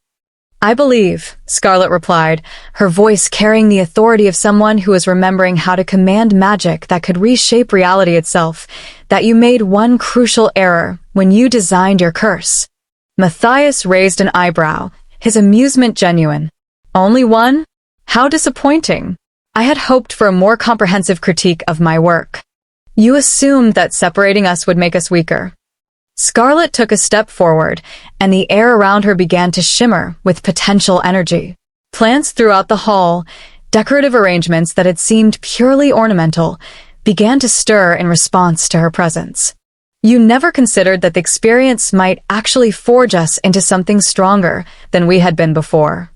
"I believe," Scarlett replied, her voice carrying the authority of someone who was remembering how to command magic that could reshape reality itself, "that you made one crucial error when you designed your curse." Matthias raised an eyebrow, his amusement genuine. "Only one? How disappointing. I had hoped for a more comprehensive critique of my work. You assumed that separating us would make us weaker." Scarlett took a step forward, and the air around her began to shimmer with potential energy. Plants throughout the hall, decorative arrangements that had seemed purely ornamental, began to stir in response to her presence. "You never considered that the experience might actually forge us into something stronger than we had been before."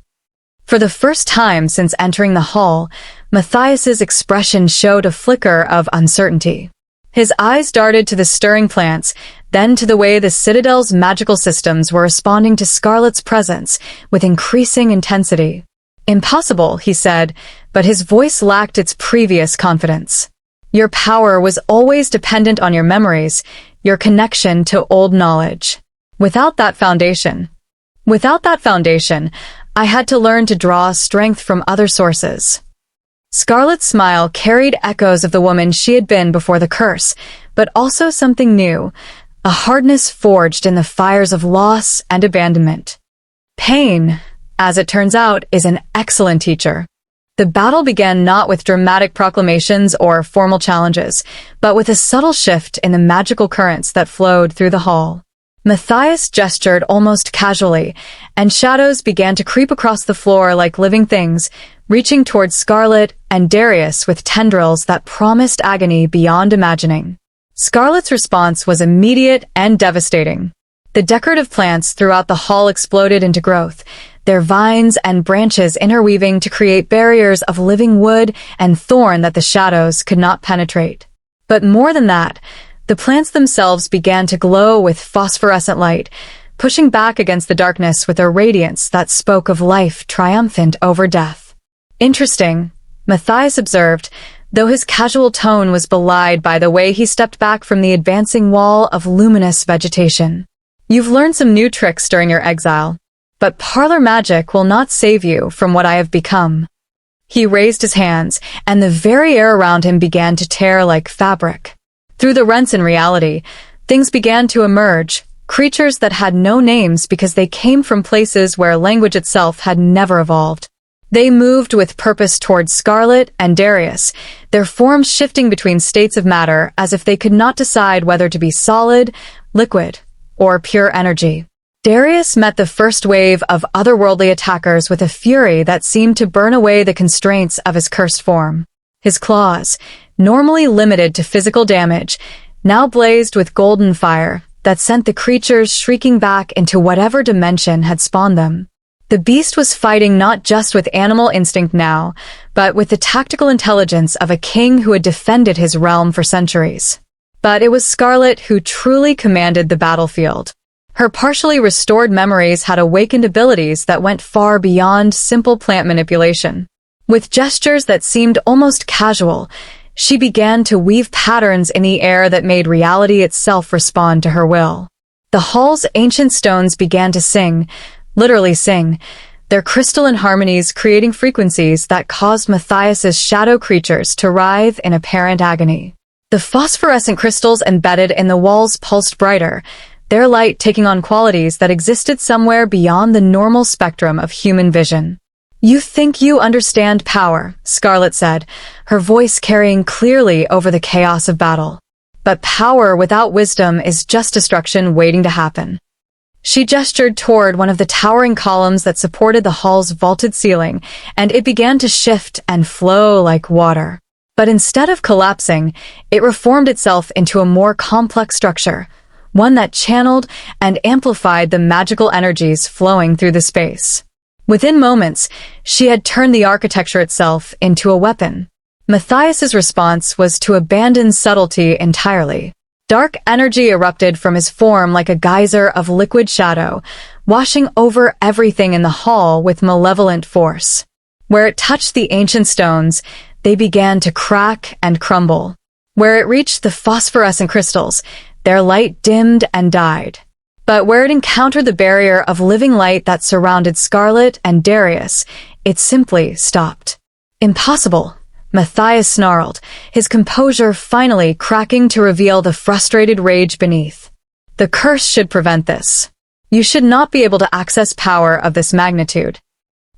For the first time since entering the hall, Matthias's expression showed a flicker of uncertainty. His eyes darted to the stirring plants, then to the way the Citadel's magical systems were responding to Scarlett's presence with increasing intensity. "Impossible," he said, but his voice lacked its previous confidence. "Your power was always dependent on your memories, your connection to old knowledge. Without that foundation, I had to learn to draw strength from other sources." Scarlett's smile carried echoes of the woman she had been before the curse, but also something new, a hardness forged in the fires of loss and abandonment. Pain, as it turns out, is an excellent teacher. The battle began not with dramatic proclamations or formal challenges, but with a subtle shift in the magical currents that flowed through the hall. Matthias gestured almost casually, and shadows began to creep across the floor like living things, reaching towards Scarlett and Darius with tendrils that promised agony beyond imagining. Scarlett's response was immediate and devastating. The decorative plants throughout the hall exploded into growth, their vines and branches interweaving to create barriers of living wood and thorn that the shadows could not penetrate. But more than that, the plants themselves began to glow with phosphorescent light, pushing back against the darkness with a radiance that spoke of life triumphant over death. "Interesting," Matthias observed, though his casual tone was belied by the way he stepped back from the advancing wall of luminous vegetation. "You've learned some new tricks during your exile, but parlor magic will not save you from what I have become." He raised his hands, and the very air around him began to tear like fabric. Through the rents in reality, things began to emerge, creatures that had no names because they came from places where language itself had never evolved. They moved with purpose towards Scarlett and Darius, their forms shifting between states of matter as if they could not decide whether to be solid, liquid, or pure energy. Darius met the first wave of otherworldly attackers with a fury that seemed to burn away the constraints of his cursed form. His claws, normally limited to physical damage, now blazed with golden fire that sent the creatures shrieking back into whatever dimension had spawned them. The beast was fighting not just with animal instinct now, but with the tactical intelligence of a king who had defended his realm for centuries. But it was Scarlett who truly commanded the battlefield. Her partially restored memories had awakened abilities that went far beyond simple plant manipulation. With gestures that seemed almost casual, she began to weave patterns in the air that made reality itself respond to her will. The hall's ancient stones began to sing, literally sing, their crystalline harmonies creating frequencies that caused Matthias's shadow creatures to writhe in apparent agony. The phosphorescent crystals embedded in the walls pulsed brighter, their light taking on qualities that existed somewhere beyond the normal spectrum of human vision. "You think you understand power," Scarlett said, her voice carrying clearly over the chaos of battle. "But power without wisdom is just destruction waiting to happen." She gestured toward one of the towering columns that supported the hall's vaulted ceiling, and it began to shift and flow like water. But instead of collapsing, it reformed itself into a more complex structure, one that channeled and amplified the magical energies flowing through the space. Within moments, she had turned the architecture itself into a weapon. Matthias's response was to abandon subtlety entirely. Dark energy erupted from his form like a geyser of liquid shadow, washing over everything in the hall with malevolent force. Where it touched the ancient stones, they began to crack and crumble. Where it reached the phosphorescent crystals, their light dimmed and died. But where it encountered the barrier of living light that surrounded Scarlett and Darius, it simply stopped. Impossible, Matthias snarled, his composure finally cracking to reveal the frustrated rage beneath. The curse should prevent this. You should not be able to access power of this magnitude.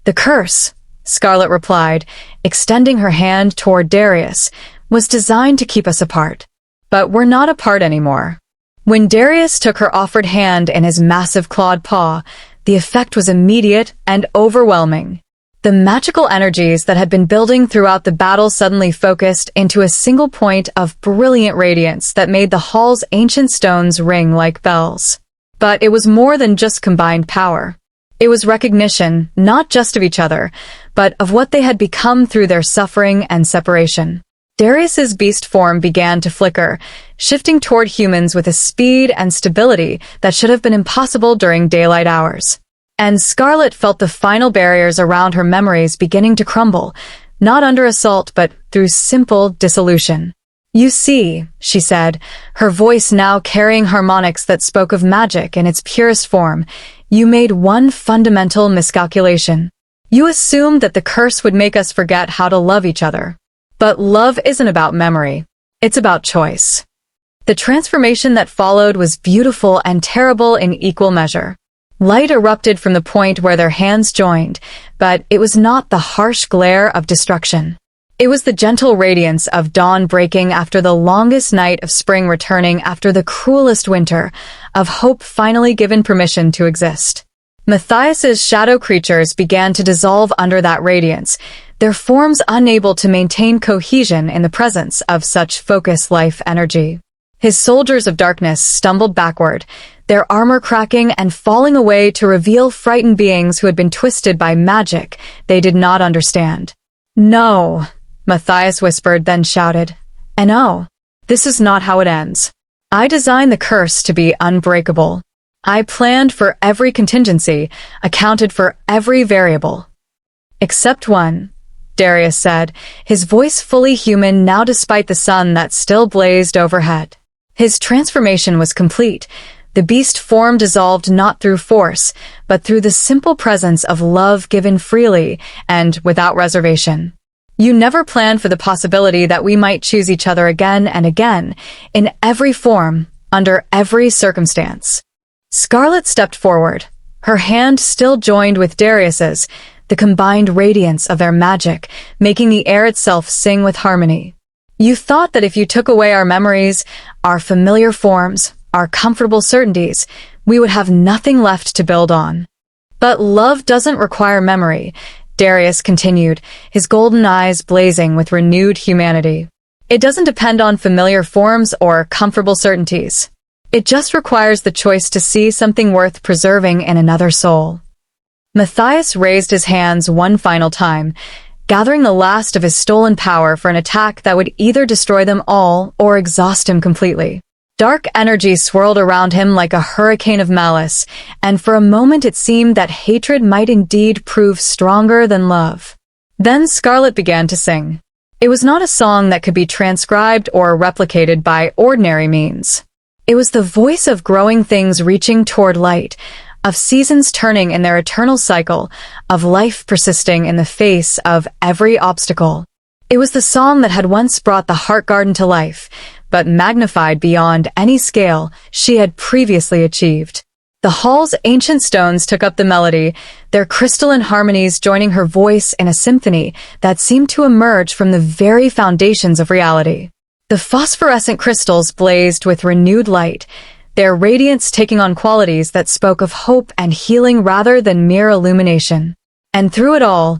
The curse, Scarlett replied, extending her hand toward Darius, was designed to keep us apart. But we're not apart anymore. When Darius took her offered hand in his massive clawed paw, the effect was immediate and overwhelming. The magical energies that had been building throughout the battle suddenly focused into a single point of brilliant radiance that made the hall's ancient stones ring like bells. But it was more than just combined power. It was recognition, not just of each other, but of what they had become through their suffering and separation. Darius's beast form began to flicker, shifting toward humans with a speed and stability that should have been impossible during daylight hours. And Scarlett felt the final barriers around her memories beginning to crumble, not under assault but through simple dissolution. You see, she said, her voice now carrying harmonics that spoke of magic in its purest form, you made one fundamental miscalculation. You assumed that the curse would make us forget how to love each other. But love isn't about memory. It's about choice. The transformation that followed was beautiful and terrible in equal measure. Light erupted from the point where their hands joined, but it was not the harsh glare of destruction. It was the gentle radiance of dawn breaking after the longest night, of spring returning after the cruelest winter, of hope finally given permission to exist. Matthias's shadow creatures began to dissolve under that radiance, their forms unable to maintain cohesion in the presence of such focused life energy. His soldiers of darkness stumbled backward, their armor cracking and falling away to reveal frightened beings who had been twisted by magic they did not understand. No, Matthias whispered, then shouted. And oh, this is not how it ends. I designed the curse to be unbreakable. I planned for every contingency, accounted for every variable. Except one, Darius said, his voice fully human now despite the sun that still blazed overhead. His transformation was complete. The beast form dissolved not through force, but through the simple presence of love given freely and without reservation. You never planned for the possibility that we might choose each other again and again, in every form, under every circumstance. Scarlett stepped forward, her hand still joined with Darius's, the combined radiance of their magic, making the air itself sing with harmony. You thought that if you took away our memories, our familiar forms, our comfortable certainties, we would have nothing left to build on. But love doesn't require memory, Darius continued, his golden eyes blazing with renewed humanity. It doesn't depend on familiar forms or comfortable certainties. It just requires the choice to see something worth preserving in another soul. Matthias raised his hands one final time, gathering the last of his stolen power for an attack that would either destroy them all or exhaust him completely. Dark energy swirled around him like a hurricane of malice, and for a moment it seemed that hatred might indeed prove stronger than love. Then Scarlett began to sing. It was not a song that could be transcribed or replicated by ordinary means. It was the voice of growing things reaching toward light, of seasons turning in their eternal cycle, of life persisting in the face of every obstacle. It was the song that had once brought the heart garden to life, but magnified beyond any scale she had previously achieved. The hall's ancient stones took up the melody, their crystalline harmonies joining her voice in a symphony that seemed to emerge from the very foundations of reality. The phosphorescent crystals blazed with renewed light, their radiance taking on qualities that spoke of hope and healing rather than mere illumination. And through it all,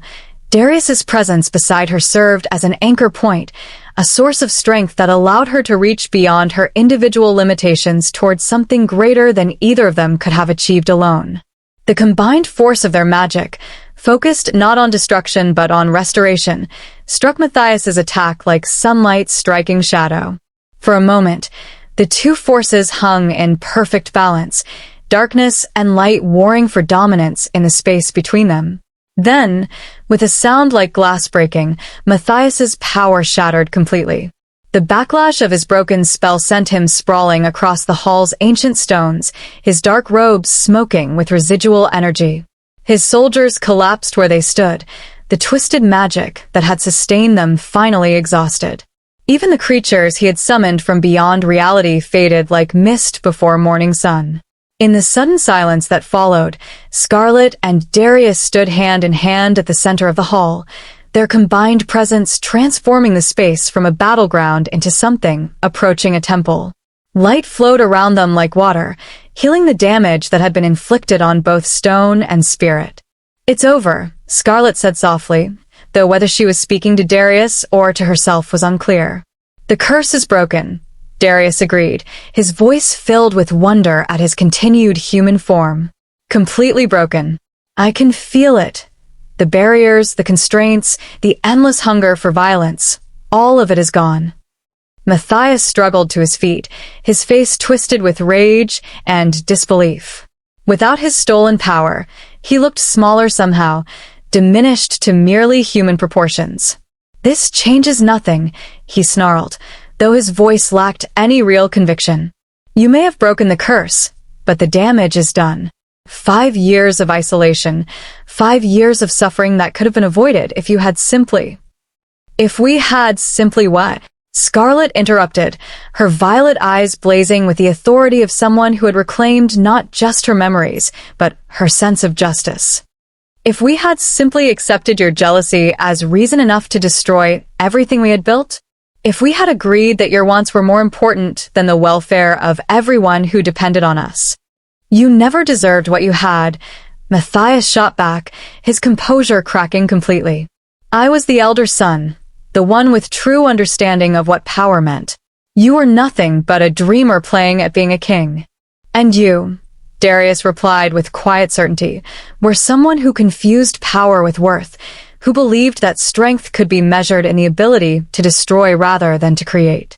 Darius's presence beside her served as an anchor point, a source of strength that allowed her to reach beyond her individual limitations towards something greater than either of them could have achieved alone. The combined force of their magic, focused not on destruction but on restoration, struck Matthias's attack like sunlight striking shadow. For a moment, the two forces hung in perfect balance, darkness and light warring for dominance in the space between them. Then, with a sound like glass breaking, Matthias's power shattered completely. The backlash of his broken spell sent him sprawling across the hall's ancient stones, his dark robes smoking with residual energy. His soldiers collapsed where they stood, the twisted magic that had sustained them finally exhausted. Even the creatures he had summoned from beyond reality faded like mist before morning sun. In the sudden silence that followed, Scarlett and Darius stood hand in hand at the center of the hall, their combined presence transforming the space from a battleground into something approaching a temple. Light flowed around them like water, healing the damage that had been inflicted on both stone and spirit. "It's over," Scarlett said softly, though whether she was speaking to Darius or to herself was unclear. "The curse is broken," Darius agreed, his voice filled with wonder at his continued human form. "Completely broken. I can feel it. The barriers, the constraints, the endless hunger for violence, all of it is gone." Matthias struggled to his feet, his face twisted with rage and disbelief. Without his stolen power, he looked smaller somehow, diminished to merely human proportions. "This changes nothing," he snarled, though his voice lacked any real conviction. "You may have broken the curse, but the damage is done. 5 years of isolation, 5 years of suffering that could have been avoided if you had simply—" "If we had simply what?" Scarlett interrupted, her violet eyes blazing with the authority of someone who had reclaimed not just her memories, but her sense of justice. "If we had simply accepted your jealousy as reason enough to destroy everything we had built? If we had agreed that your wants were more important than the welfare of everyone who depended on us? You never deserved what you had," Matthias shot back, his composure cracking completely. "I was the elder son, the one with true understanding of what power meant. You were nothing but a dreamer playing at being a king. And you," Darius replied with quiet certainty, "were someone who confused power with worth, who believed that strength could be measured in the ability to destroy rather than to create."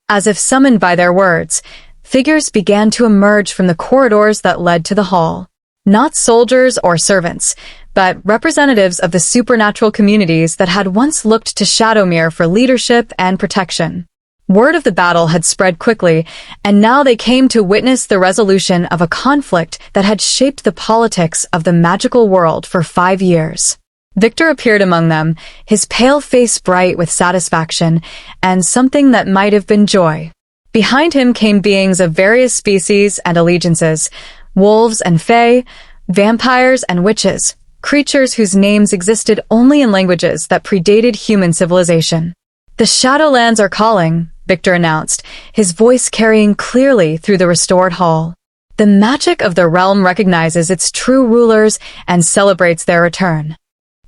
As if summoned by their words, figures began to emerge from the corridors that led to the hall. Not soldiers or servants, but representatives of the supernatural communities that had once looked to Shadowmere for leadership and protection. Word of the battle had spread quickly, and now they came to witness the resolution of a conflict that had shaped the politics of the magical world for 5 years. Victor appeared among them, his pale face bright with satisfaction and something that might have been joy. Behind him came beings of various species and allegiances, wolves and fae, vampires and witches, creatures whose names existed only in languages that predated human civilization. "The Shadowlands are calling," Victor announced, his voice carrying clearly through the restored hall. "The magic of the realm recognizes its true rulers and celebrates their return."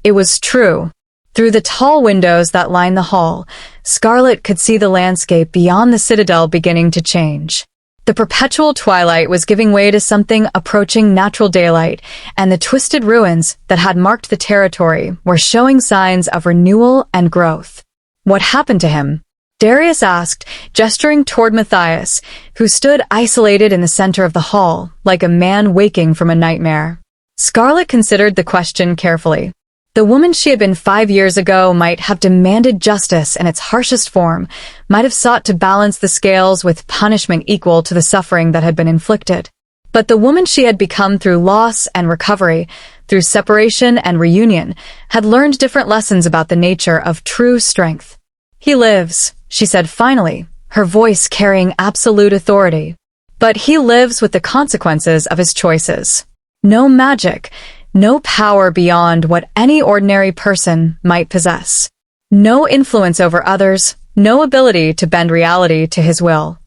It was true. Through the tall windows that lined the hall, Scarlett could see the landscape beyond the citadel beginning to change. The perpetual twilight was giving way to something approaching natural daylight, and the twisted ruins that had marked the territory were showing signs of renewal and growth. "What happened to him?" Darius asked, gesturing toward Matthias, who stood isolated in the center of the hall, like a man waking from a nightmare. Scarlett considered the question carefully. The woman she had been 5 years ago might have demanded justice in its harshest form, might have sought to balance the scales with punishment equal to the suffering that had been inflicted. But the woman she had become through loss and recovery, through separation and reunion, had learned different lessons about the nature of true strength. "He lives," she said finally, her voice carrying absolute authority. "But he lives with the consequences of his choices. No magic, no power beyond what any ordinary person might possess. No influence over others, no ability to bend reality to his will.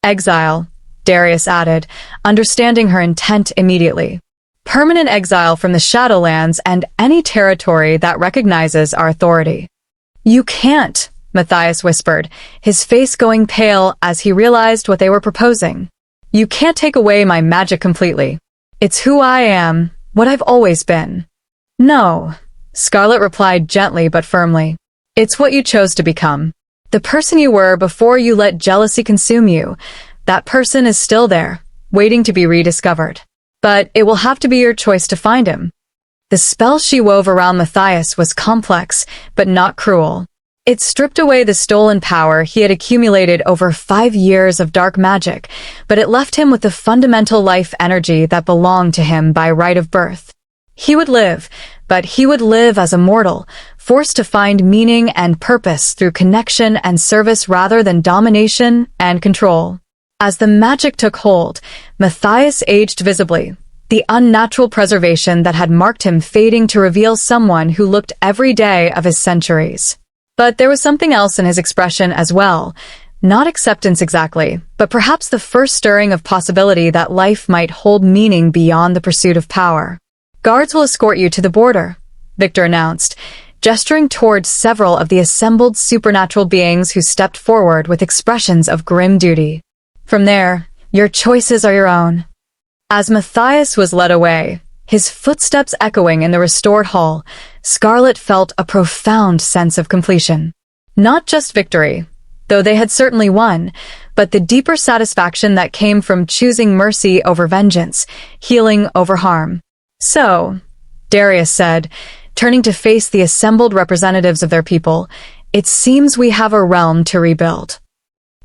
Exile," Darius added, understanding her intent immediately. "Permanent exile from the Shadowlands and any territory that recognizes our authority." "You can't," Matthias whispered, his face going pale as he realized what they were proposing. "You can't take away my magic completely. It's who I am, what I've always been." No, Scarlett replied gently but firmly. It's what you chose to become. The person you were before you let jealousy consume you. That person is still there, waiting to be rediscovered. But it will have to be your choice to find him. The spell she wove around Matthias was complex, but not cruel. It stripped away the stolen power he had accumulated over 5 years of dark magic, but it left him with the fundamental life energy that belonged to him by right of birth. He would live, but he would live as a mortal, forced to find meaning and purpose through connection and service rather than domination and control. As the magic took hold, Matthias aged visibly, the unnatural preservation that had marked him fading to reveal someone who looked every day of his centuries. But there was something else in his expression as well. Not acceptance exactly, but perhaps the first stirring of possibility that life might hold meaning beyond the pursuit of power. Guards will escort you to the border, Victor announced, gesturing towards several of the assembled supernatural beings who stepped forward with expressions of grim duty. From there, your choices are your own. As Matthias was led away, his footsteps echoing in the restored hall, Scarlett felt a profound sense of completion. Not just victory, though they had certainly won, but the deeper satisfaction that came from choosing mercy over vengeance, healing over harm. So, Darius said, turning to face the assembled representatives of their people, it seems we have a realm to rebuild.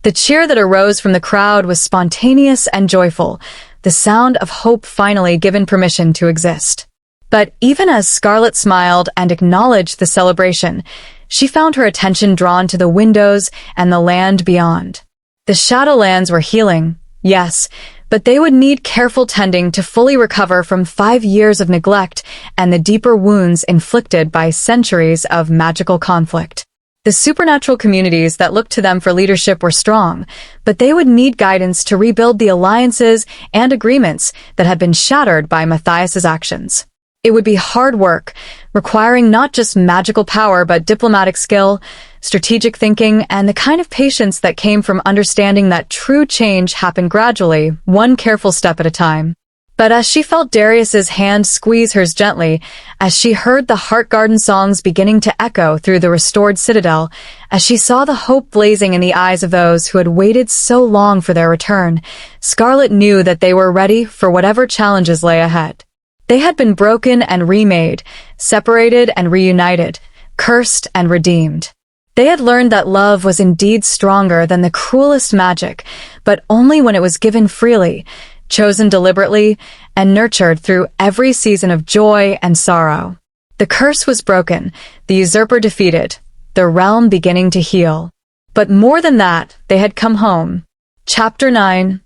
The cheer that arose from the crowd was spontaneous and joyful, the sound of hope finally given permission to exist. But even as Scarlett smiled and acknowledged the celebration, she found her attention drawn to the windows and the land beyond. The Shadowlands were healing, yes, but they would need careful tending to fully recover from 5 years of neglect and the deeper wounds inflicted by centuries of magical conflict. The supernatural communities that looked to them for leadership were strong, but they would need guidance to rebuild the alliances and agreements that had been shattered by Matthias's actions. It would be hard work, requiring not just magical power but diplomatic skill, strategic thinking, and the kind of patience that came from understanding that true change happened gradually, one careful step at a time. But as she felt Darius's hand squeeze hers gently, as she heard the Heart Garden songs beginning to echo through the restored citadel, as she saw the hope blazing in the eyes of those who had waited so long for their return, Scarlett knew that they were ready for whatever challenges lay ahead. They had been broken and remade, separated and reunited, cursed and redeemed. They had learned that love was indeed stronger than the cruelest magic, but only when it was given freely, chosen deliberately, and nurtured through every season of joy and sorrow. The curse was broken, the usurper defeated, the realm beginning to heal. But more than that, they had come home. Chapter 9.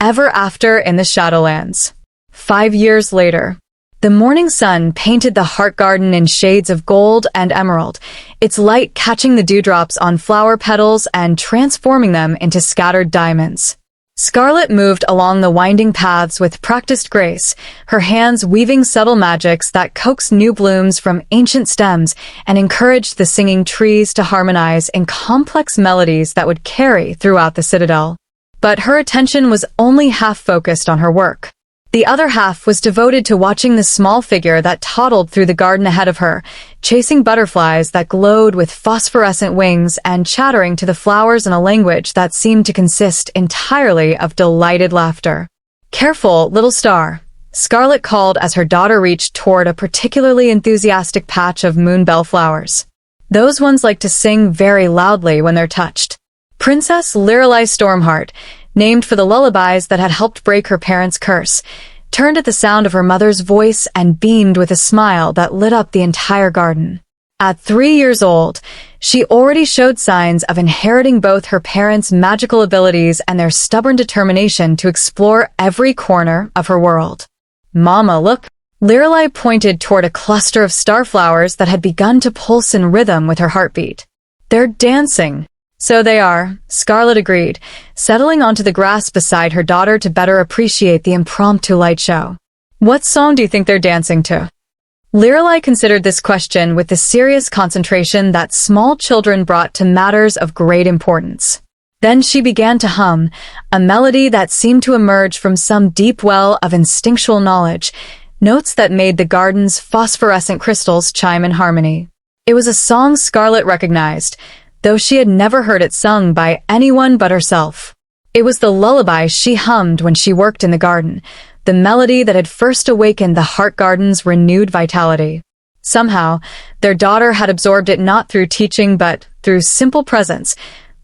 Ever After in the Shadowlands. 5 years later. The morning sun painted the Heart Garden in shades of gold and emerald, its light catching the dewdrops on flower petals and transforming them into scattered diamonds. Scarlett moved along the winding paths with practiced grace, her hands weaving subtle magics that coaxed new blooms from ancient stems and encouraged the singing trees to harmonize in complex melodies that would carry throughout the citadel. But her attention was only half focused on her work. The other half was devoted to watching the small figure that toddled through the garden ahead of her, chasing butterflies that glowed with phosphorescent wings and chattering to the flowers in a language that seemed to consist entirely of delighted laughter. "Careful, little star," Scarlett called as her daughter reached toward a particularly enthusiastic patch of moonbell flowers. Those ones like to sing very loudly when they're touched. Princess Lorelei Stormheart, named for the lullabies that had helped break her parents' curse, turned at the sound of her mother's voice and beamed with a smile that lit up the entire garden. At 3 years old, she already showed signs of inheriting both her parents' magical abilities and their stubborn determination to explore every corner of her world. "Mama, look." Lorelei pointed toward a cluster of starflowers that had begun to pulse in rhythm with her heartbeat. "They're dancing." "So they are," Scarlett agreed, settling onto the grass beside her daughter to better appreciate the impromptu light show. "What song do you think they're dancing to?" Lorelei considered this question with the serious concentration that small children brought to matters of great importance. Then she began to hum, a melody that seemed to emerge from some deep well of instinctual knowledge, notes that made the garden's phosphorescent crystals chime in harmony. It was a song Scarlett recognized, though she had never heard it sung by anyone but herself. It was the lullaby she hummed when she worked in the garden, the melody that had first awakened the heart garden's renewed vitality. Somehow, their daughter had absorbed it not through teaching but through simple presence,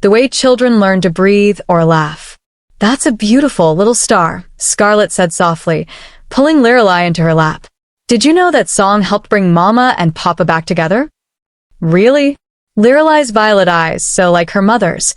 the way children learn to breathe or laugh. "That's a beautiful little star," Scarlett said softly, pulling Lorelei into her lap. "Did you know that song helped bring Mama and Papa back together?" "Really?" Lorelei's violet eyes, so like her mother's,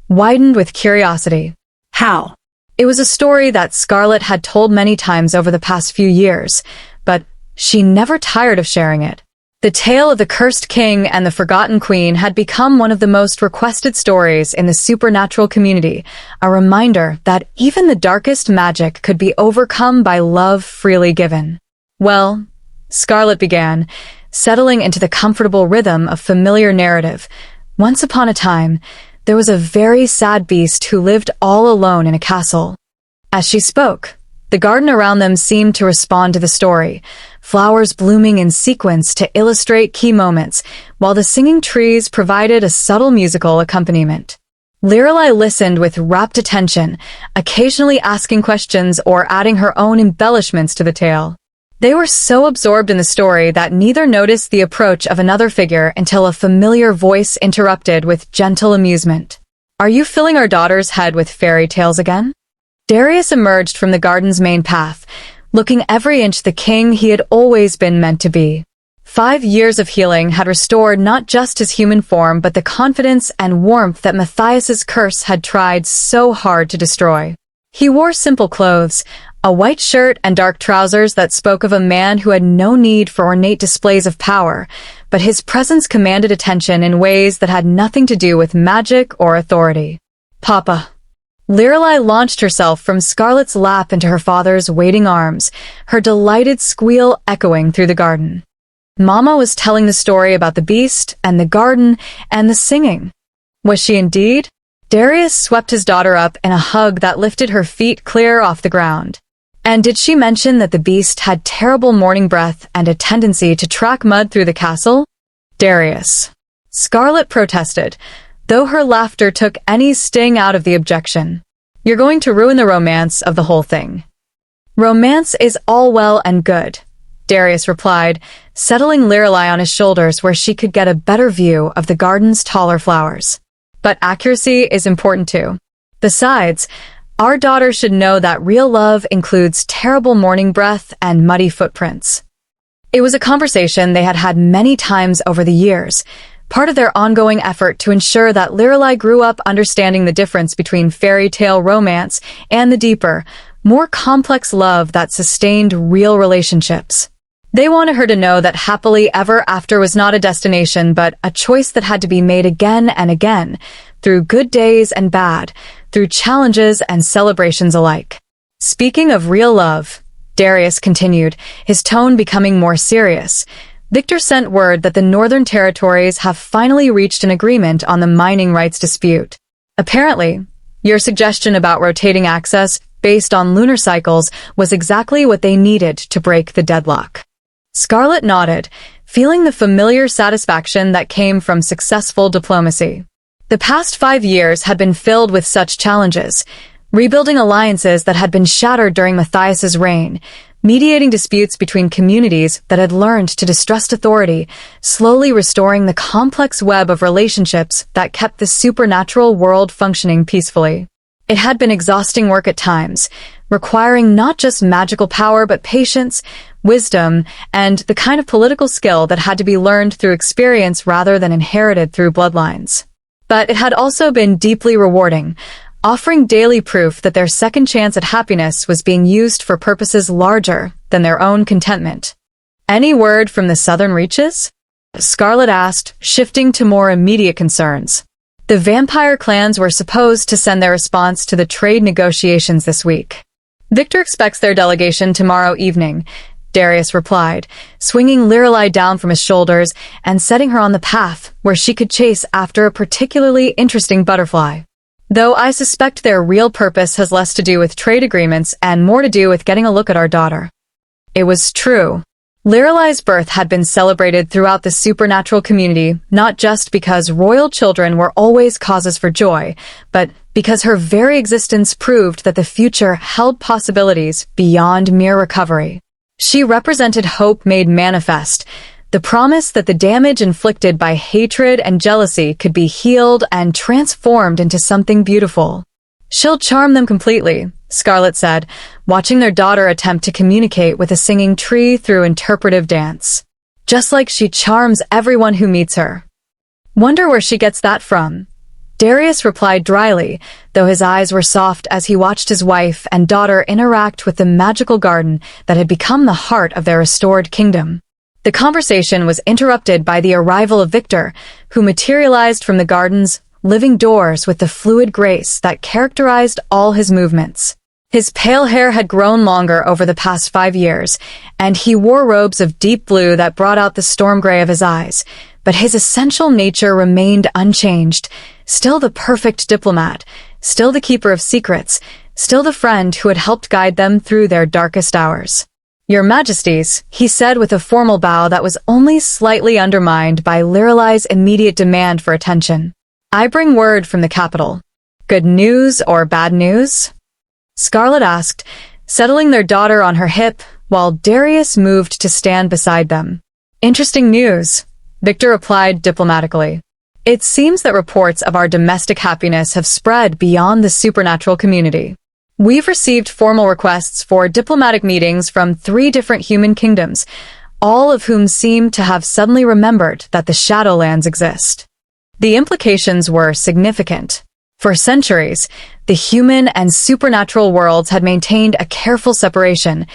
widened with curiosity. "How?" It was a story that Scarlett had told many times over the past few years, but she never tired of sharing it. The tale of the cursed king and the forgotten queen had become one of the most requested stories in the supernatural community, a reminder that even the darkest magic could be overcome by love freely given. "Well," Scarlett began, settling into the comfortable rhythm of familiar narrative, "once upon a time, there was a very sad beast who lived all alone in a castle." As she spoke, the garden around them seemed to respond to the story, flowers blooming in sequence to illustrate key moments, while the singing trees provided a subtle musical accompaniment. Lorelei listened with rapt attention, occasionally asking questions or adding her own embellishments to the tale. They were so absorbed in the story that neither noticed the approach of another figure until a familiar voice interrupted with gentle amusement. "Are you filling our daughter's head with fairy tales again?" Darius emerged from the garden's main path, looking every inch the king he had always been meant to be. 5 years of healing had restored not just his human form but the confidence and warmth that Matthias's curse had tried so hard to destroy. He wore simple clothes, a white shirt and dark trousers that spoke of a man who had no need for ornate displays of power, but his presence commanded attention in ways that had nothing to do with magic or authority. "Papa." Lorelei launched herself from Scarlett's lap into her father's waiting arms, her delighted squeal echoing through the garden. Mama was telling the story about the beast and the garden and the singing. Was she indeed? Darius swept his daughter up in a hug that lifted her feet clear off the ground. And did she mention that the beast had terrible morning breath and a tendency to track mud through the castle? Darius. Scarlett protested, though her laughter took any sting out of the objection. "You're going to ruin the romance of the whole thing." "Romance is all well and good," Darius replied, settling Lorelei on his shoulders where she could get a better view of the garden's taller flowers. "But accuracy is important too. Besides, our daughter should know that real love includes terrible morning breath and muddy footprints." It was a conversation they had had many times over the years, part of their ongoing effort to ensure that Lorelei grew up understanding the difference between fairy tale romance and the deeper, more complex love that sustained real relationships. They wanted her to know that happily ever after was not a destination but a choice that had to be made again and again, through good days and bad, through challenges and celebrations alike. "Speaking of real love," Darius continued, his tone becoming more serious, "Victor sent word that the Northern Territories have finally reached an agreement on the mining rights dispute. Apparently, your suggestion about rotating access based on lunar cycles was exactly what they needed to break the deadlock." Scarlett nodded, feeling the familiar satisfaction that came from successful diplomacy. The past 5 years had been filled with such challenges, rebuilding alliances that had been shattered during Matthias's reign, mediating disputes between communities that had learned to distrust authority, slowly restoring the complex web of relationships that kept the supernatural world functioning peacefully. It had been exhausting work at times, requiring not just magical power but patience, wisdom, and the kind of political skill that had to be learned through experience rather than inherited through bloodlines. But it had also been deeply rewarding, offering daily proof that their second chance at happiness was being used for purposes larger than their own contentment. "Any word from the southern reaches?" Scarlett asked, shifting to more immediate concerns. The vampire clans were supposed to send their response to the trade negotiations this week. "Victor expects their delegation tomorrow evening," Darius replied, swinging Lorelei down from his shoulders and setting her on the path where she could chase after a particularly interesting butterfly. "Though I suspect their real purpose has less to do with trade agreements and more to do with getting a look at our daughter." It was true. Lorelai's birth had been celebrated throughout the supernatural community, not just because royal children were always causes for joy, but because her very existence proved that the future held possibilities beyond mere recovery. She represented hope made manifest, the promise that the damage inflicted by hatred and jealousy could be healed and transformed into something beautiful. "She'll charm them completely," Scarlett said, watching their daughter attempt to communicate with a singing tree through interpretive dance. "Just like she charms everyone who meets her." "Wonder where she gets that from?" Darius replied dryly, though his eyes were soft as he watched his wife and daughter interact with the magical garden that had become the heart of their restored kingdom. The conversation was interrupted by the arrival of Victor, who materialized from the garden's living doors with the fluid grace that characterized all his movements. His pale hair had grown longer over the past 5 years, and he wore robes of deep blue that brought out the storm gray of his eyes, but his essential nature remained unchanged, still the perfect diplomat, still the keeper of secrets, still the friend who had helped guide them through their darkest hours. "Your Majesties," he said with a formal bow that was only slightly undermined by Lorelai's immediate demand for attention. "I bring word from the capital." "Good news or bad news?" Scarlett asked, settling their daughter on her hip, while Darius moved to stand beside them. "Interesting news," Victor replied diplomatically. "It seems that reports of our domestic happiness have spread beyond the supernatural community. We've received formal requests for diplomatic meetings from 3 different human kingdoms, all of whom seem to have suddenly remembered that the Shadowlands exist." The implications were significant. For centuries, the human and supernatural worlds had maintained a careful separation,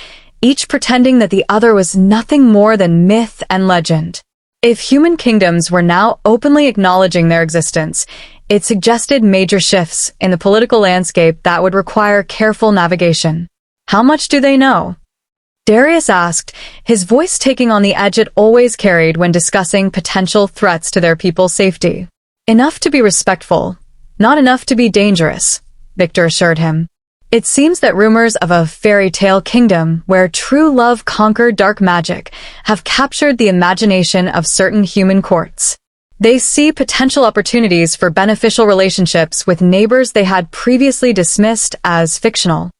each pretending that the other was nothing more than myth and legend. If human kingdoms were now openly acknowledging their existence, it suggested major shifts in the political landscape that would require careful navigation. "How much do they know?" Darius asked, his voice taking on the edge it always carried when discussing potential threats to their people's safety. "Enough to be respectful, not enough to be dangerous," Victor assured him. "It seems that rumors of a fairy tale kingdom where true love conquered dark magic have captured the imagination of certain human courts. They see potential opportunities for beneficial relationships with neighbors they had previously dismissed as fictional."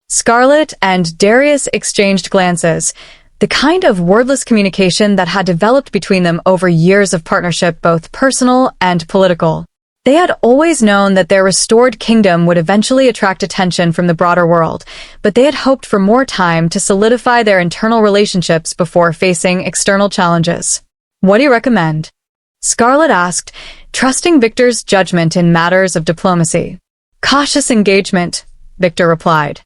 Scarlett and Darius exchanged glances, the kind of wordless communication that had developed between them over years of partnership, both personal and political. They had always known that their restored kingdom would eventually attract attention from the broader world, but they had hoped for more time to solidify their internal relationships before facing external challenges. "What do you recommend?" Scarlett asked, trusting Victor's judgment in matters of diplomacy. "Cautious engagement," Victor replied.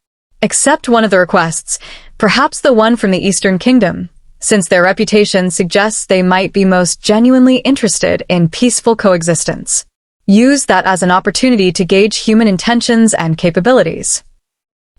"Accept one of the requests, perhaps the one from the Eastern Kingdom, since their reputation suggests they might be most genuinely interested in peaceful coexistence. Use that as an opportunity to gauge human intentions and capabilities."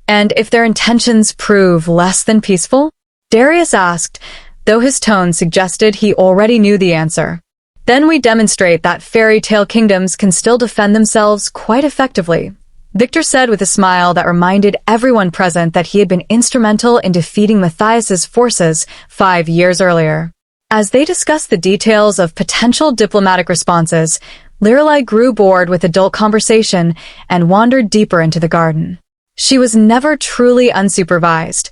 "And if their intentions prove less than peaceful?" Darius asked, though his tone suggested he already knew the answer. "Then we demonstrate that fairy tale kingdoms can still defend themselves quite effectively," Victor said with a smile that reminded everyone present that he had been instrumental in defeating Matthias's forces 5 years earlier. As they discussed the details of potential diplomatic responses, Lorelai grew bored with adult conversation and wandered deeper into the garden. She was never truly unsupervised.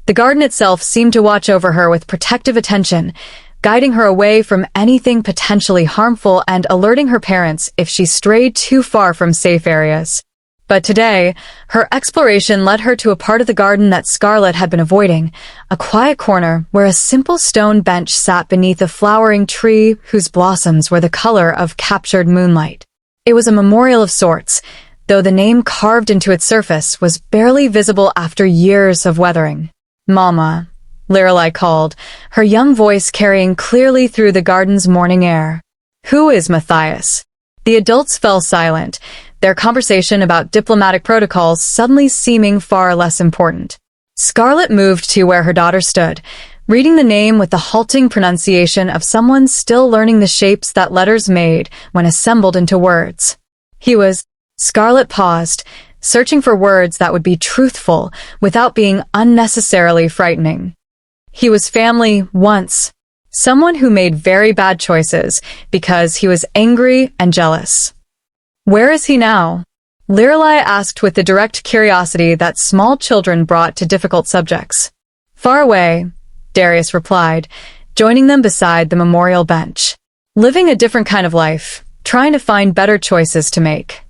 The garden itself seemed to watch over her with protective attention, guiding her away from anything potentially harmful and alerting her parents if she strayed too far from safe areas. But today, her exploration led her to a part of the garden that Scarlett had been avoiding, a quiet corner where a simple stone bench sat beneath a flowering tree whose blossoms were the color of captured moonlight. It was a memorial of sorts, though the name carved into its surface was barely visible after years of weathering. "Mama," Lorelai called, her young voice carrying clearly through the garden's morning air. "Who is Matthias?" The adults fell silent, their conversation about diplomatic protocols suddenly seeming far less important. Scarlett moved to where her daughter stood, reading the name with the halting pronunciation of someone still learning the shapes that letters made when assembled into words. "He was..." Scarlett paused, searching for words that would be truthful without being unnecessarily frightening. He was family once. Someone who made very bad choices because he was angry and jealous. Where is he now? Lorelei asked with the direct curiosity that small children brought to difficult subjects. Far away, Darius replied, joining them beside the memorial bench. Living a different kind of life, trying to find better choices to make.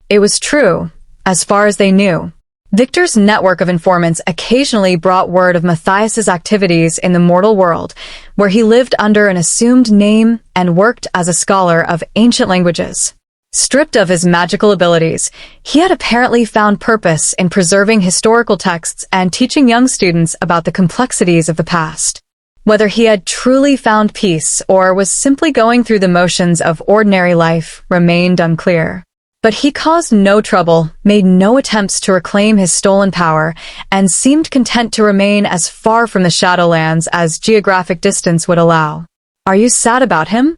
It was true, as far as they knew. Victor's network of informants occasionally brought word of Matthias's activities in the mortal world, where he lived under an assumed name and worked as a scholar of ancient languages. Stripped of his magical abilities, he had apparently found purpose in preserving historical texts and teaching young students about the complexities of the past. Whether he had truly found peace or was simply going through the motions of ordinary life remained unclear. But he caused no trouble, made no attempts to reclaim his stolen power, and seemed content to remain as far from the Shadowlands as geographic distance would allow. Are you sad about him?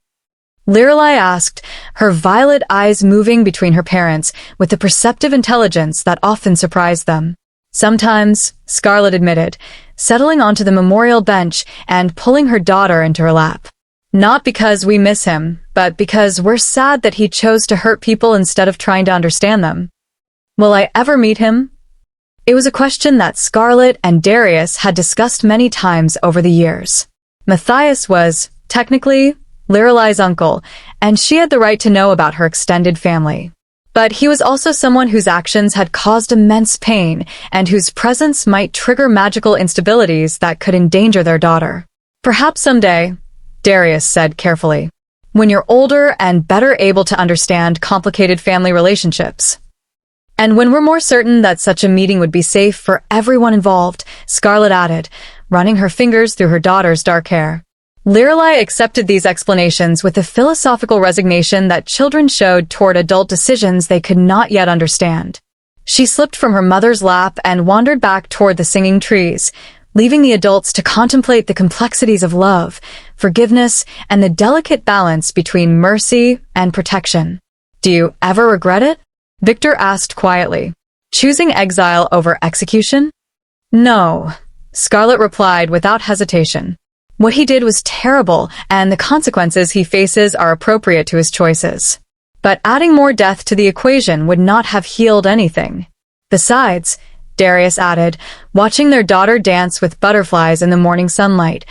Lorelei asked, her violet eyes moving between her parents with the perceptive intelligence that often surprised them. Sometimes, Scarlett admitted, settling onto the memorial bench and pulling her daughter into her lap. Not because we miss him, but because we're sad that he chose to hurt people instead of trying to understand them. Will I ever meet him? It was a question that Scarlett and Darius had discussed many times over the years. Matthias was, technically, Lorelei's uncle, and she had the right to know about her extended family. But he was also someone whose actions had caused immense pain and whose presence might trigger magical instabilities that could endanger their daughter. Perhaps someday, Darius said carefully, when you're older and better able to understand complicated family relationships. And when we're more certain that such a meeting would be safe for everyone involved, Scarlett added, running her fingers through her daughter's dark hair. Lorelei accepted these explanations with the philosophical resignation that children showed toward adult decisions they could not yet understand. She slipped from her mother's lap and wandered back toward the singing trees, leaving the adults to contemplate the complexities of love, forgiveness, and the delicate balance between mercy and protection. Do you ever regret it? Victor asked quietly. Choosing exile over execution? No, Scarlett replied without hesitation. What he did was terrible, and the consequences he faces are appropriate to his choices. But adding more death to the equation would not have healed anything. Besides, Darius added, watching their daughter dance with butterflies in the morning sunlight,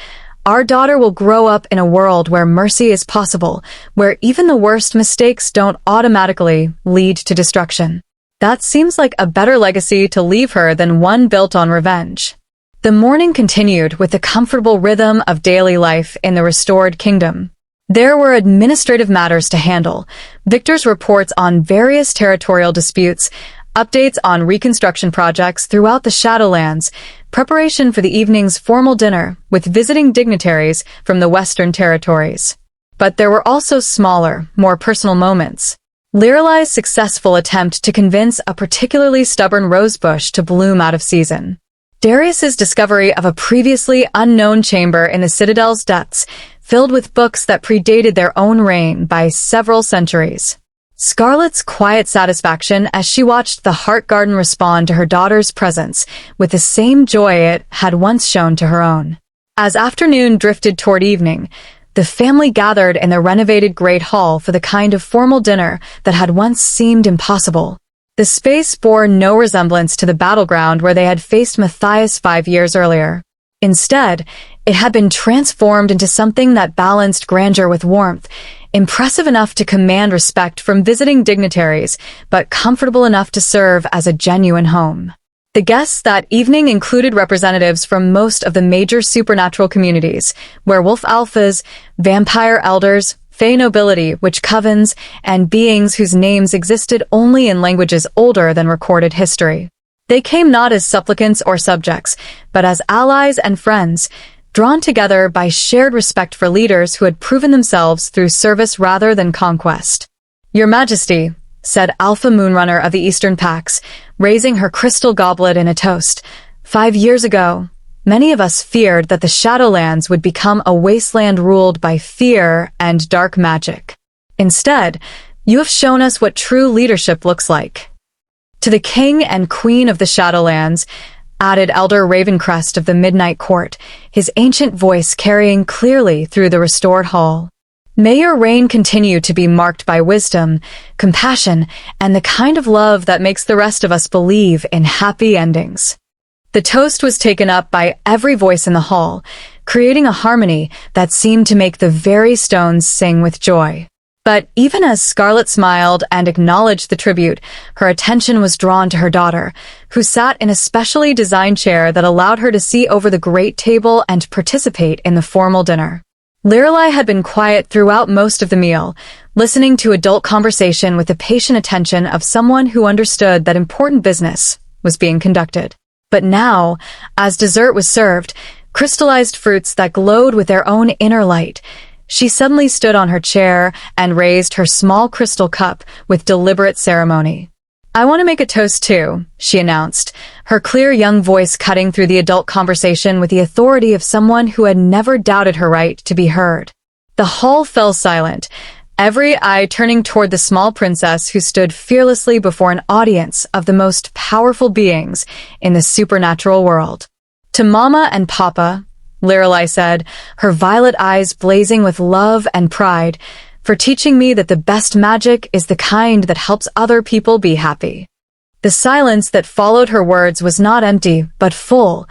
our daughter will grow up in a world where mercy is possible, where even the worst mistakes don't automatically lead to destruction. That seems like a better legacy to leave her than one built on revenge. The morning continued with the comfortable rhythm of daily life in the restored kingdom. There were administrative matters to handle, Victor's reports on various territorial disputes, updates on reconstruction projects throughout the Shadowlands, preparation for the evening's formal dinner with visiting dignitaries from the Western Territories. But there were also smaller, more personal moments. Lorelei's successful attempt to convince a particularly stubborn rosebush to bloom out of season. Darius's discovery of a previously unknown chamber in the Citadel's depths, filled with books that predated their own reign by several centuries. Scarlett's quiet satisfaction as she watched the Heart Garden respond to her daughter's presence with the same joy it had once shown to her own. As afternoon drifted toward evening, the family gathered in the renovated Great Hall for the kind of formal dinner that had once seemed impossible. The space bore no resemblance to the battleground where they had faced Matthias 5 years earlier. Instead, it had been transformed into something that balanced grandeur with warmth, impressive enough to command respect from visiting dignitaries, but comfortable enough to serve as a genuine home. The guests that evening included representatives from most of the major supernatural communities, werewolf alphas, vampire elders, fey nobility, witch covens, and beings whose names existed only in languages older than recorded history. They came not as supplicants or subjects, but as allies and friends, drawn together by shared respect for leaders who had proven themselves through service rather than conquest. Your Majesty, said Alpha Moonrunner of the Eastern Packs, raising her crystal goblet in a toast, 5 years ago, many of us feared that the Shadowlands would become a wasteland ruled by fear and dark magic. Instead, you have shown us what true leadership looks like. To the King and Queen of the Shadowlands, added Elder Ravencrest of the Midnight Court, his ancient voice carrying clearly through the restored hall. May your reign continue to be marked by wisdom, compassion, and the kind of love that makes the rest of us believe in happy endings. The toast was taken up by every voice in the hall, creating a harmony that seemed to make the very stones sing with joy. But even as Scarlett smiled and acknowledged the tribute, her attention was drawn to her daughter, who sat in a specially designed chair that allowed her to see over the great table and participate in the formal dinner. Lorelei had been quiet throughout most of the meal, listening to adult conversation with the patient attention of someone who understood that important business was being conducted. But now, as dessert was served, crystallized fruits that glowed with their own inner light, she suddenly stood on her chair and raised her small crystal cup with deliberate ceremony. "I want to make a toast too," she announced, her clear young voice cutting through the adult conversation with the authority of someone who had never doubted her right to be heard. The hall fell silent, every eye turning toward the small princess who stood fearlessly before an audience of the most powerful beings in the supernatural world. "To Mama and Papa," Lorelei said, her violet eyes blazing with love and pride, "for teaching me that the best magic is the kind that helps other people be happy." The silence that followed her words was not empty, but full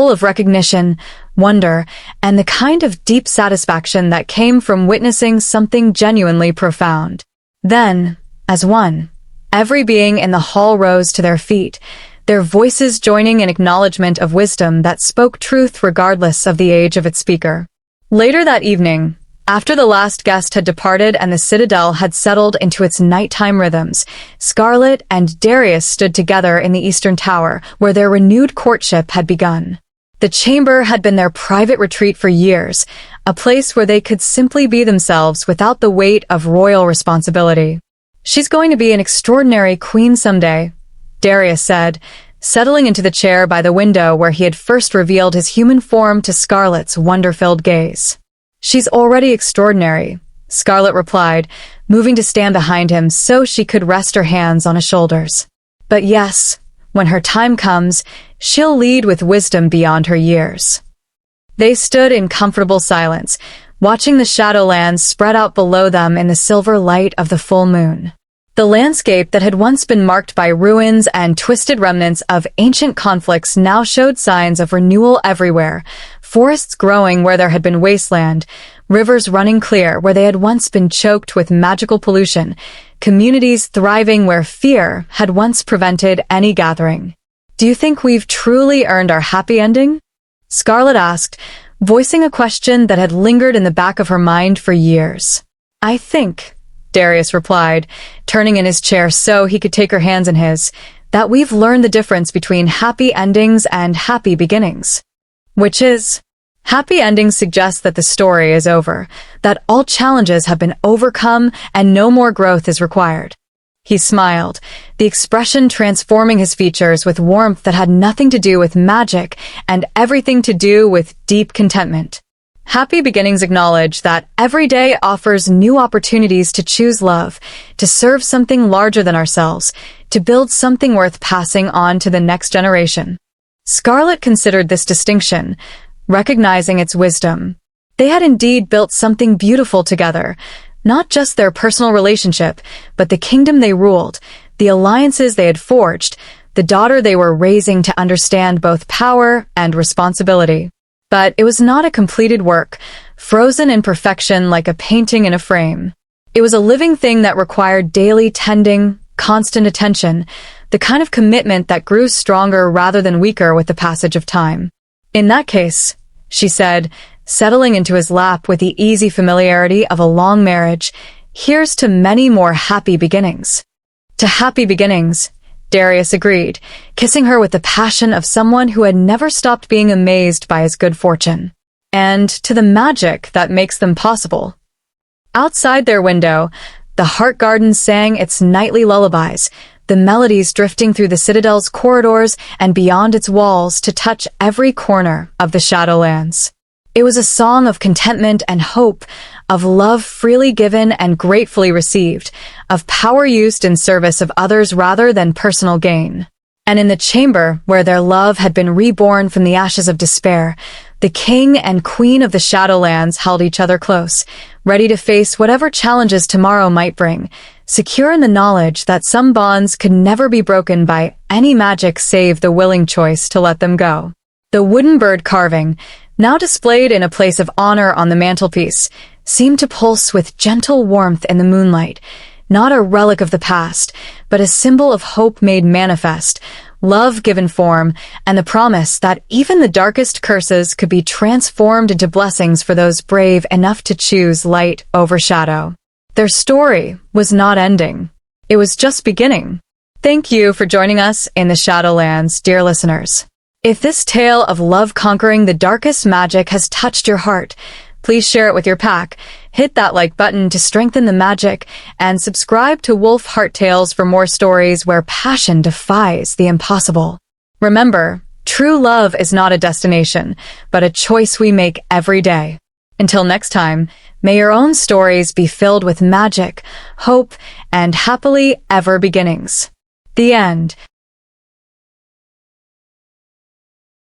of recognition, wonder, and the kind of deep satisfaction that came from witnessing something genuinely profound. Then, as one, every being in the hall rose to their feet, their voices joining in acknowledgement of wisdom that spoke truth regardless of the age of its speaker. Later that evening, after the last guest had departed and the citadel had settled into its nighttime rhythms, Scarlett and Darius stood together in the Eastern Tower, where their renewed courtship had begun. The chamber had been their private retreat for years, a place where they could simply be themselves without the weight of royal responsibility. "She's going to be an extraordinary queen someday," Darius said, settling into the chair by the window where he had first revealed his human form to Scarlett's wonder-filled gaze. "She's already extraordinary," Scarlett replied, moving to stand behind him so she could rest her hands on his shoulders. "But yes, when her time comes, she'll lead with wisdom beyond her years." They stood in comfortable silence, watching the Shadowlands spread out below them in the silver light of the full moon. The landscape that had once been marked by ruins and twisted remnants of ancient conflicts now showed signs of renewal everywhere, forests growing where there had been wasteland, rivers running clear where they had once been choked with magical pollution, communities thriving where fear had once prevented any gathering. "Do you think we've truly earned our happy ending?" Scarlett asked, voicing a question that had lingered in the back of her mind for years. "I think," Darius replied, turning in his chair so he could take her hands in his, "that we've learned the difference between happy endings and happy beginnings." Which is, happy endings suggest that the story is over, that all challenges have been overcome and no more growth is required. He smiled, the expression transforming his features with warmth that had nothing to do with magic and everything to do with deep contentment. Happy beginnings acknowledge that every day offers new opportunities to choose love, to serve something larger than ourselves, to build something worth passing on to the next generation. Scarlett considered this distinction, recognizing its wisdom. They had indeed built something beautiful together, not just their personal relationship, but the kingdom they ruled, the alliances they had forged, the daughter they were raising to understand both power and responsibility. But it was not a completed work, frozen in perfection like a painting in a frame. It was a living thing that required daily tending, constant attention, the kind of commitment that grew stronger rather than weaker with the passage of time. "In that case," she said, settling into his lap with the easy familiarity of a long marriage, "here's to many more happy beginnings." "To happy beginnings," Darius agreed, kissing her with the passion of someone who had never stopped being amazed by his good fortune. "And to the magic that makes them possible." Outside their window, the Heart Garden sang its nightly lullabies, the melodies drifting through the Citadel's corridors and beyond its walls to touch every corner of the Shadowlands. It was a song of contentment and hope, of love freely given and gratefully received, of power used in service of others rather than personal gain. And in the chamber where their love had been reborn from the ashes of despair, the king and queen of the Shadowlands held each other close, ready to face whatever challenges tomorrow might bring, secure in the knowledge that some bonds could never be broken by any magic save the willing choice to let them go. The wooden bird carving, now displayed in a place of honor on the mantelpiece, seemed to pulse with gentle warmth in the moonlight, not a relic of the past, but a symbol of hope made manifest, love given form, and the promise that even the darkest curses could be transformed into blessings for those brave enough to choose light over shadow. Their story was not ending. It was just beginning. Thank you for joining us in the Shadowlands, dear listeners. If this tale of love conquering the darkest magic has touched your heart, please share it with your pack, hit that like button to strengthen the magic, and subscribe to Wolf Heart Tales for more stories where passion defies the impossible. Remember, true love is not a destination, but a choice we make every day. Until next time, may your own stories be filled with magic, hope, and happily ever beginnings. The end.